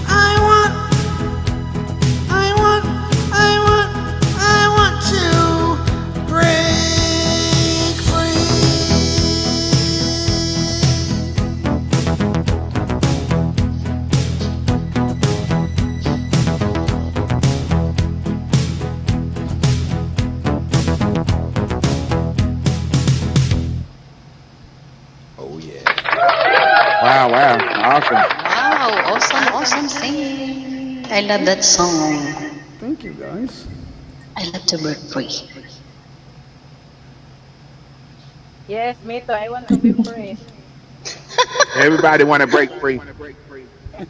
I want to break Oh yeah. Wow, wow, awesome. Wow, awesome singing. I love that song. Thank you guys. I love to break free. Yes, me too. I want to be free. Everybody want to break free.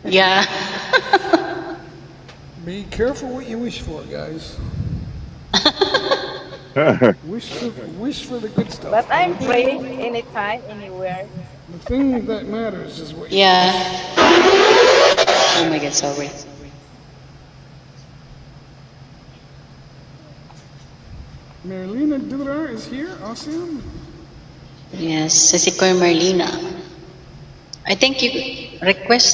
Yeah. Be careful what you wish for, guys. Wish for the good stuff. But I'm free anytime, anywhere. The thing that matters is what you Yeah. Oh my God, sorry. Marilena Durar is here. Awesome. Yes, si Koy Marlena. I think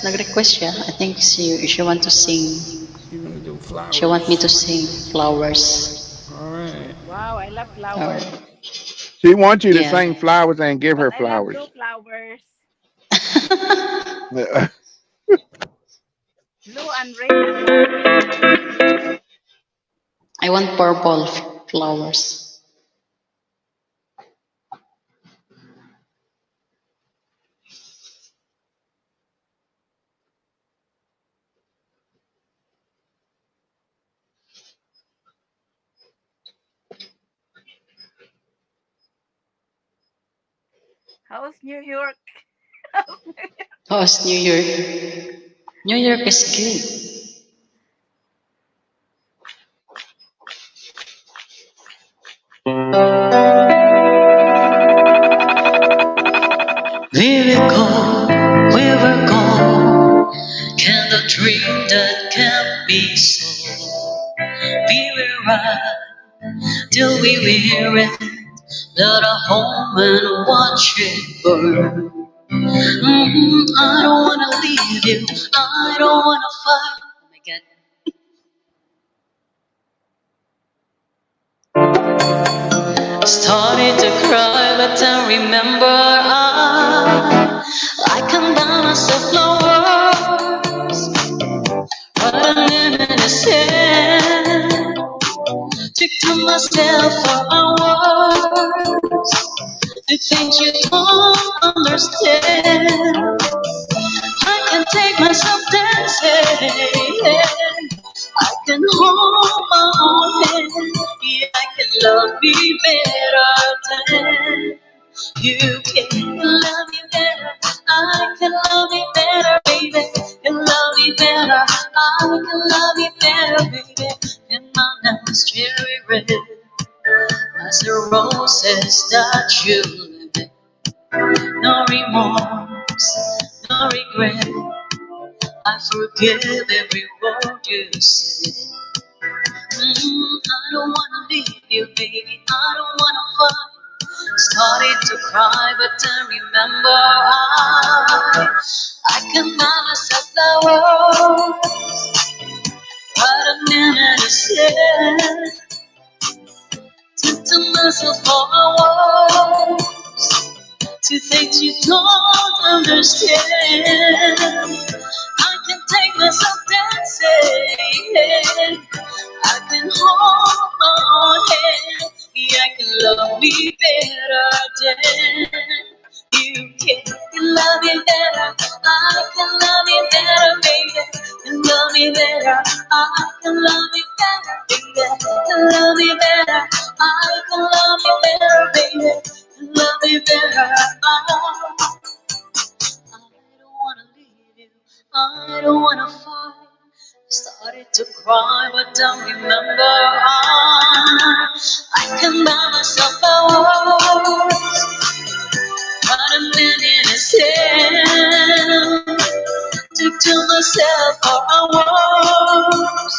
nag-request siya. I think she want to sing. You're gonna do flowers. She want me to sing Flowers. All right. Wow, I love Or, flowers. She wants you to yeah. sing flowers and give But her I love flowers. blue flowers. Blue and red. I want purple flowers. How's New York? How's New York? New York is good. We will go, we will go. Can the dream that can be so? We will ride till we wear it. Build a home and watch it burn. I don't wanna leave you. I don't wanna fight. Oh my God. Started to cry, but then remember I can buy myself flowers, but I'm in his head. Took to myself for hours, the things you don't understand. I can take myself dancing. I can hold my own hand. Yeah, I can love me better than you can. Love me better. I can love me better, baby. Can love me better. I can love me better, baby. And my name's cherry red as the roses that you live. No remorse, no regret. I forgive every word you said. I don't wanna leave you, baby. I don't wanna fight. Started to cry, but then remember I can buy myself flowers, but a minute is here. To myself for hours, to things you don't understand. I can take myself dancing. I can hold my own hand. Yeah, I can love me better than you can. You love me better. I can love me better, baby. You love me better. I can love me better, baby. You love me better. I can love me better, baby. You love me better. I don't wanna leave you. I don't wanna fight. Started to cry, but don't remember I can buy myself flowers, but a minute is here. Took to myself for hours,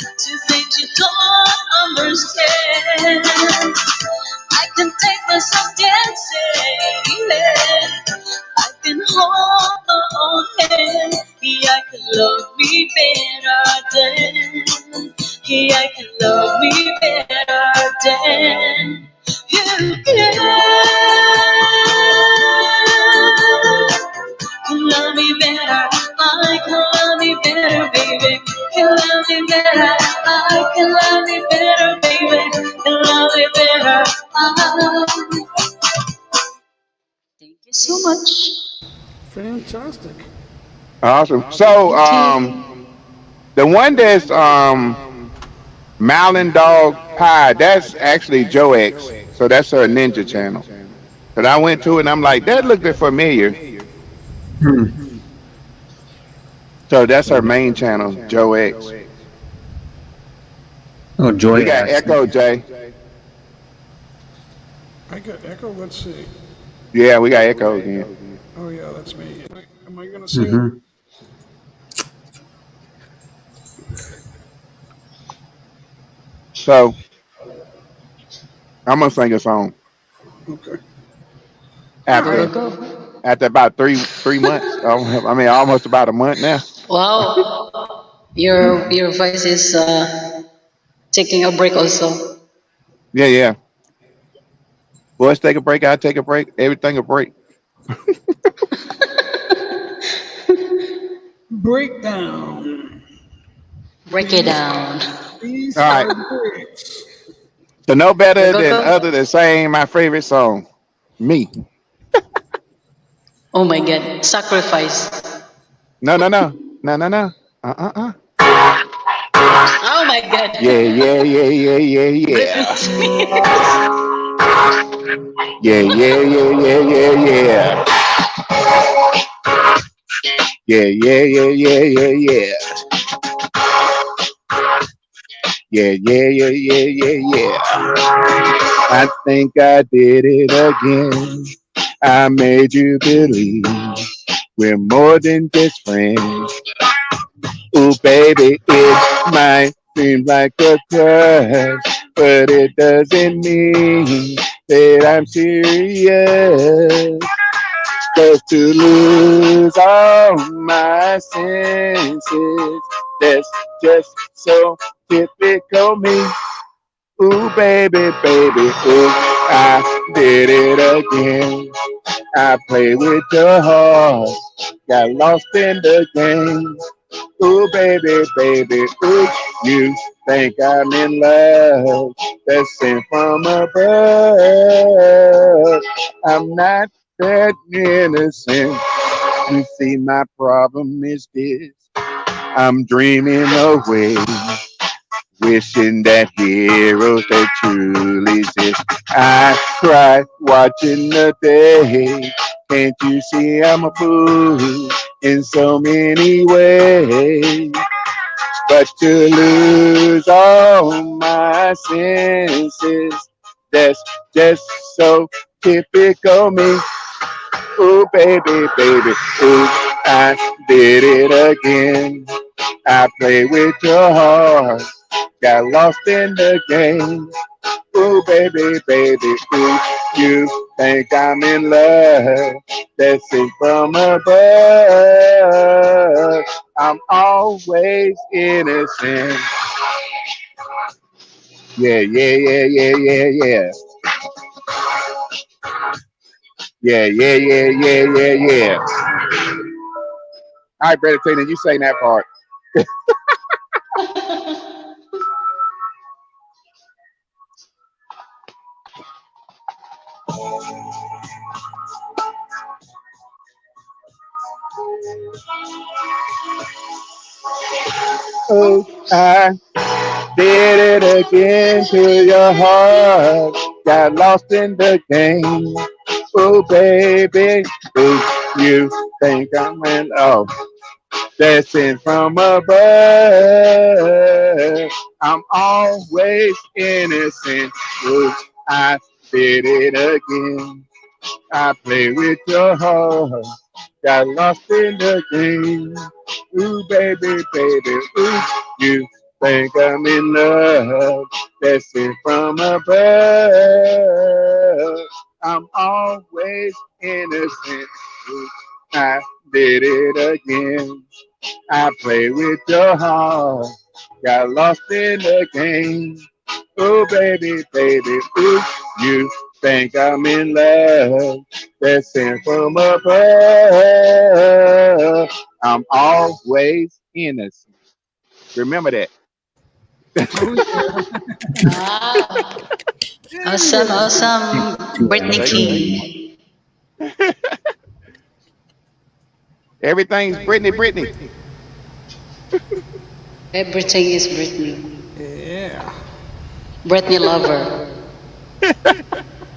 to things you don't understand. I can take myself dancing. I can hold my own hand. Yeah, I can love me better than. Yeah, I can love me better than you can. Can love me better. I can love me better, baby. Can love me better. I can love me better, baby. Can love me better. Thank you so much. Fantastic. Awesome. So Thank you. the one that's Malin Dog Pie, that's actually Joe X. So that's her ninja channel. Cause I went to it and I'm like, that looked familiar. So that's her main channel, Joe X. Oh, Joy We got X. Echo J. I got echo. Let's see. Yeah, we got Echo again. Oh yeah, that's me. Am I gonna see it? Mhm. So I'm gonna sing a song Okay. Go, after go, go. about three months. I mean, almost about a month now. Wow. Your voice is taking a break also. Yeah, yeah. Boys take a break. I take a break. Everything a break. Breakdown. Break it down. These All right. are the breaks. So no Go, better go, than go. other than saying my favorite song, me. Oh my God. Sacrifice. No, no, no, no, no, no. Uh. Oh my God. Yeah, yeah, yeah, yeah, yeah, Britney yeah. Spears. Yeah, yeah, yeah, yeah, yeah, yeah. Yeah, yeah, yeah, yeah, yeah, yeah. Yeah, yeah, yeah, yeah, yeah, yeah. I think I did it again. I made you believe we're more than just friends. Ooh, baby, it might seem like a crush, but it doesn't mean that I'm serious. 'Cause to lose all my senses, that's just so typical me. Ooh, baby, baby, ooh, I did it again. I played with your heart, got lost in the game. Ooh, baby, baby, ooh, you think I'm in love? That's sent from above. I'm not that innocent. You see, my problem is this. I'm dreaming away, wishing that heroes that truly exist. I cry watching the day. Can't you see I'm a fool in so many ways? But to lose all my senses, that's just so typical me. Ooh, baby, baby, ooh, I did it again. I played with your heart, got lost in the game. Ooh, baby, baby, ooh, you think I'm in love? That's it from above. I'm always innocent. Yeah, yeah, yeah, yeah, yeah, yeah. Yeah, yeah, yeah, yeah, yeah, yeah. All right, Brother Tina, you say that part. Oh, I did it again to your heart. Got lost in the game. Oh, baby, oh, you think I'm in love? Dancing from above. I'm always innocent. Oh, I did it again. I play with your heart. Got lost in the game. Ooh, baby, baby, ooh, you think I'm in love? That's it from above. I'm always innocent. Ooh, I did it again. I play with your heart. Got lost in the game. Oh, baby, baby, ooh, you think I'm in love? That's sent from above. I'm always innocent. Remember that. Oh yeah. Wow. And Awesome, we're awesome. Too Britney bad. Thank you, thank you. King. Everything's Britney, Britney. Everything is Britney. Yeah. Britney lover.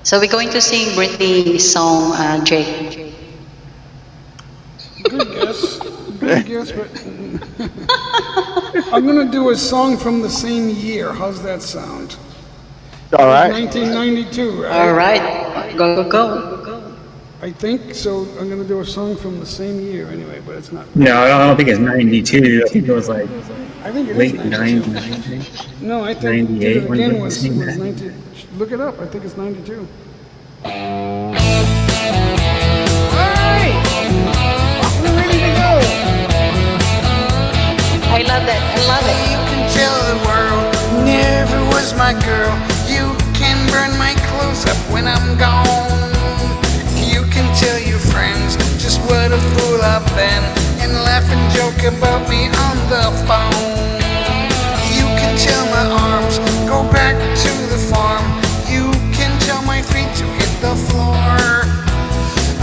So we're going to sing Britney's song, Jake. Good guess. Good guess, but I'm gonna do a song from the same year. How's that sound? All right. 1992, right? All right, go, go, go. I think so. I'm gonna do a song from the same year anyway, but it's not. No, I don't think it's 92. I think it was like I think it late is 92. 90s. No, I think 98, Did It when Again did was we sing that? 90. Look it up. I think it's 92. I love that. I love it. You can tell the world never was my girl. You can burn my clothes up when I'm gone. You can tell your friends just what a fool I've been and laugh and joke about me on the phone. You can tell my arms go back to the farm. You can tell my feet to hit the floor.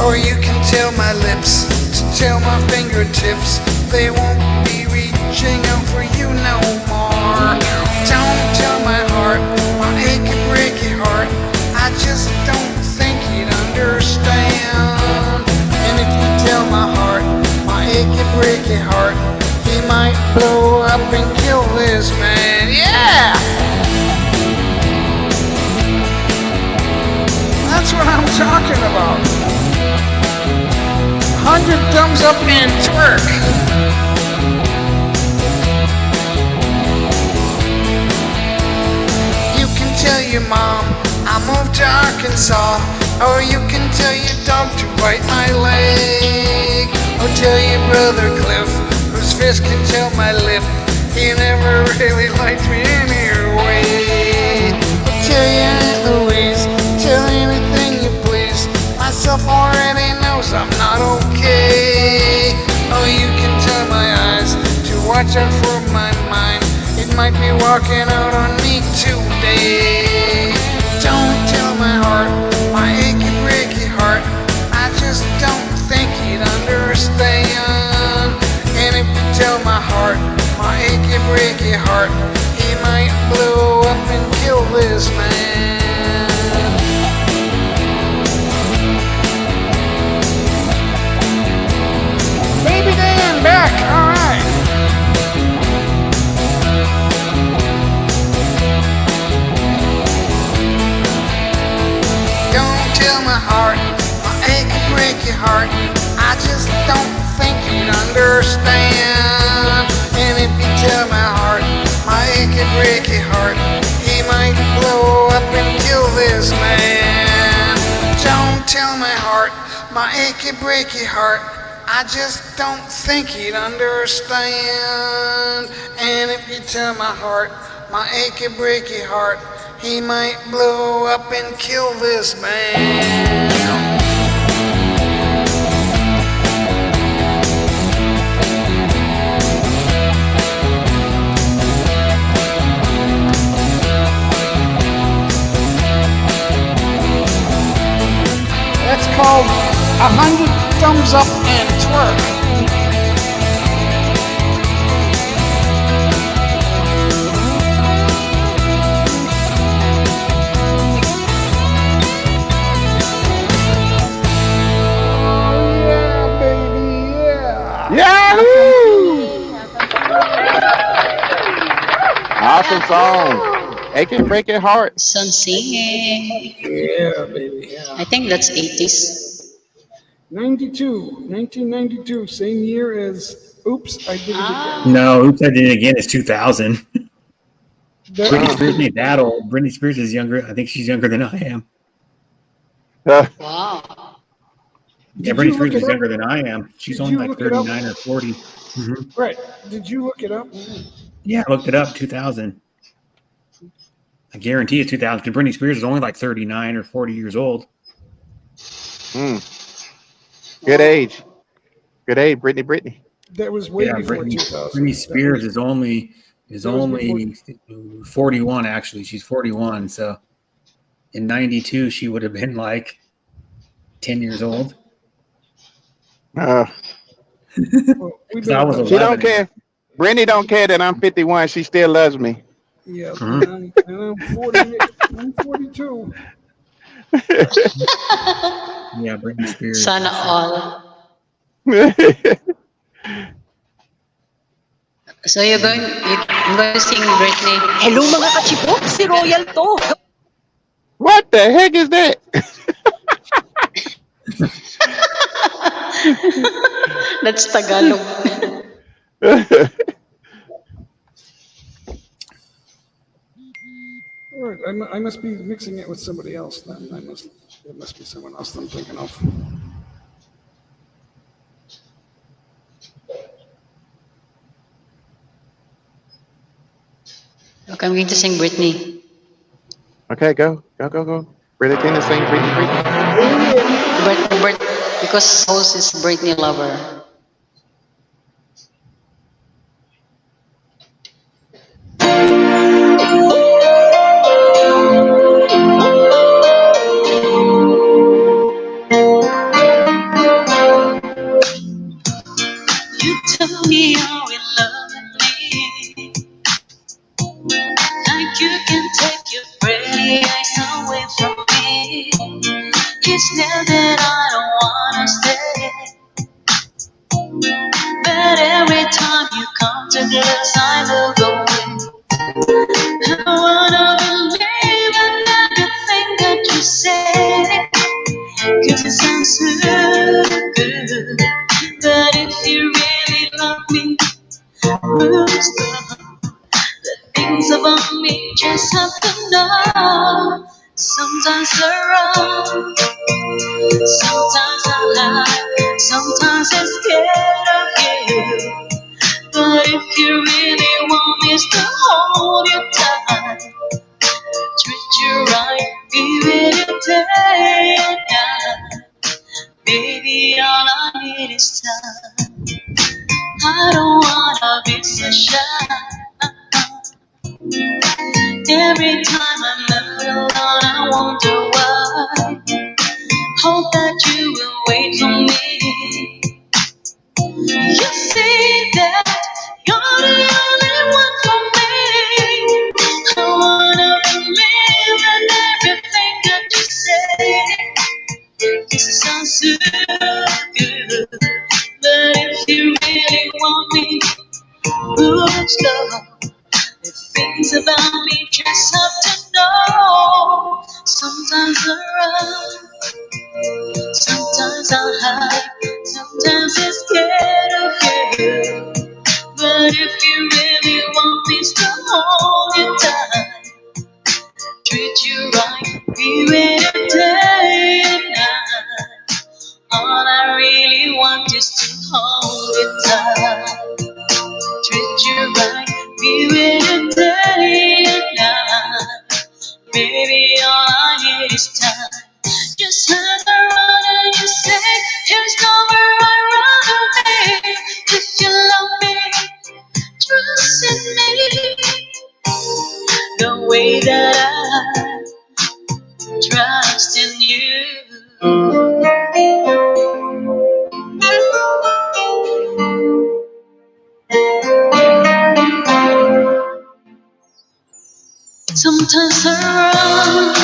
Or you can tell my lips to tell my fingertips they won't be reaching out for you no more. Don't tell my heart, my achy breaky heart, I just don't think he'd understand. And if you tell my heart, my achy breaky heart, he might blow up and kill this man. Yeah! That's what I'm talking about. 100 thumbs up and twerk. You can tell your mom I moved to Arkansas, or you can tell your dog to bite my leg, or tell your brother Cliff, whose fist can tell my lip, he never really liked me anyway. Or tell your Aunt Louise, tell anything you please, myself already knows I'm not okay. Oh, you can tell my eyes to watch out for my mind, it might be walking out on me today. Don't tell my heart, my achy breaky heart, I just don't think he'd understand. And if you tell my heart, my achy breaky heart, he might blow up and kill this man. Baby Dan back, alright. Don't tell my heart, my achy breaky heart, I just don't think you'd understand. And if you tell my heart, my achy breaky heart, he might blow up and kill this man. Don't tell my heart, my achy breaky heart, I just don't think he'd understand. And if you tell my heart, my achy breaky heart, he might blow up and kill this man. That's called 100 thumbs up and twerk. Yeah, baby, yeah. Yahoo! Awesome song. Aching breaking heart. Some singing. Yeah, baby. Yeah. I think that's 80s. 1992, same year as Oops, I Did It Ah. Again. No, Oops, I Did It Again is 2000. That- Britney Spears ain't that old. Britney Spears is younger. I think she's younger than I am. Wow. Yeah, Did Britney you Spears look is it up? younger than I am. She's Did only you like look it up? 39 or 40. Right. Did you look it up? Yeah, I looked it up, 2000. I guarantee it's 2000. Because Britney Spears is only like 39 or 40 years old. Mm. Good age. Good age, Britney. That was way Yeah, before Britney 2000. Britney Spears is only That was 41 actually. She's 41. So in 92 she would have been like 10 years old. Well, we've 'Cause I was been, She don't 11. care. Brittany don't care that I'm 51. She still loves me. yeah, Mhm. and I'm 40. I'm 42. Yeah, Britney Spears. Sana all. So I'm going to sing Britney. Hello mga kachibok, si Royal to. What the heck is that? That's Tagalog. All right, I must be mixing it with somebody else then. It must be someone else I'm thinking of. Okay, I'm going to sing Britney. Okay, go. Brother Tina sing Britney. Because host is Britney lover. You tell me you're in love with me, like you can take your pretty eyes away from me. It's now that I don't wanna stay, but every time you come to this, I look away. I wanna believe in everything that you say, 'cause it sounds so good. But if you really love me, the things about me just have to know. Sometimes they're wrong, sometimes I lie, sometimes I'm scared of you. But if you really want me to hold you tight, treat you right, be with you day and night. Baby, all I need is time. I don't wanna be so shy. Every time I'm left alone, I wonder why. Hope that you will wait for me. You see that you're the only one for me. I wanna believe in everything that you say. 'Cause it sounds so good. But if you really want me, let's go. The things about me just have to know. Sometimes I run, sometimes I hide, sometimes I'm scared of you. But if you really want me to hold you tight, treat you right, be with you day and night. All I really want is to hold you tight. Treat you right, be with you day and night. Baby, all I need is time. Just hang around and you say, here's nowhere I'd rather be. If you love me, trust in me. The way that I trust in you. Sometimes I run,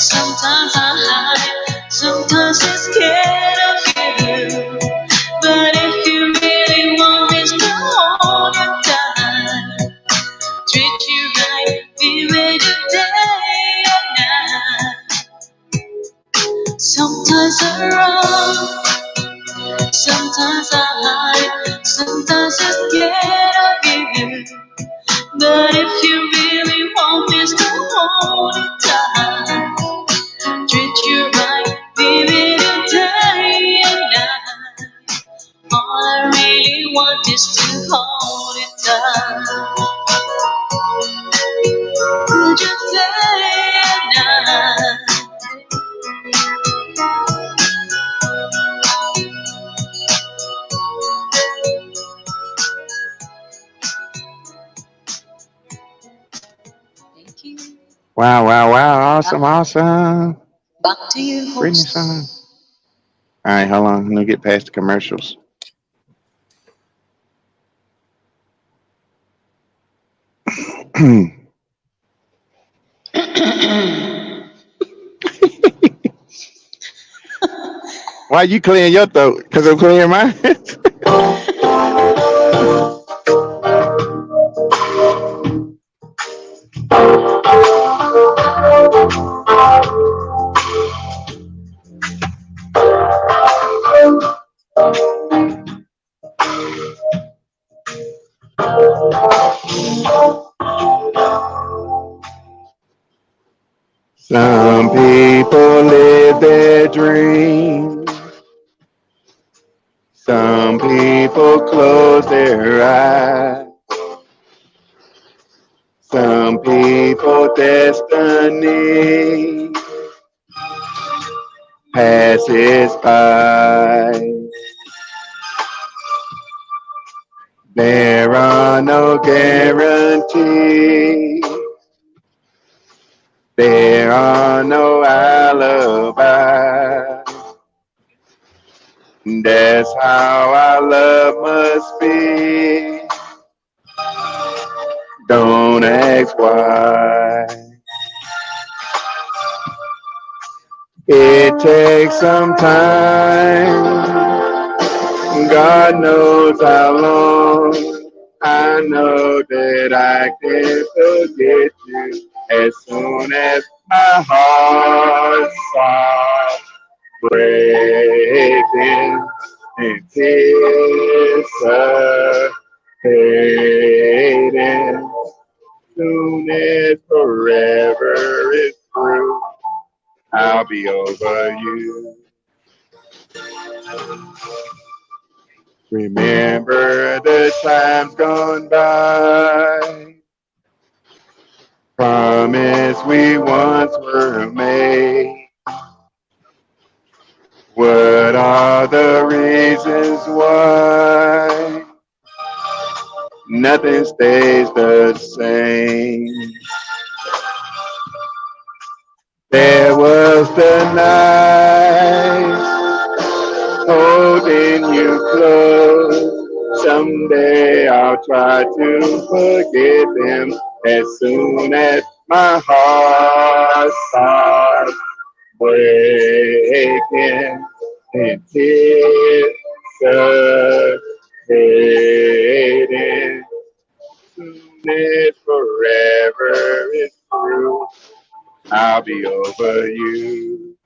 sometimes I hide, sometimes I'm scared of you. But if you really want me to hold you tight, treat you right, be with you day and night. Sometimes I run, sometimes I hide, sometimes I'm scared of you. But if you really want me to hold you tight, treat you right, be with you day and night. All I really want is to hold you tight. Would you day and night? Thank you. Wow. Awesome. Back to you, Britney host. song. All right, hold on. Let me get past the commercials. Why you clearing your throat? Because I'm clearing mine. Some people live their dreams. Some people close their eyes. Some people destiny passes by. There are no guarantees. There are no alibis. That's how our love must be. Don't ask why. It takes some time. God knows how long. I know that I can forget you as soon as my heart stops breaking and tears are fading. Soon as forever is through, I'll be over you. Remember the times gone by. Promise we once were made. What are the reasons why nothing stays the same? There was the night holding you close. Someday I'll try to forget them as soon as my heart stops breaking and tears are fading. Soon as forever is through, I'll be over you.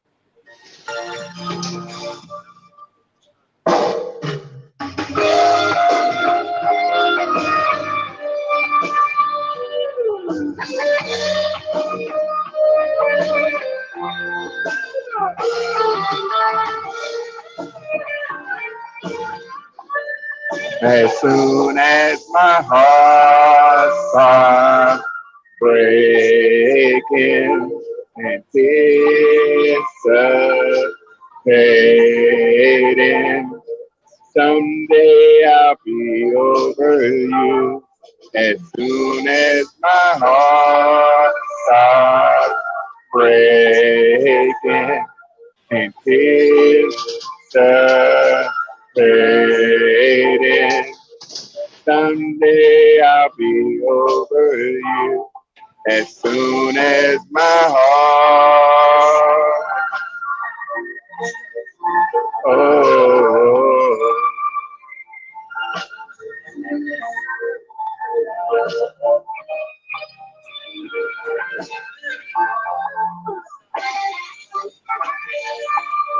As soon as my heart stops breaking and tears are fading, someday I'll be over you. As soon as my heart stops breaking and tears are fading, someday I'll be over you. As soon as my heart, oh,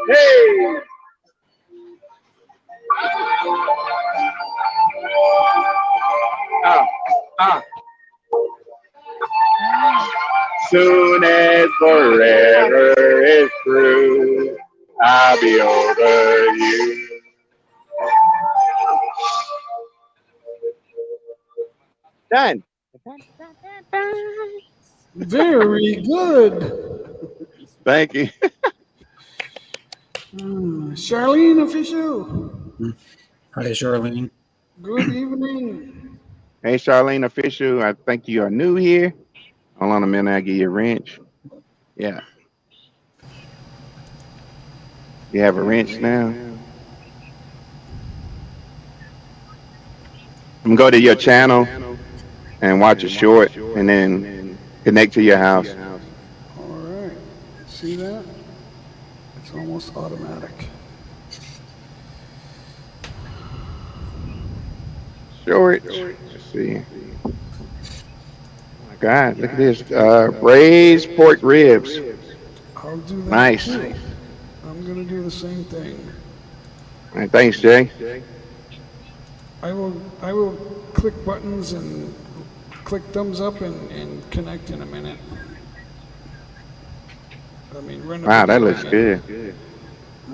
hey. Soon as forever is through, I'll be over you. Done. Very good. Thank you. Charlene Official. Hi, Charlene. Good evening. Hey, Charlene Official. I think you are new here. Hold on a minute. I'll give you a wrench. Yeah. You have a wrench now. I'm gonna go to your channel and watch a short, and then connect to your house. All right. See that? It's almost automatic. Short. Let's see. Oh my God, look at this. Braised pork ribs. I'll do that Nice. too. I'm gonna do the same thing. All right, thanks, Jay. I will click buttons and click thumbs up and connect in a minute. I mean, run the Wow, that video looks again. good.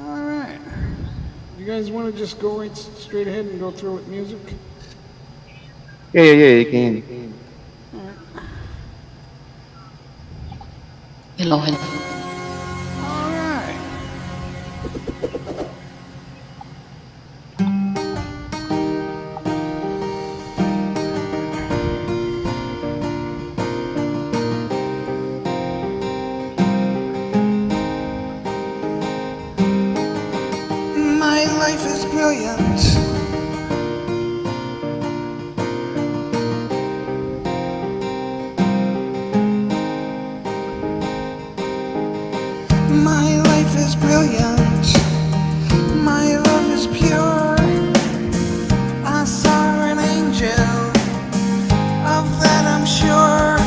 All right. You guys want to just go right straight ahead and go through with music? Yeah, you can. Hello. All right. My life is brilliant. My life is brilliant. My love is pure. I saw an angel, of that I'm sure.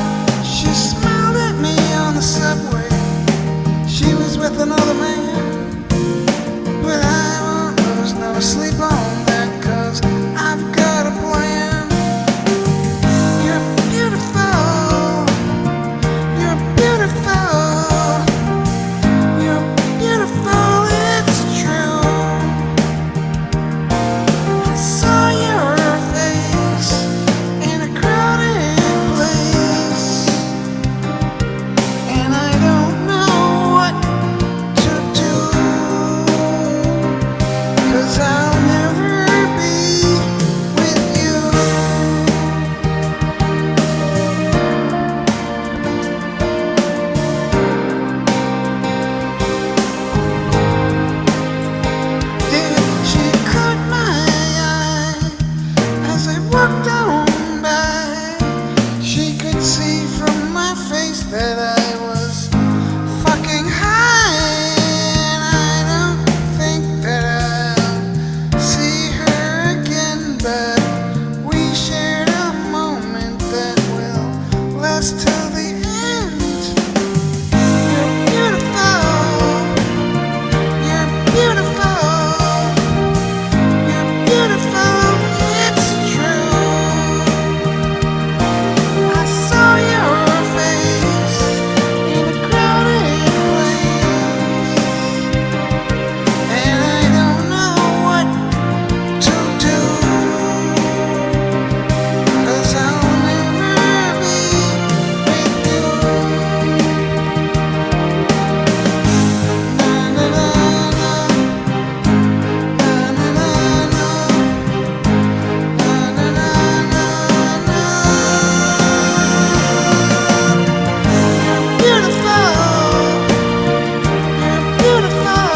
She smiled at me on the subway. She was with another man, but I won't lose no sleep on that, 'cause I've got a plan. You're beautiful. You're beautiful. You're beautiful, it's true. I saw your face in a crowded place, and I don't know what to do, 'cause I'll never be with you. She caught my eye as I walked on by. She could see from my face that I was fucking high, and I don't think that I'll see her again, but we shared a moment that will last till the end. You're beautiful. You're beautiful. You're beautiful, it's true. I saw your face in a crowded place, and I don't know what to do, 'cause I'll never be with you. Na na na na, na na na na, na na na na na. You're beautiful. You're beautiful.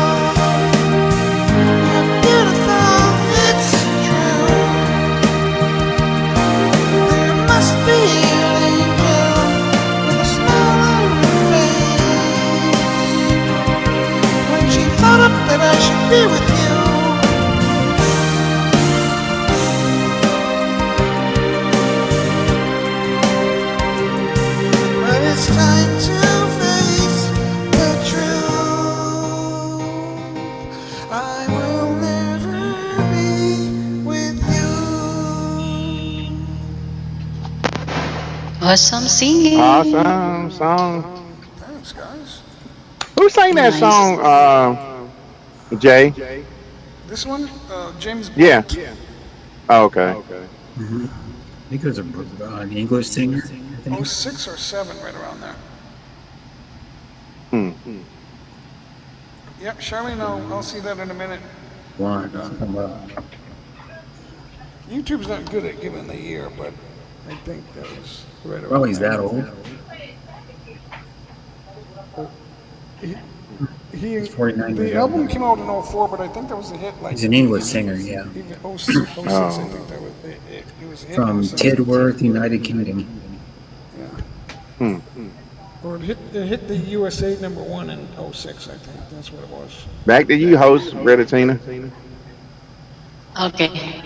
You're beautiful, it's true. There must be an angel with a smile on her face when she thought up that I should be with you. But it's time to face the truth. I will never be with you. Awesome singing. Awesome song. Thanks, guys. Who sang that Nice. song? Jay. This one, James Yeah. Blunt. Oh, okay. I think it was an English singer. I think. 06 or 07, right around there. Hmm. Yep, Charlene, I'll see that in a minute. One. YouTube's not good at giving the year, but I think that was right around Well, he's there. that old. He's 49 the years album old. came out in 04, but I think that was a hit. Like He's an English singer, yeah. even 06, I think that was it was a hit. From Tidworth, United Kingdom. Yeah. Or it hit the USA #1 in 06, I think. That's what it was. Back to you, host, Brother Tina. Okay.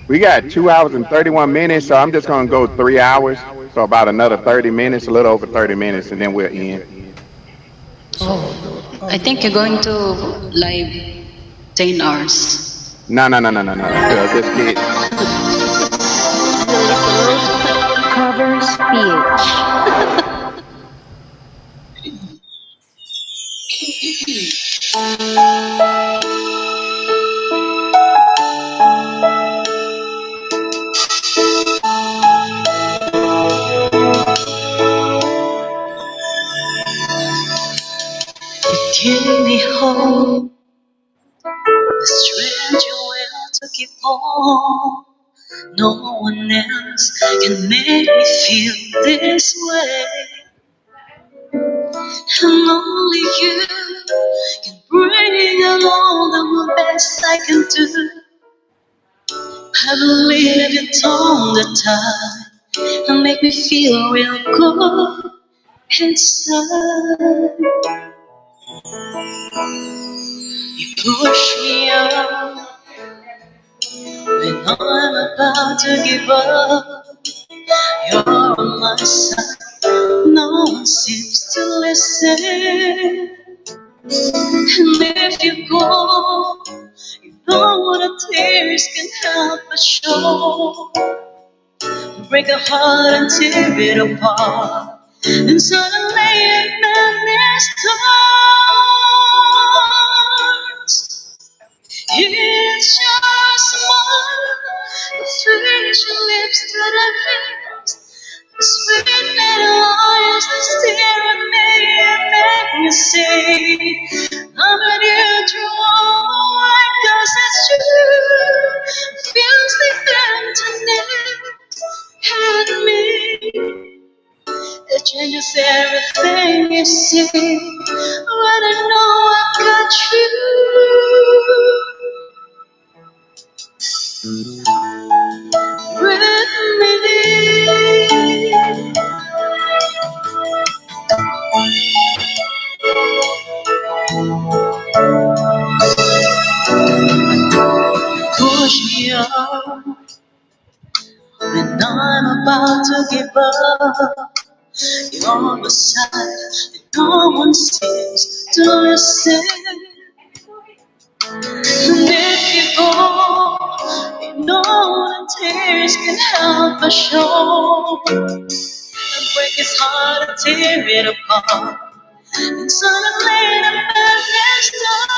We got 2 hours and 31 minutes, so I'm just gonna go 3 hours. So about another 30 minutes, a little over 30 minutes, and then we'll end. Oh, I think you're going to live 10 hours. No. Just get. Covers PH. Give me hope, the strength you will to keep on. No one else can make me feel this way, and only you can bring along the best I can do. I believe it on the time and make me feel real good inside. You push me up when I'm about to give up. You're on my side, no one seems to listen. And if you go, you know the tears can help but show. Break a heart and tear it apart, and suddenly it madness starts. It's just one affliction lips that I missed. The sweet little eyes that stare at me and make me say, I'm a neutral white, 'cause it's true. Feels the emptiness and me. It changes everything you see when I know I've got you with me. Push me up when I'm about to give up. You're beside, and no one seems to listen. And if you go, you know the tears can help but show. And break his heart and tear it apart. And suddenly the madness starts.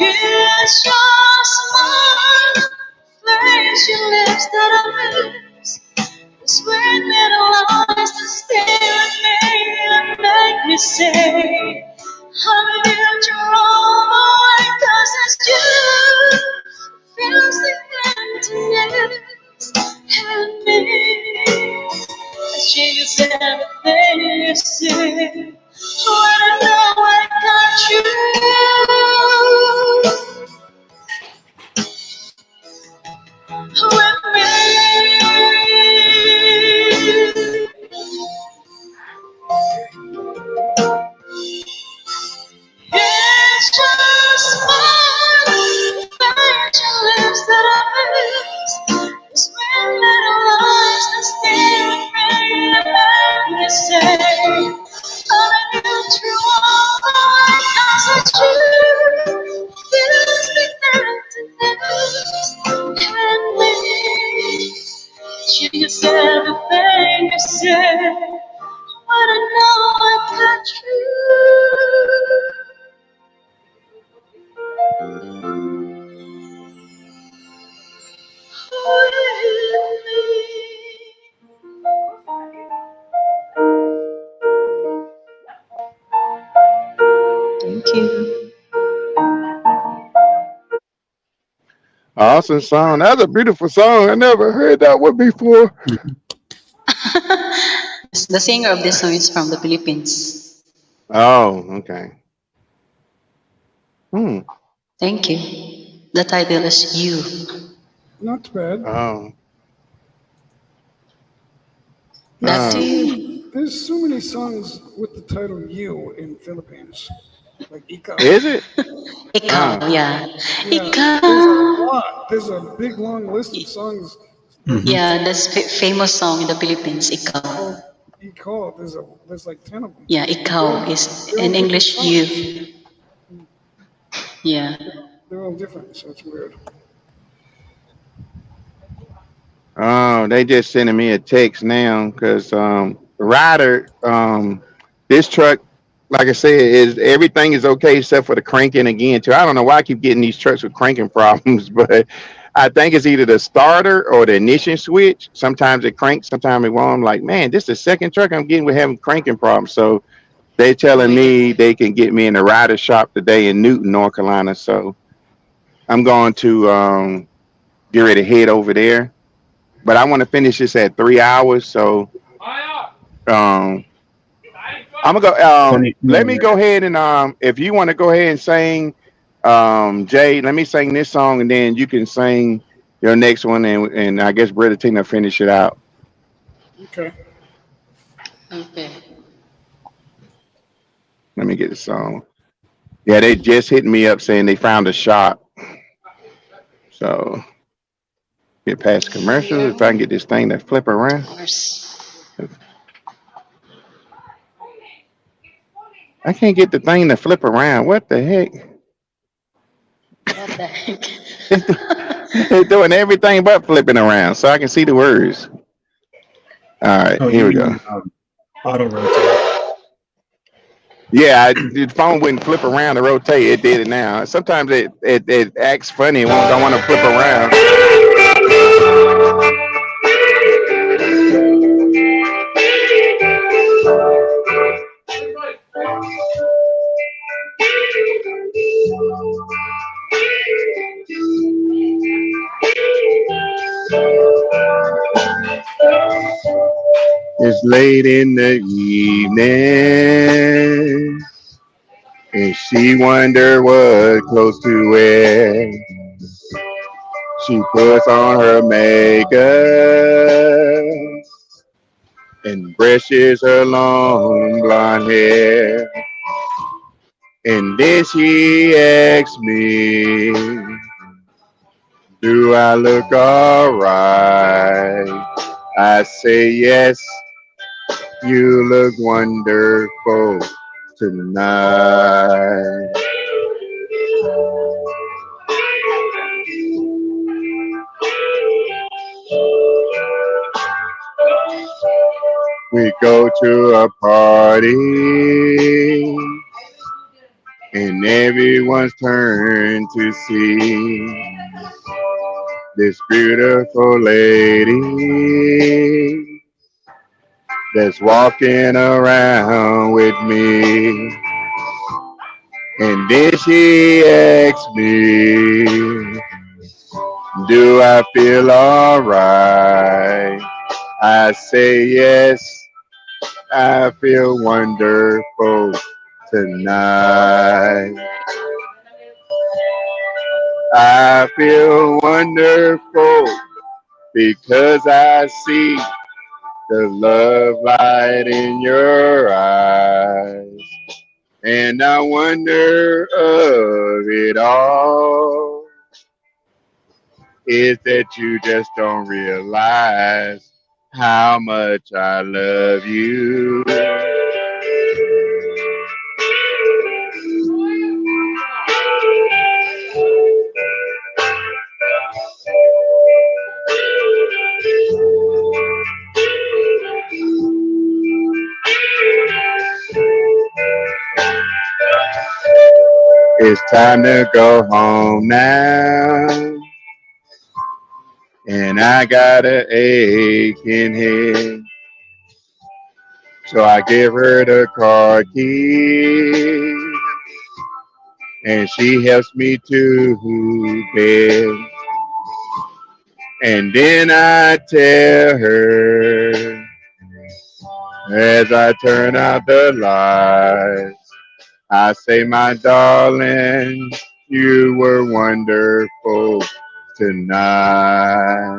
It's just one place your lips that I miss. The sweet little eyes that stare at me and make me say, I'm a neutral, 'cause it's you. Feels the emptiness and me. It changes everything you see when I know I got you with me. It's just one that your lips that I miss. It's when little eyes that stare at me and make me say, I'm a neutral, 'cause it's true. Feels the emptiness and me. Changes everything you say when I know I've got you. Awesome song. That's a beautiful song. I never heard that one before. The singer of this song is from the Philippines. Oh, okay. Hmm. Thank you. The title is You. Not bad. Oh. Back There's to Uh, so many, you. there's so many songs with the title "You" in Philippines, like Ikaw. is it? Ikaw, Uh, yeah. Yeah, there's a Ikaw. lot. There's a big long list of songs with the Hmm. Yeah, title that's famous song in the Philippines, Ikaw. called Ikaw. There's like 10 of them. Yeah, They're all Ikaw is they're all in different English songs. you. Yeah. They're all different, so it's weird. oh, they just sending me a text now because Ryder, this truck, like I said, is everything is okay except for the cranking again too. I don't know why I keep getting these trucks with cranking problems, but I think it's either the starter or the ignition switch. Sometimes it cranks, sometimes it won't. I'm like, man, this is the second truck I'm getting with having cranking problems. So they Oh telling my god. me they can get me in the Ryder shop today in Newton, North Carolina. So I'm going to get ready to head over there. But I want to finish this at 3 hours. So um, I'm gonna go. Plenty Let me more. go ahead and if you want to go ahead and sing, Jay, let me sing this song and then you can sing your next one and I guess Brother Tina finish it out. Okay. Okay. Let me get the song. Yeah, they just hit me up saying they found a shop. So get past commercials. If I can You. get this thing to flip Of around. course. I can't get the thing to flip around. What the heck? What the heck? It's, it's doing everything but flipping around, so I can see the words. All right, Oh, you here we go. mean auto rotate? Yeah, the phone wouldn't flip around to rotate. It did it now. Sometimes it acts funny. It won't don't want to flip around. It's late in the evening, and she wonder what clothes to wear. She puts on her makeup and brushes her long blonde hair. And then she asks me, do I look alright? I say yes, you look wonderful tonight. We go to a party and everyone's turned to see this beautiful lady that's walking around with me. And then she asks me, do I feel alright? I say yes, I feel wonderful tonight. I feel wonderful because I see the love light in your eyes. And I wonder of it all is that you just don't realize how much I love you. It's time to go home now. And I got an aching head. So I give her the car keys. And she helps me to bed. And then I tell her as I turn out the lights, I say, my darling, you were wonderful tonight.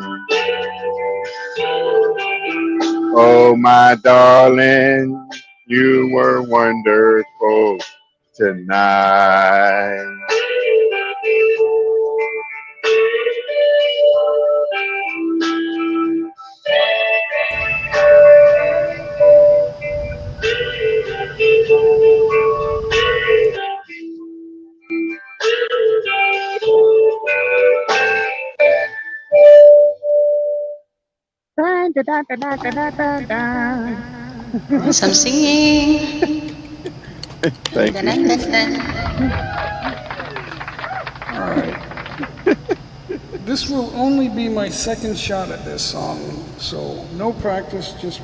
Oh, my darling, you were wonderful tonight. Some singing. Thank Dun, you. dun, dun, dun. All right. This will only be my second shot at this song, so no practice. Just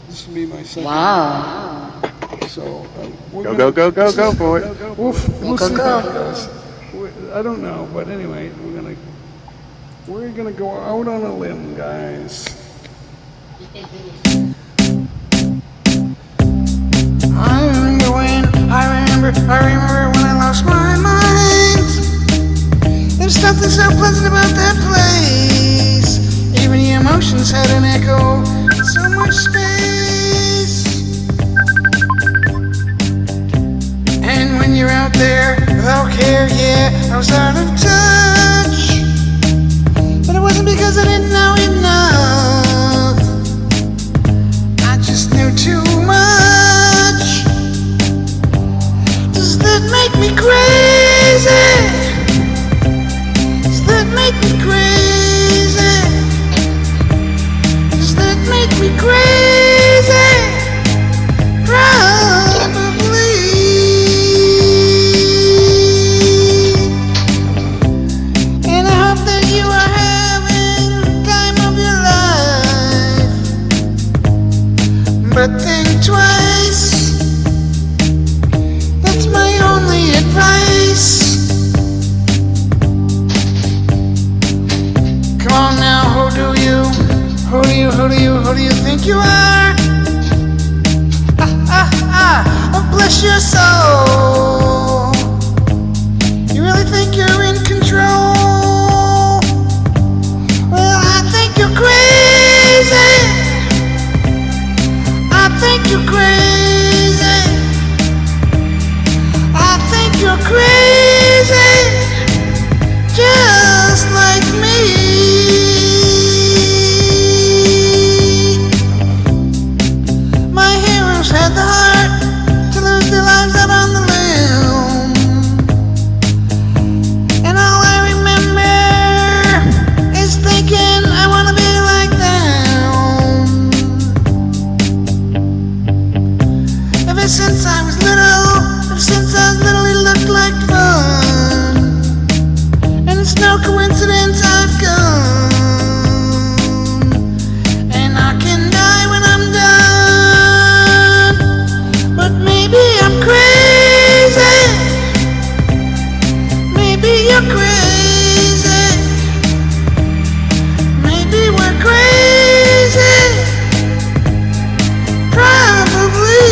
this will be my second. Wow. So we're Go, gonna, go for it. We'll Go, see go. how it goes. I don't know, but anyway, we're gonna go out on a limb, guys. I remember when I lost my mind. There's something so pleasant about that place. Even the emotions had an echo, so much space. And when you're out there without care, yeah, I was out of touch. But it wasn't because I didn't know enough. I just knew too much. Does that make me crazy? Does that make me crazy? Does that make me crazy? Probably. And I hope that you are having the time of your life. But think twice. That's my only advice. Come on now, who do you think you are? Oh, bless your soul. You really think you're in control? Well, I think you're crazy. I think you're crazy. I think you're crazy. Just like me. My heroes had the heart to lose their lives out on the limb. And all I remember is thinking I want to be like them. Ever since I was little, it looked like fun. And it's no coincidence I've gone. And I can die when I'm done. But maybe I'm crazy. Maybe you're crazy. Maybe we're crazy. Probably.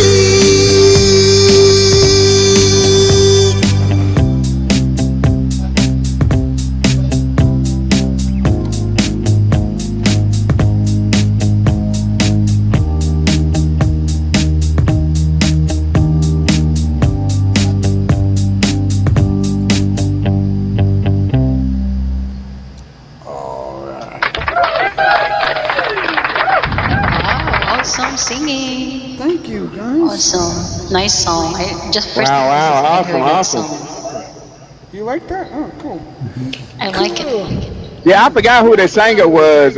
Wow. Awesome singing. Thank you, guys. Awesome. Nice song. I just first Wow, time I awesome, heard that awesome. song. You like that? Oh, cool. I like it. Yeah, I forgot who the singer was.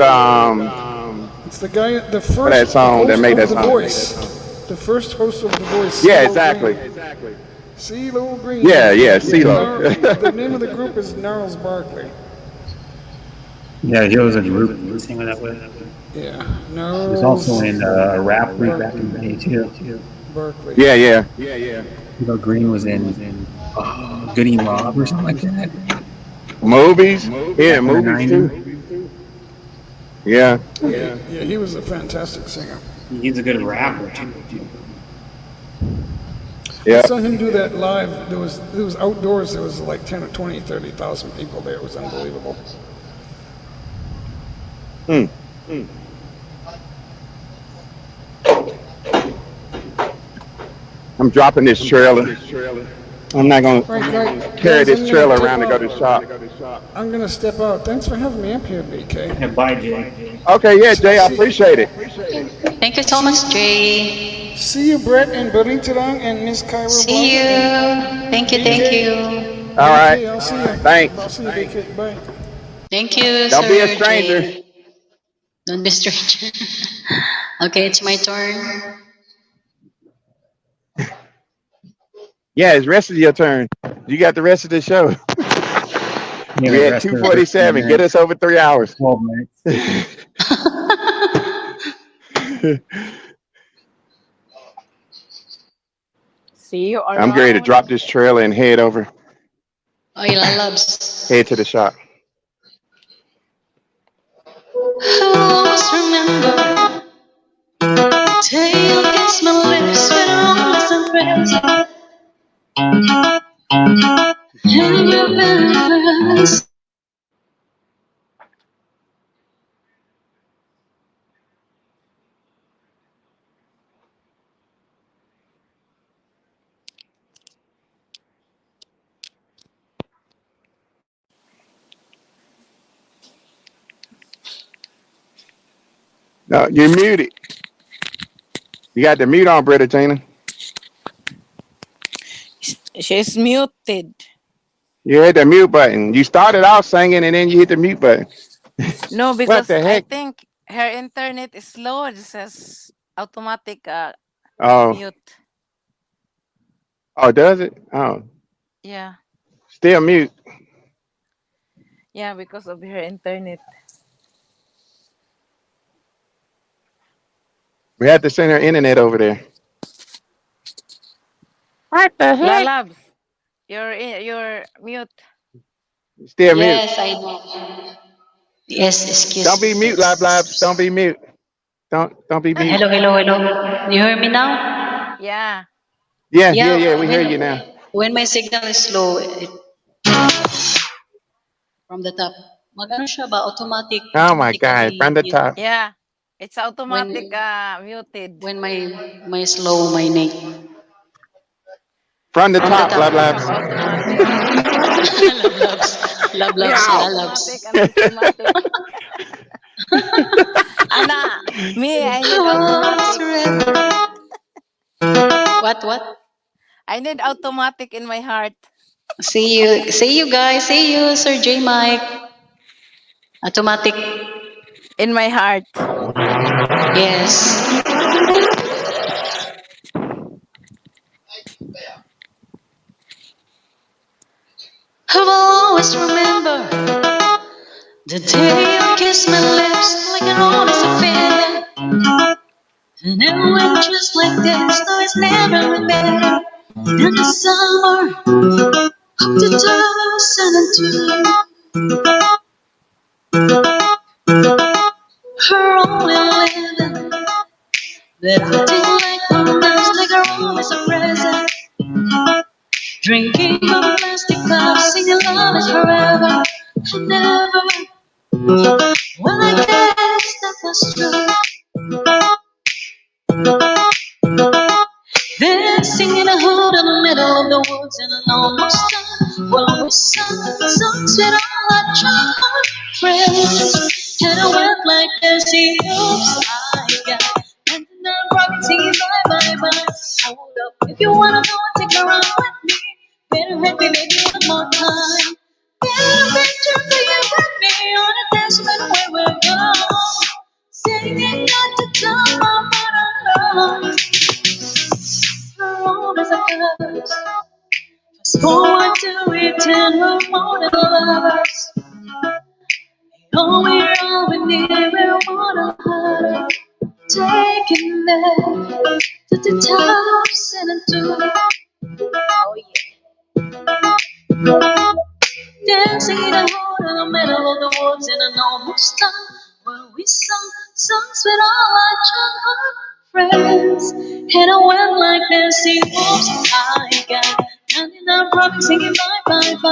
It's the guy, the first that song that host made of that The song. Voice. The first host of The Voice. Yeah, CeeLo exactly. Green. CeeLo Green. Yeah, CeeLo. The name of the group is Gnarls Barkley. Yeah, he was a group singer that way. Yeah, He Gnarls was also in a rap group back in the day too. Barkley. Yeah. CeeLo Green was in Goody Mob or something like that. Movies. Yeah, Back in the movies 90s. too. Yeah. Yeah, he was a fantastic singer. He's a good rapper too. I Yeah. saw him do that live. It was outdoors. There was like 10 or 20, 30,000 people there. It was unbelievable. Hmm. I'm dropping this trailer. I'm not gonna Right, carry guys, this I'm trailer gonna around to go to tip the shop. out. I'm gonna step out. Thanks for having me up here, BK. Yeah, bye, Jay. Okay, yeah, Jay, I appreciate it. Thank you so much, Jay. See you, Brett and Barintadang and Miss Cairo See Blanca and you. Thank you, thank BK. you. All right. BK, I'll see you. Thanks. I'll see you, BK. Bye. Thank you, Don't be a Sir stranger. Jay. Don't be stranger. Okay, it's my turn. Yeah, it's rest of your turn. You got the rest of the show. Yeah, We the at rest of 2:47. Get us over 3 hours. 12 minutes. See you I'm ready to around. drop this trailer and head over, Oh, lalabs. head to the shop. I always remember the day you kissed my lips with always embrace. And your very first. No, you're muted. You got the mute on, Britta Tina. She's muted. You hit the mute button. You started off singing and then you hit the mute button. No, What because the I heck? think her internet is slow. It says automatic Oh, mute. oh, does it? Oh, Yeah. still mute. Yeah, because of her internet. We had to send her internet over there. What the heck? Lalabs, you're mute. Still mute. Yes, I know. Yes, Don't be mute, Lab Labs. excuse. Don't be mute. Don't be mute. Hello, hello, hello. You hear me now? Yeah. Yeah, yeah, Yeah, yeah. We hear you now. when my signal is slow, from the top, magano siya ba? Oh my God, Automatically from the mute. top. Yeah. It's automatic When muted. when my slow, my net. From the From the top, top. Lab We have Labs. automatic. Love loves. Love We loves. have Ow. automatic Lalabs. and automatic. Anna, me, I need automatic. What? I need automatic in my heart. See you guys. See you, Sir J Mike. Automatic. In my heart. Yes. I've always remember the day you kissed my lips like an honest feeling. And it went just like this, though it's never been better. In the summer of 2002, her only living that acting like romance, like her always a present. Drinking from plastic cups, singing love is forever and never. Well, I guess that was true. Dancing in a hood in the middle of the woods in an almost time. Well, we sang songs with all our childhood friends. And I went like this, see, oops, I got. And then I'm rocking, singing bye. Hold up, if you wanna go and take a ride with me, better hit me maybe one more time. Get a picture for you with me on a dance floor where we're going. Singing at the top of our lungs. Road as a colors. Fast forward to eternal morning lovers. Oh, we're all we need, we're one another. Taking left to the top, sending to. Oh yeah. Dancing in a hole in the middle of the woods in an almost time. Well, we we sung songs with all our childhood friends. And I went like this, see, oops, I got 99 problems singing bye, bye, bye.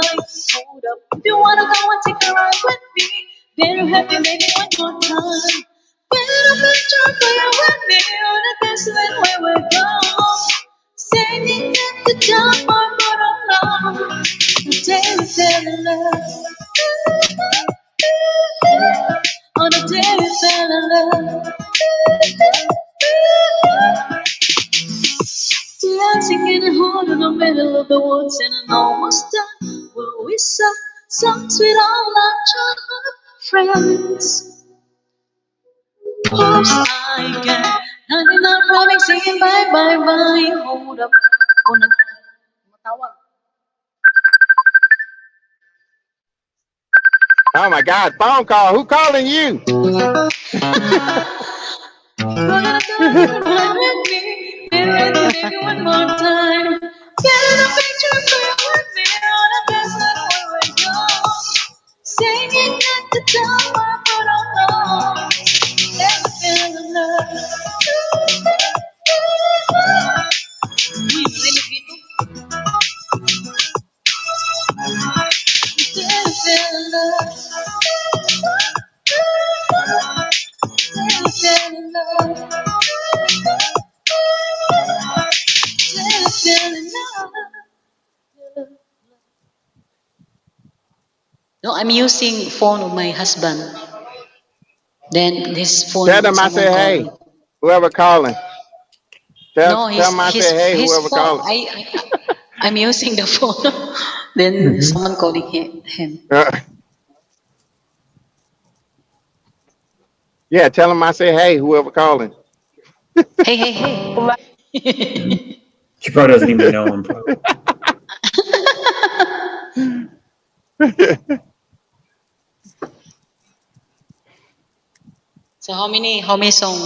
Hold up, if you wanna go and take a ride with me, better have me maybe one more time. Better picture for you and me on a dance where we go. Singing at the top of our love, the day we fell in love. On the day we fell in love. Dancing in a hole in the middle of the woods and I'm almost done. Well, we sang songs with all our childhood friends. Oops, I got 99 problems singing bye, bye, bye. Hold up. Hold up. Matawag. Oh my God, phone call. Who calling you? Gonna go ride with me. Better maybe one more time. Get a picture for you and me on a desert where we go. Singing at the top of our lungs. Never fell in love. We really feel. Never fell in love. Never fell in love. Never fell in love. No, I'm using phone of my husband. Then this phone, Tell them I someone said, called hey, me. whoever calling. No, Tell them I said, hey, his whoever phone. calling. I'm using the phone. Then someone calling him. Yeah, tell them I said, hey, whoever calling. Hey, hey, hey. She probably doesn't even know him. Probably. So how many song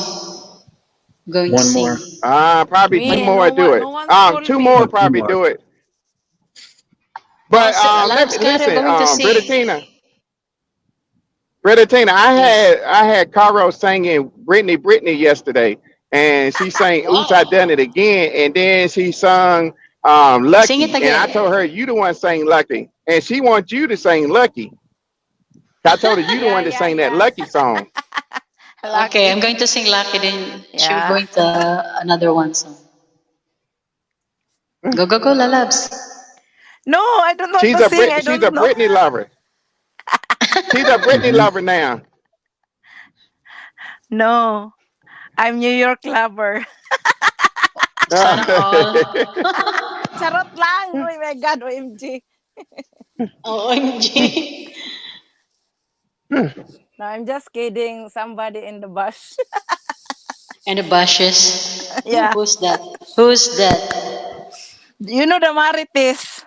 going to One sing? more. Probably two Me, more do no it. one's called Two me. more Oh, two probably more. do it. Oh, But so let Love me Scatter listen, going to Britta sing. Tina. Britta Tina, Yes. I had Caro singing Britney yesterday, and she sang "Oops, I Done Wow. It Again," and then she sung Sing it "Lucky," and I told again. her you the one sang "Lucky," and she wants you to sing "Lucky." I told her you the Yeah, one to yeah, sing that yeah. "Lucky" song. Okay, I'm Lucky. going to sing Lucky. Then she'll Yeah. going to another one song. Go, go, go, Lalabs. No, I don't want to sing. I She's a don't know. Britney lover. She's a Britney Mm-hmm. lover now. No, I'm New York lover. Sana all. Charot lang. Oh my God, OMG. OMG. No, I'm just kidding. Somebody in the bus. And the bushes. Yeah. Who's that? Who's that? You know the Marites.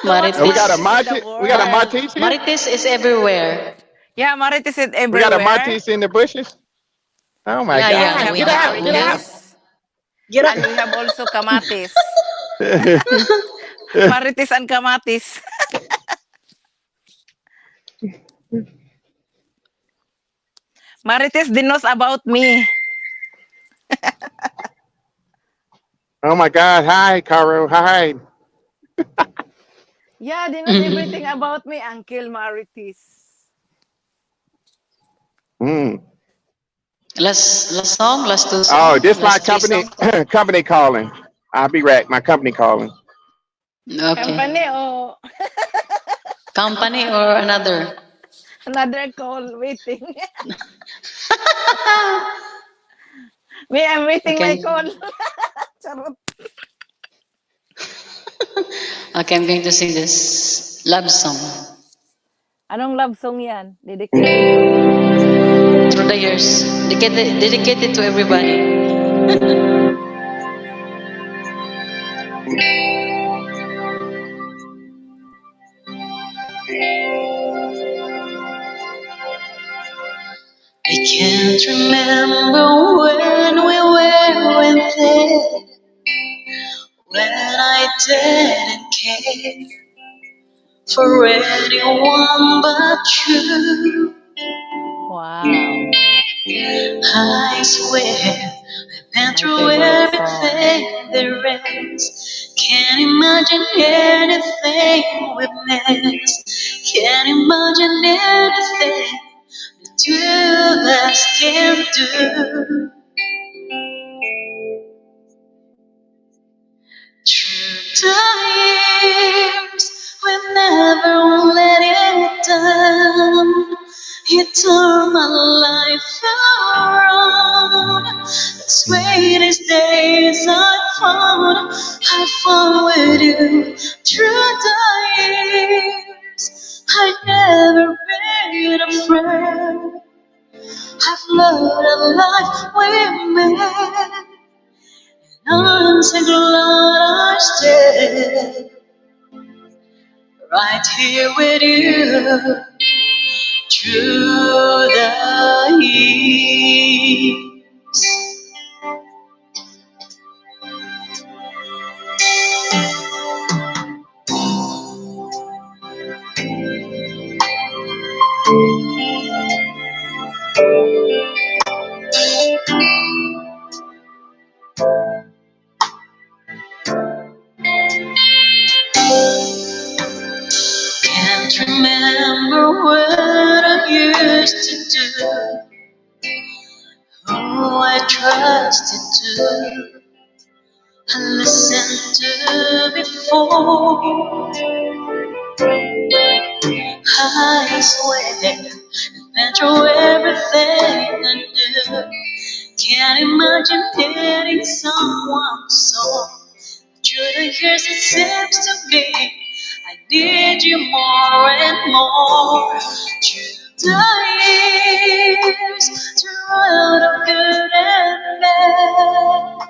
The what's We got a Marites. Marites in the Maltese. We got a world? Maltese here. Marites is everywhere. Yeah, Marites is We got a everywhere. Maltese in the bushes. Oh my Yeah, Yeah, we yeah, God! have we Get have. out! Get out! Marites. Get up. And we have also Kamatis. Marites and Kamatis. Marites knows about me. Oh my God! Hi, Caro. Hi. Yeah, they knows everything about me, Uncle Marites. Mm. Last song, last two Oh, song, this my last three company song. company calling. I'll be right. My company calling. Okay. Company or Company or another? another call waiting. Me, I'm waiting my Okay. call. Charot. Okay, I'm going to sing this love song Anong love song yan? Dedicated to? through the years. Dedicated to everybody. I can't remember when we were there, when I didn't care for anyone but you. Wow. I swear I've been My through favorite song. everything there is. Can't imagine anything we've missed. Can't imagine anything the two of us can do. Through the years, we never let it down. You turned my life around. The sweetest days I found with you. Through the years, I never been afraid. I've loved a life we made. I'm so glad I stayed right here with you through the years. Can't remember what I used to do, who I trusted to, I listened to before. I swear I've been through everything I knew. Can't imagine dating someone so. Through the years it seems to me I need you more and more. Through the years, through all the good and bad,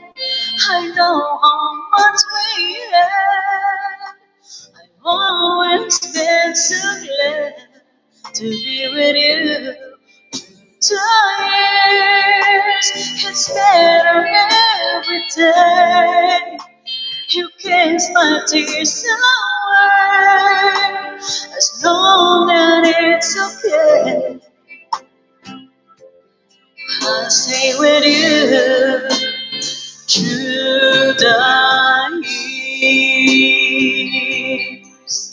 I know how much we had. I've always been so glad to be with you. Years, it's better every day. You kiss my tears away. As long as it's okay, I'll stay with you through the years.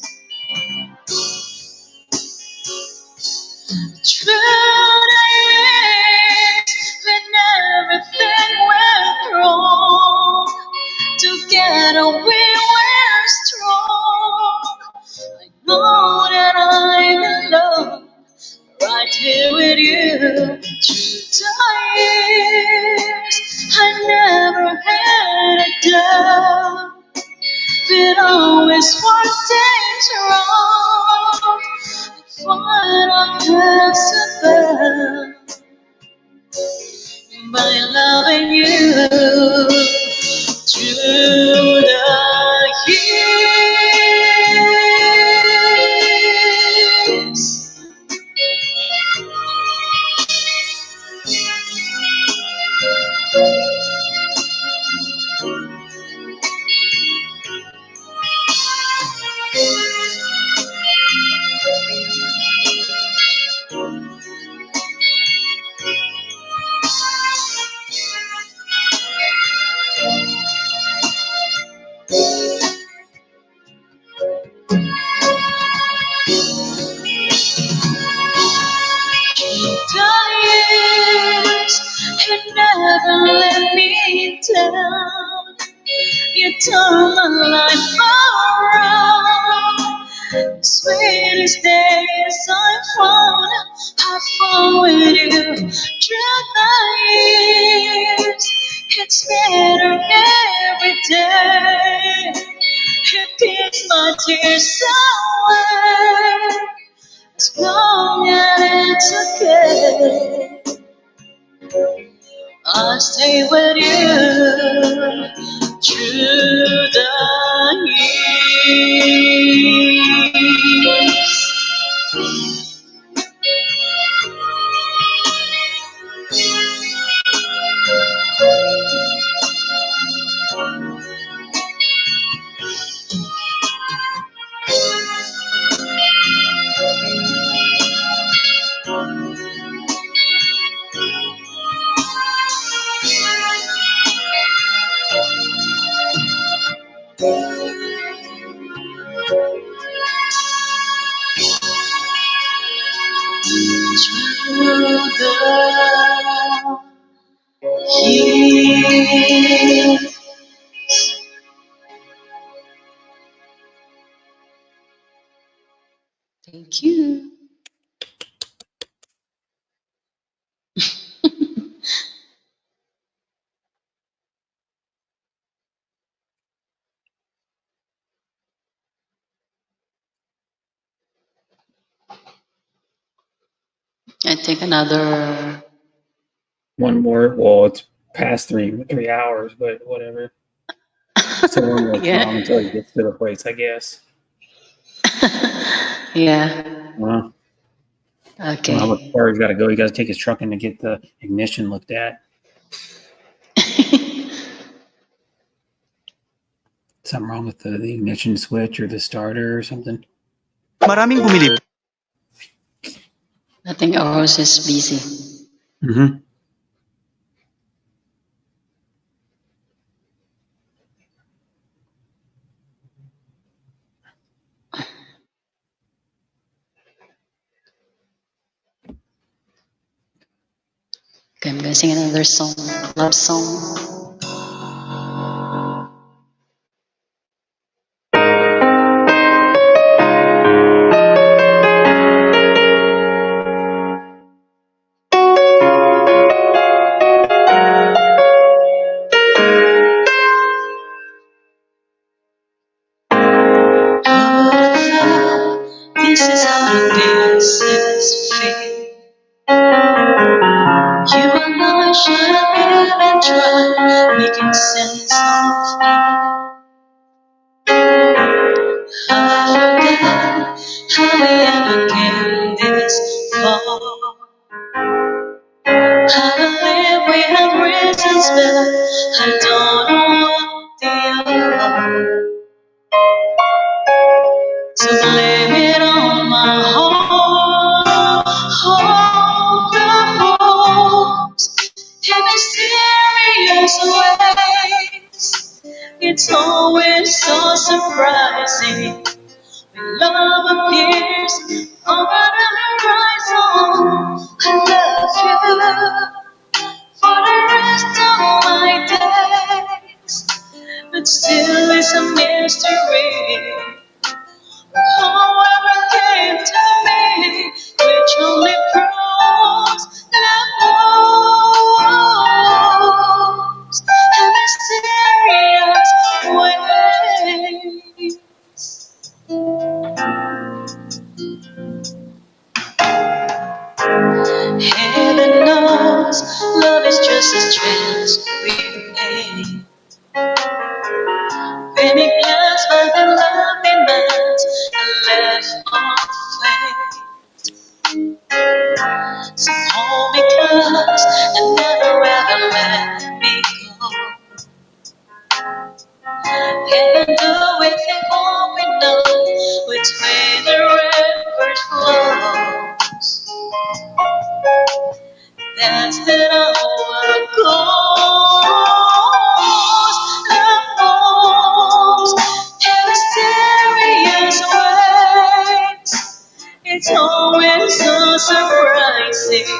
Through the years, when everything went wrong, together we were strong. I know that I'm alone, right here with you. Through the years, I never had a doubt. We'd always work things wrong. Fight our possible by loving you through the years. You never let me down. You turn my life around. The sweetest days I found with you through the years. It's better every day. You kiss my tears away. As long as it's okay, I'll stay with you through the years. years. Thank you. I think another. One more. Well, it's past 3 hours, but whatever. So one more Yeah. song until he gets to the place, I guess. Yeah. Well, Okay. how far he's got to go? He got to take his truck in to get the ignition looked at. Something wrong with the ignition switch or the starter or something? Maraming bumili. I think ours is busy. Mm-hmm. Okay, I'm gonna sing another song, love song. This is how the pieces fit. You and I should have even tried making sense of it. I forget how we ever came this far. I believe we have reasons, but I don't know what they are. So blame it on my heart, the moves in mysterious ways. It's always so surprising when love appears over the horizon. I love you for the rest of my days, but still it's a mystery. Whoever came to me, which only proves that moves in mysterious ways. Heaven knows love is just a strange weird. When it comes by the loving minds and left on fate. So hold me close and never ever let me go. Even though we think all we know, which way the river flows, that's not how it goes. Love moves in mysterious ways. It's always so surprising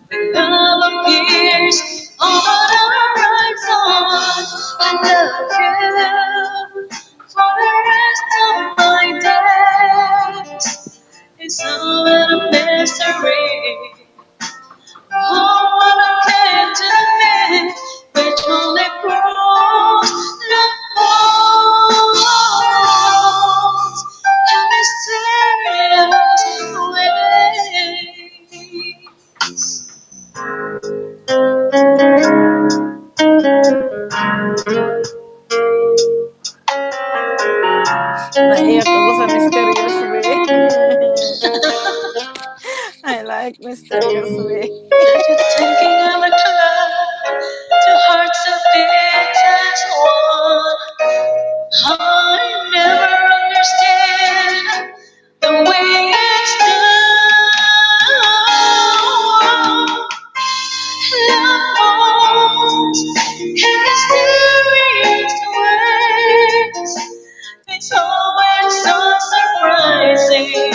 when love appears over the horizon. I love you for the rest of my days. It's all a mystery. Oh, what I came to me, which only grows Naiyak ako sa mysterious way. I like mysterious way. Thinking of a club, two hearts so big as one. I never understand the way it's done. Love moves in mysterious ways. It's always so surprising.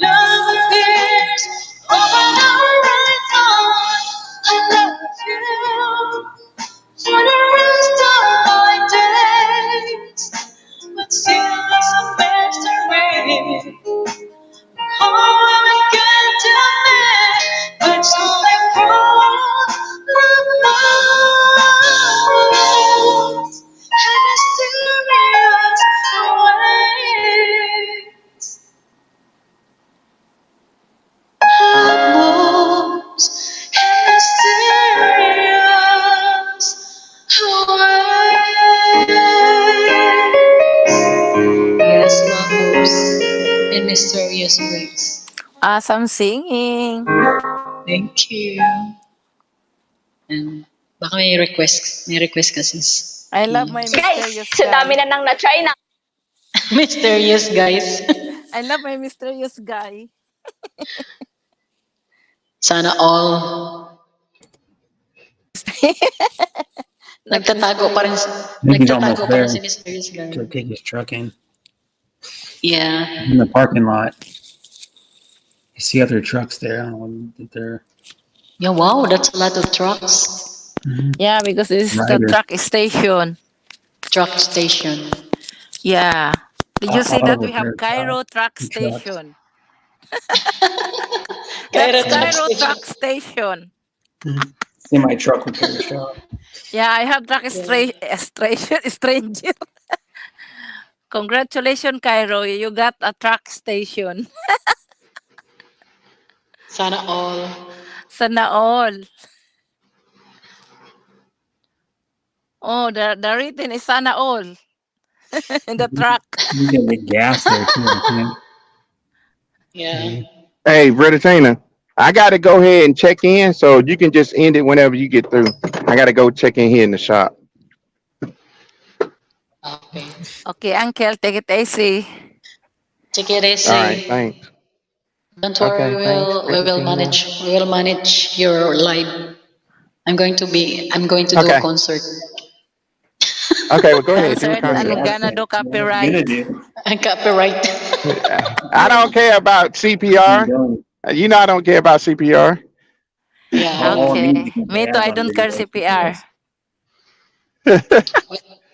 Love appears over the Mysterious Grace. Awesome singing. Thank you. And baka may request ka sis. I love my Guys, mysterious sa dami guy. na nang na-try na. Mysterious guys. I love my mysterious guy. Sana all. Nagtatago pa rin, I think he's almost nagtatago pa rin there si Mysterious Guy. to take his truck in Yeah. the parking lot. You see other trucks there. I don't know what they're. Yeah, wow, that's a lot of trucks. Yeah, because this is the Riders. truck station. Truck station. Yeah. Did you see Auto that we have repair Cairo shop truck and trucks. station? Cairo That's truck Cairo station. truck station. Semi truck repair shop. Yeah, I have truck stranger. Congratulations, Cairo. You got a truck station. Sana all. Sana all. Oh, the written is sana all. In the truck. You can get gas there too, I think. Yeah. Hey, Brother Tina, I got to go ahead and check in, so you can just end it whenever you get through. I got to go check in here in the shop. Okay. Okay, Uncle, take it easy. Take it easy. All right, thanks. Don't worry, Okay, thanks. we will manage your live. I'm going to do a Okay. concert. Okay, well, go ahead. Do a Concert and concert. gonna do Yeah, I'm copyright. gonna do. And copyright. I don't care about CPR. You know I don't care about CPR. Yeah. All Okay. music and Me too, jazz I on don't care videos. CPR.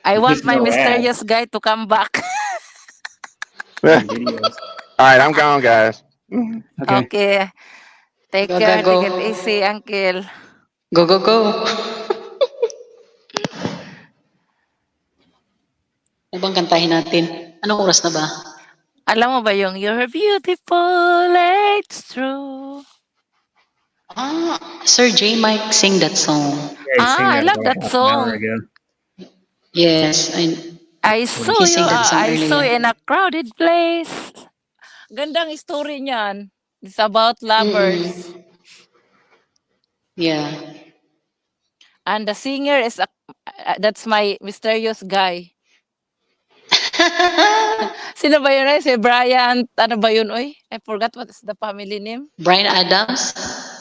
I want Just my no ads mysterious guy to come back. All on videos. right, I'm gone, guys. Okay. Okay. Take Go, care, go, take it go. easy, Uncle. Go, go, go. Ano bang kantahin natin? Anong oras na ba? Alam mo ba yung You're beautiful, it's true. Sir J. Mike sing that song. Yeah, he sang I love about that half an hour song. ago. Yes, I saw he you, sang that song I saw you earlier. in a crowded place. Gandang story niyan. It's about lovers. Yeah. And the singer is, that's my mysterious guy. Sino ba yun? Si Brian, ano ba yun? Oy? I forgot what is the family name. Brian Adams?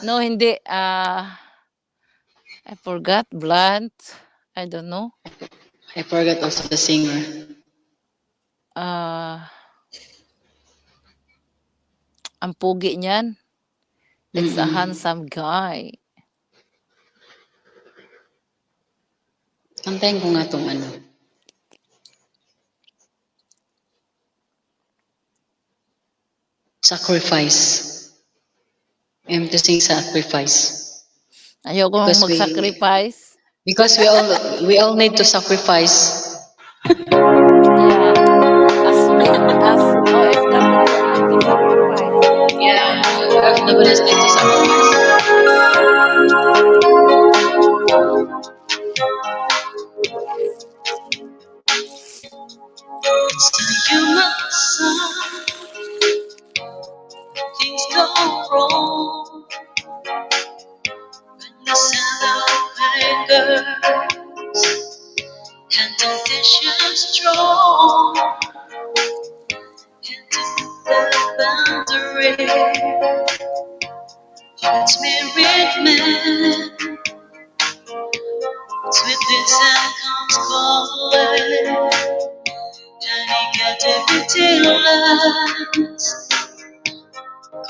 No, hindi. I forgot. Blunt. I don't know. I forgot also the singer. Ang pugi niyan. It's a handsome guy. Kantahin ko nga tong ano. Sacrifice. I am to sing Sacrifice. Ayoko Because mag-sacrifice. Because we all need to sacrifice. Yeah. As OFW, we have to sacrifice. Yeah, FWs need to sacrifice. It's the human side. Things go wrong when the sound of anger and temptation strong into the boundary. It's married man, sweetness and comes calling, panic at everything lasts.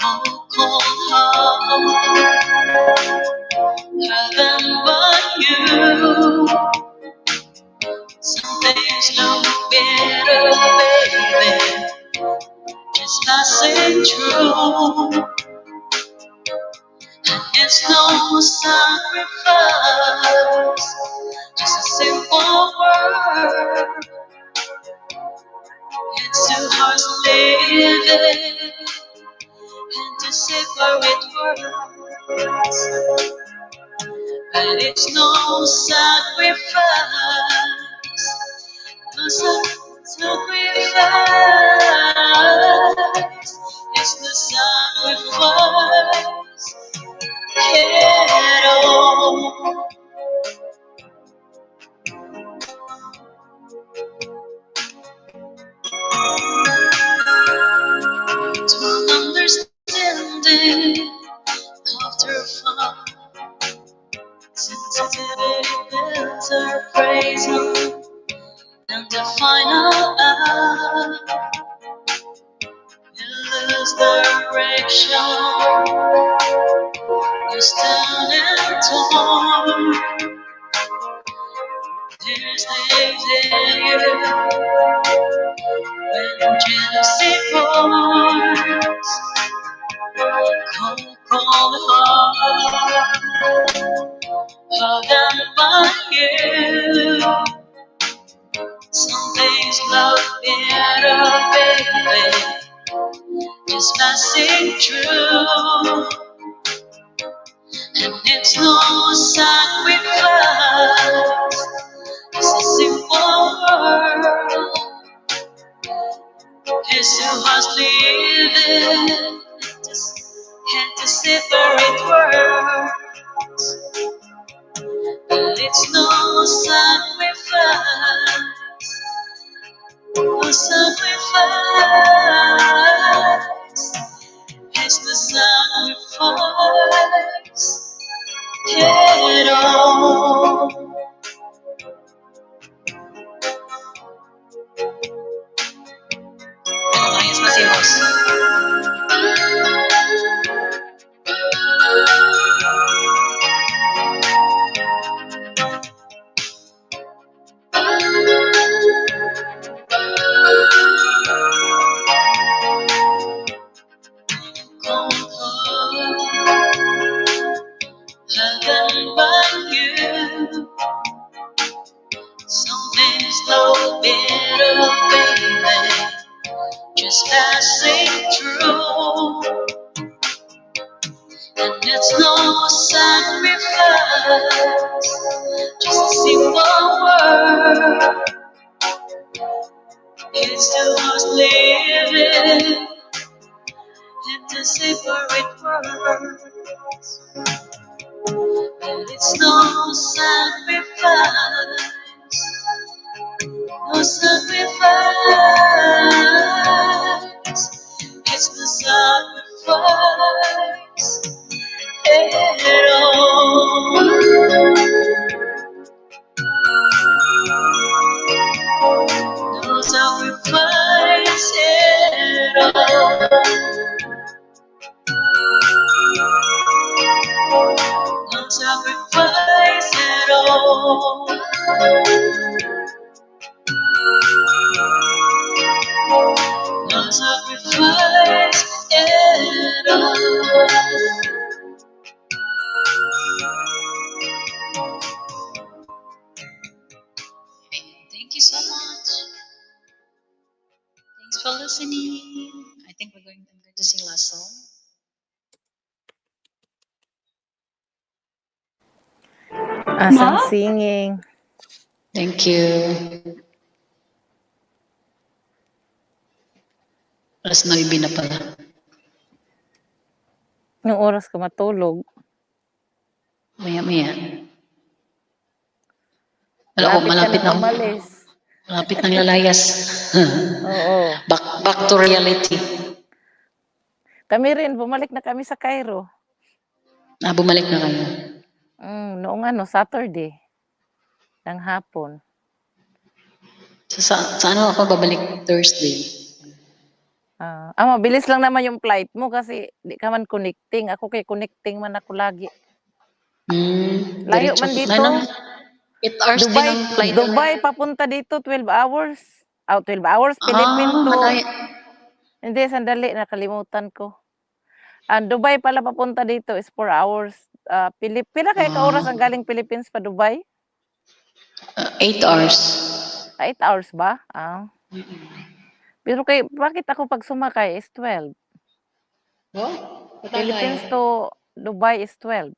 Cold heart, heaven but you. Some things look better, baby, just passing through. It's no sacrifice, just a simple word. It's too hard to live and to separate words, but it's no sacrifice, no sacrifice. It's sacrifice it all. To understanding after fun, sensitivity builds our praise and the final act. You lose direction, you stand and torn. There's the day when jealousy roars, cold heart, held on by you. Some days love better, baby, just passing through. And it's no sacrifice, it's a simple world. It's too much living, had to separate words. But it's no sacrifice, no sacrifice. It's the sacrifice it all. Ano na yung Masimos? Heaven by you. Something's no better, baby, just passing through. And it's no sacrifice, just a simple word. It's too much living into separate words. But it's no sacrifice, no sacrifice. It's the sacrifice it all. No sacrifice it all. No sacrifice at all. No sacrifice at all. Thank you so much. Thanks for listening. I think I'm going to sing last song. Asang singing. Thank you. Alas 9 na pala. Yung oras ka matulog. Maya-maya. Wala ko, malapit na. Umalis. Malapit ng lalayas. Oo. Back to reality. Kami rin, bumalik na kami sa Cairo. Bumalik na kayo. Noong Saturday. Ng hapon. Sa ano ako babalik? Thursday. Mabilis lang naman yung flight mo kasi di ka man connecting. Ako kay connecting man ako lagi. Layo man dito. 8 hours Dubai, din ang flight. Dubai papunta dito 12 hours. 12 hours Philippines to. Malaya. Hindi, sandali nakalimutan ko. Dubai pala papunta dito is 4 hours. Pila kaya ka oras ang galing Philippines pa Dubai? 8 hours. 8 hours ba? Pero bakit ako pag sumakay is 12? Philippines to Dubai is 12.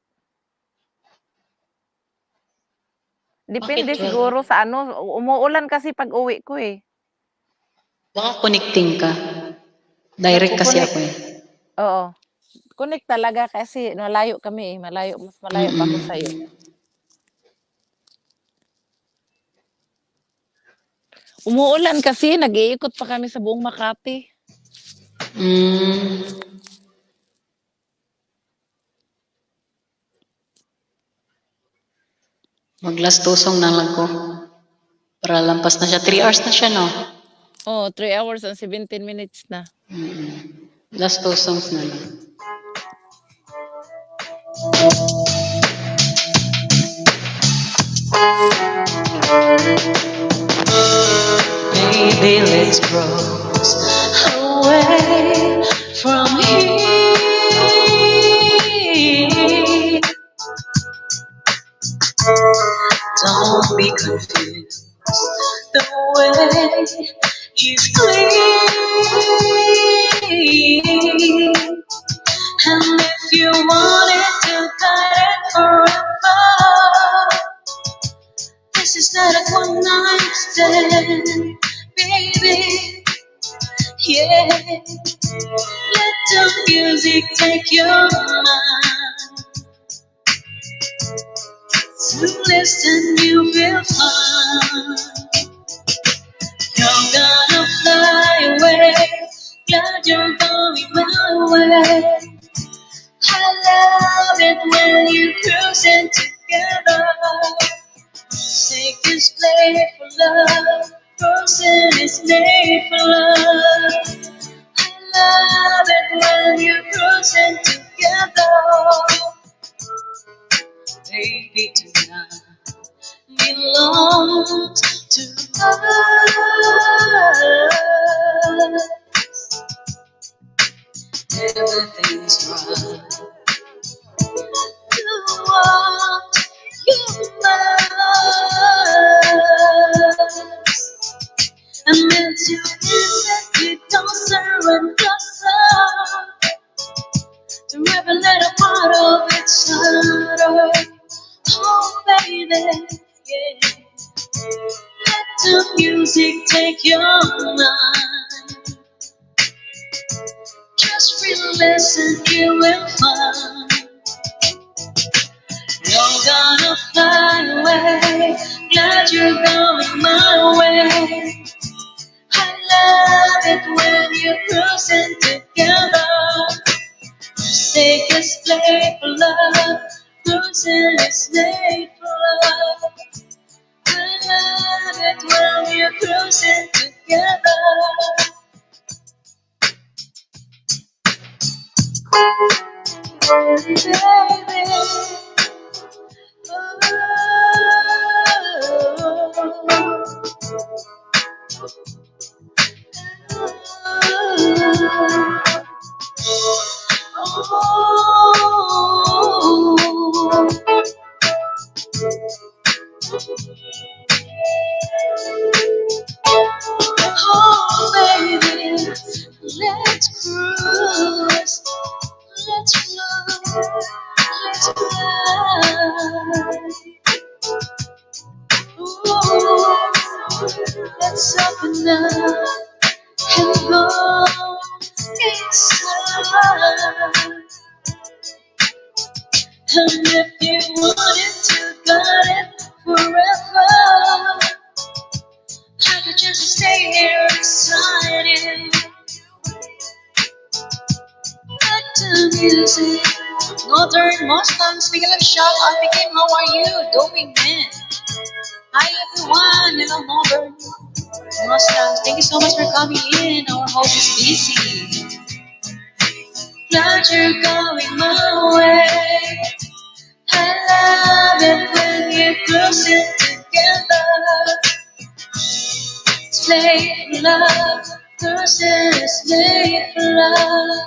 Depende siguro sa umuulan kasi pag uwi ko eh. Baka connecting ka. Direct kasi ako eh. Oo. Connect talaga kasi malayo kami eh. Mas malayo pa ako sa'yo. Umuulan kasi, nag-iikot pa kami sa buong Makati. Maglastusong na lang ko. Para lampas na siya. 3 hours na siya, no? Oh, 3 hours and 17 minutes na. Lastusong na lang. Baby, let's cross away from here. Don't be confused. The way is clear. And if you wanted to cut it forever, this is not a one night stand, baby. Yeah, let the music take your mind. To listen, you will find you're gonna fly away. Glad you're going my way. I love it when you cruising together. Take this play for love. Cruising is made for love. I love it when you cruising together. Baby, tonight belongs to us. Everything's right. Do what you must. And meant to listen, you don't surrender to every little part of each other. Oh, baby, yeah. Let the music take your mind. Just listen, you will find you're gonna fly away. Glad you're going my way. I love it when you're cruising together. Take a slave for love. Cruising is made for love. I love it when you're cruising together. Baby, oh, baby, let's cruise, let's fly, let's fly. Ooh, let's open up and go inside. And if you wanted to got it forever, I could just stay here beside you. Let the music. Northern Mustang, speaking of shout out, became how are you doing, man? Hi everyone, hello Northern Mustang. Thank you so much for coming in. Our host is busy. Glad you're going my way. I love it when you're cruising together. Slave for love, cruising is slave for love.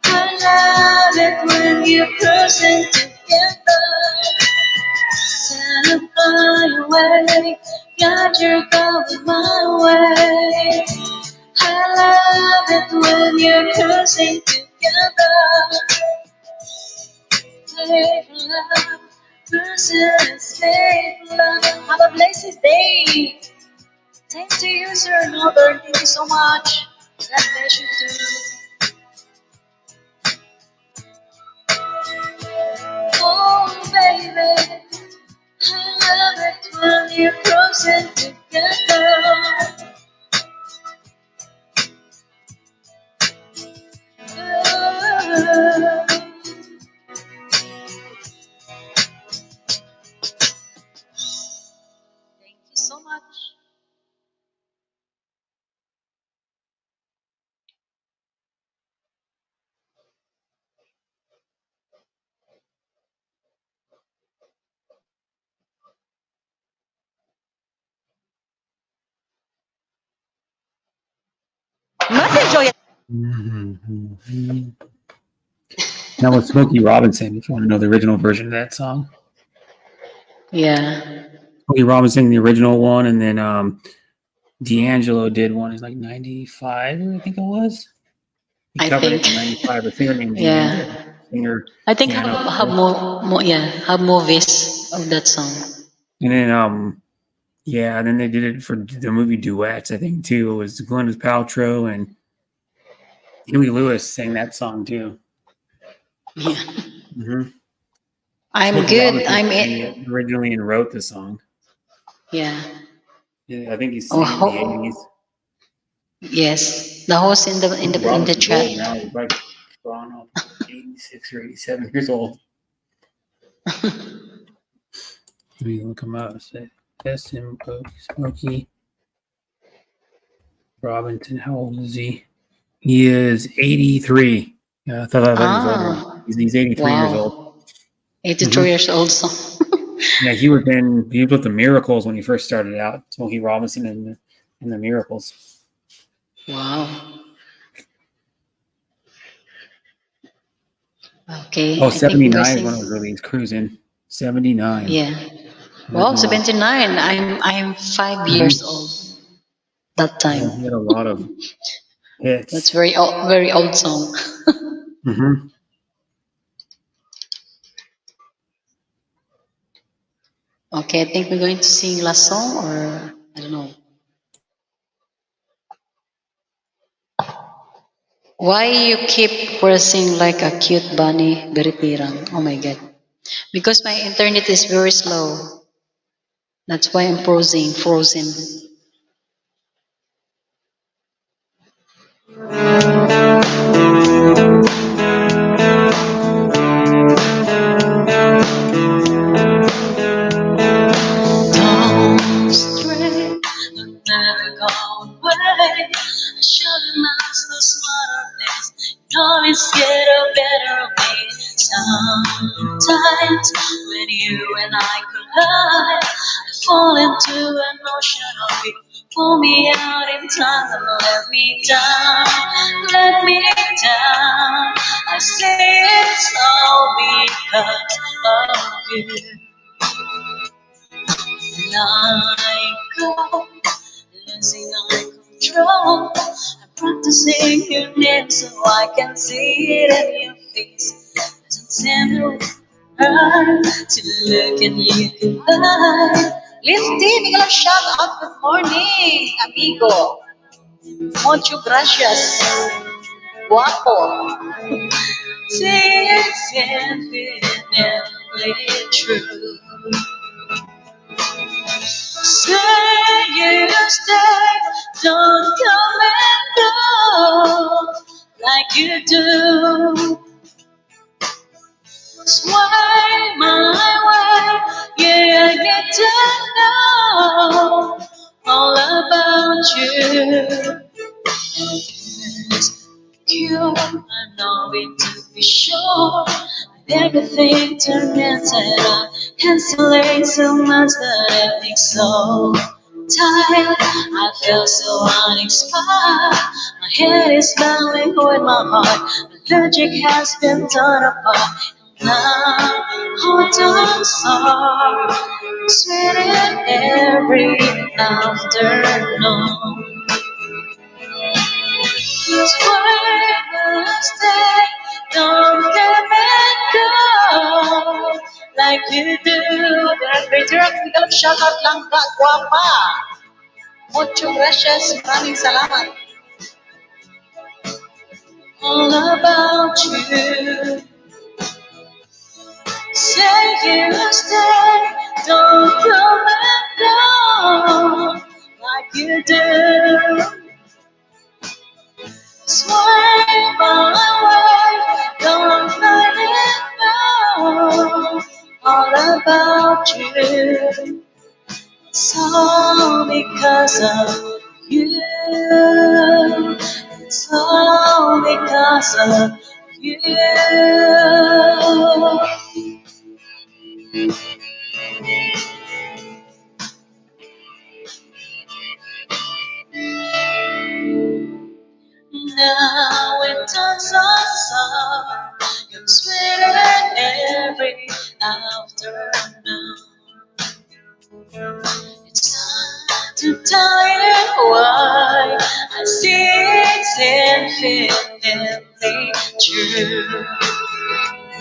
I love it when you're cruising together. Send fly away, glad you're going my way. I love it when you're cruising together. Slave for love, cruising is slave for love. Have a blessed day. Same to you, Sir Northern. Thank you so much. God bless you too. That was Smokey Robinson, if you want to know the original version of that song. Yeah. Smokey Robinson, the original one, and then D'Angelo did one in like 95, I think it was. He I covered it think. in 95, a singer named Yeah. D'Angelo. Singer, I think piano have player. have movies of that song. And then yeah, and then they did it for the movie Duets, I think too. It was Gwyneth Paltrow and Huey Lewis sang that song too. Yeah. Mm-hmm. I'm Smokey good. Robinson I'm sang it. it originally and wrote the song. Yeah. Yeah, I think he Oh, sang it in the 80s. yes. The host in the Robinson's chat. old now. He's like gone up 86 or 87 years old. Let me look him up. Say Smokey Robinson. How old is he? He is 83. Yeah, I thought he was older. He's 83 years old. Wow. 82 years old. So. Yeah, he was with the Miracles when he first started out. Smokey Robinson and the Miracles. Wow. Okay. Oh, I think we're 79 is saying- when it was released. Cruising. 79. Yeah. Wow, 79. I'm 5 years old that time. He had a lot of hits. That's very old song. Mm-hmm. Okay, I think we're going to sing last song, or I don't know. Why you keep pressing like a cute bunny, Beritirang? Oh my god. Because my internet is very slow. That's why I'm frozen. Don't stray, you'll never go away. I shouldn't ask those smarter days. Don't be scared of better ways. Sometimes when you and I collide, I fall into an ocean of you. Pull me out in time and let me down. Let me down. I say it's all because of you. I go, losing all control. I'm practicing your name so I can see it in your face. Doesn't seem to hurt to look at you goodbye. Lifty, bigla shout out, good morning, amigo. Mucho gracias. Guapo. Say it's infinitely true. Say you stay, don't come and go like you do. Sway my way, yeah, I get to know all about you. You, I know it to be sure. Everything turned inside out, canceling so much that it makes so tired. I feel so uninspired. My head is bowing with my heart. My logic has been torn apart. Now, hold on, sorry. Sweet every afternoon. Stay, don't let me go like you do. Biglang shoutout lang ka, guwapa. Mucho gracias, maraming salamat. All about you. Say you stay, don't come and go like you do. Sway my way, don't let it go. All about you. It's all because of you. It's all because of you. afternoon. It's time to tell you why I see it's infinitely true.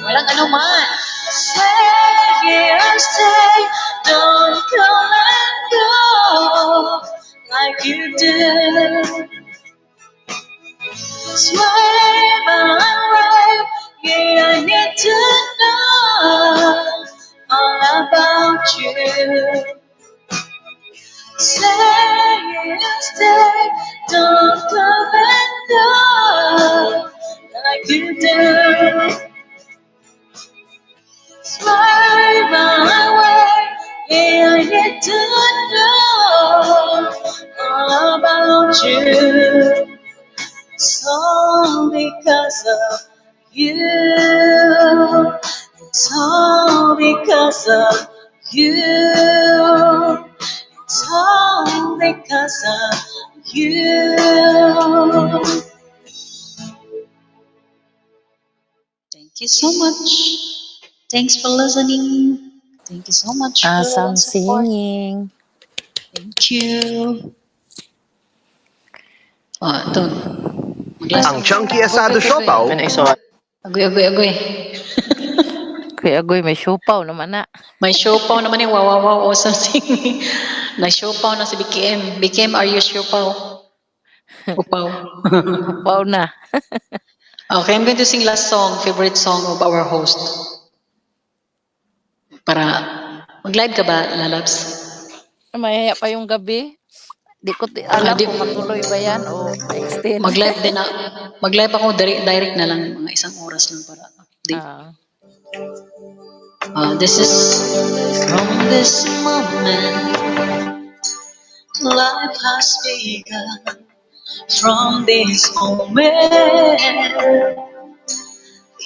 Walang anuman. Stay here, stay, don't come and go like you did. Sway my way, yeah, I need to know all about you. Stay, don't come and go like you do. Sway my way, yeah, I need to know all about you. It's all because of you. It's all because of you. It's all because of you. Thank you so much. Thanks for listening. Thank you so much for Awesome support. singing. Thank you. Oh, ito. Mag-last. Ang chunky asado siopaw. Agoy. Kuya Agoy, may siopaw naman na. May siopaw naman yung wow or something. Na-siopaw na si BKM. BKM, are you siopaw? Upaw. Siopaw na. Okay, I'm going to sing last song, favorite song of our host. Para, mag-live ka ba, Lalabs? Mahaya pa yung gabi. Di ko alam di- kung matuloy ba yan o ma-extend. Mag-live din na. Mag-live ako direct na lang, mga 1 oras lang para update. This is from this moment, life has begun. From this moment,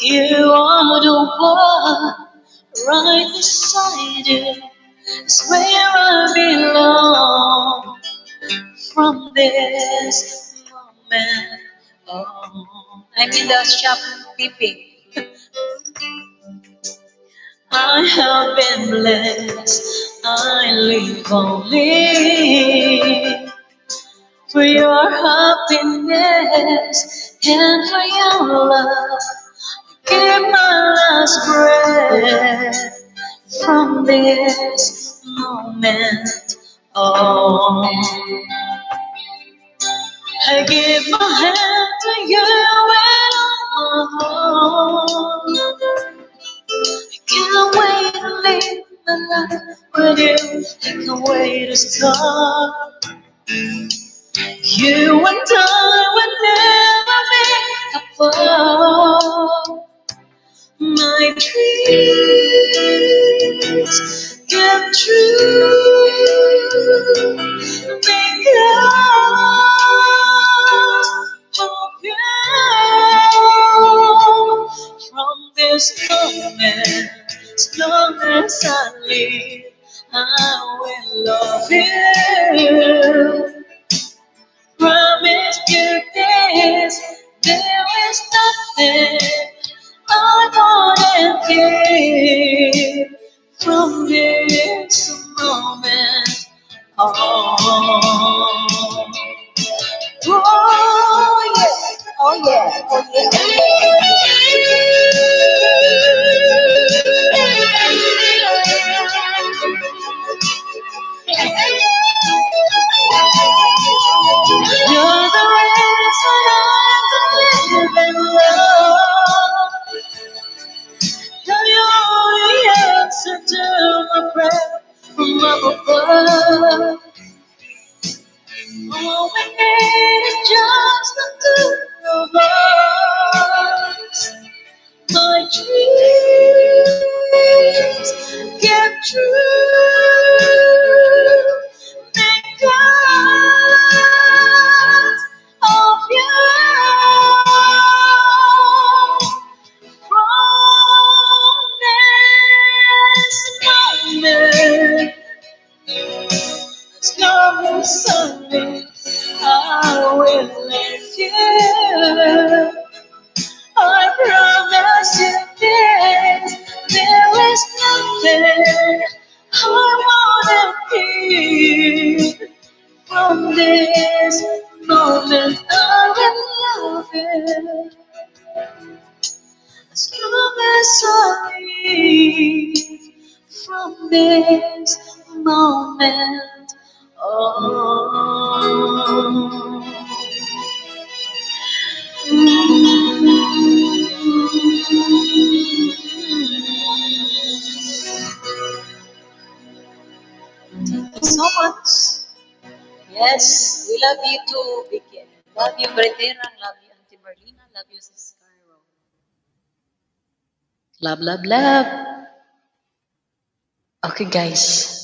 you are the one right beside you. It's where I belong. From this moment on, I'm in the shop peeping. I have been blessed. I live only for your happiness and for your love. Give my last breath from this moment on. I give my hand to you and all my heart. I can't wait to live my life with you. I can't wait to start. You and I will never be apart. My dreams come true because of you. From this moment, as long as I live, I will love you. Promise you this, there is nothing I wouldn't give from this moment on. Oh yeah, oh yeah, oh You're the reason I live in love. You're the answer to my prayer from up above. All we need is just the two of us. My dreams get true because of you. From this moment, as long as Sunday, I will let you. I promise you this, there is no as I live from this moment on. Thank you so much. Yes, we love you too, Vicky. Love you, Breterang. Love you, Auntie Marlena. Love you, Sis Cairo. Love, love, love. Okay, guys.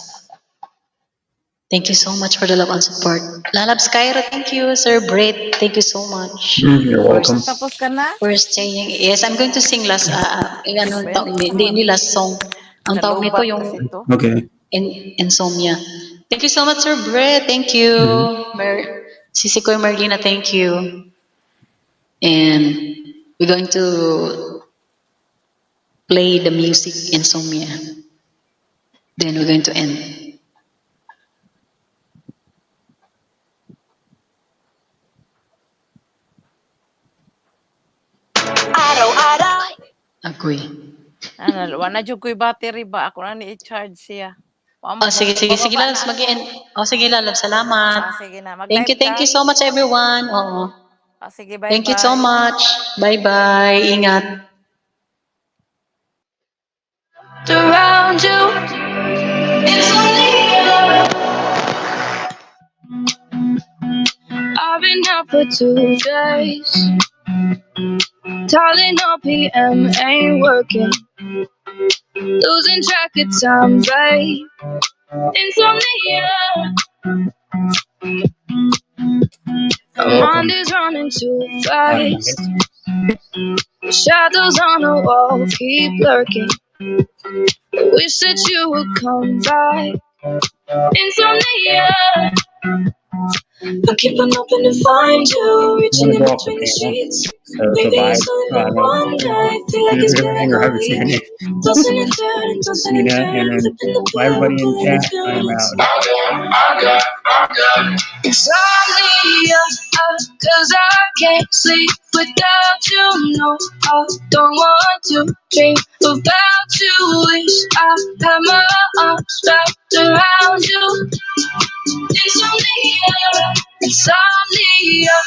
Thank you so much for the love and support. Lalabs Cairo, thank you. Sir Brett, thank you so much You're welcome. Tapos ka na? for staying. Yes, I'm going to sing last, ano, Ba, hindi last song. Ang tawag nito kalubat yung kasi to. Okay. insomnia. Thank you so much, Sir Brett. Thank you. Sisi Koy Marlina, thank you. And we're going to play the music Insomnia. Then we're going to end. Araw-araw. Agree. Ano, wala jud ko'y battery ba? Ako na ni-charge siya. Sige, Lalabs, mag-end. Sige, Lalabs, salamat. Sige na. Thank you so much, everyone. Oo. Sige, bye-bye. Thank you so much. Bye-bye. Ingat. Around you. Insomnia. I've been out for 2 days. Dialing up PM ain't working. Losing track of time, babe. Insomnia. My mind is running too fast. Shadows on the wall keep lurking. Wish that you would come back. Insomnia. I keep on hoping to find you, reaching in between the sheets. Maybe it's only been one night, feel like it's been like a week. Tossing and turning, flipping the pillow, everybody in pulling chat, the I'm pillows. out. Insomnia, cause I can't sleep without you. No, I don't want to dream about you. Wish I had my arms wrapped around you. Insomnia,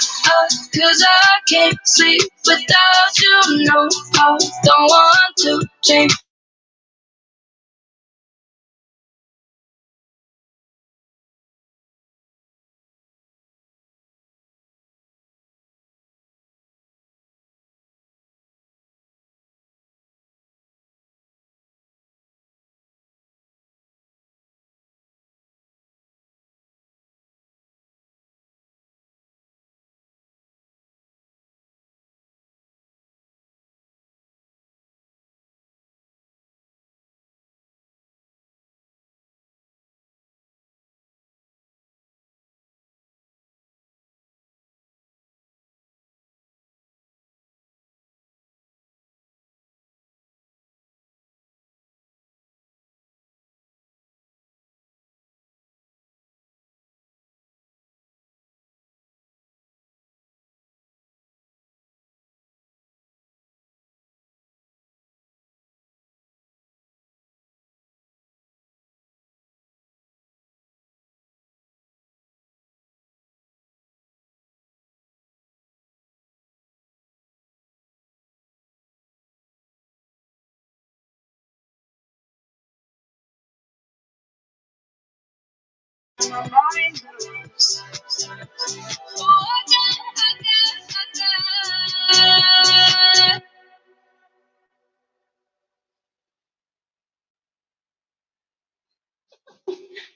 cause I can't sleep without you. No, I don't want to dream.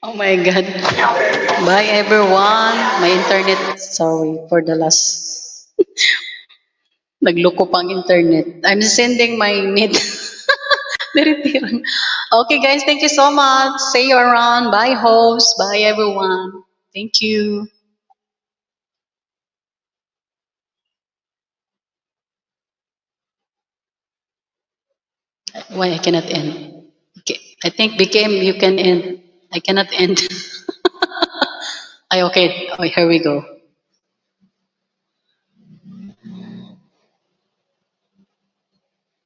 Oh my God. Bye, everyone. My internet, sorry for the last. Nagloko pang internet. I'm sending my net. Diritiran. Okay, guys, thank you so much. See you around. Bye, host. Bye, everyone. Thank you. Why I cannot end? Okay. I think became you can end. I cannot end. Okay. Oh, here we go.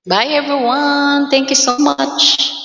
Bye everyone. Thank you so much.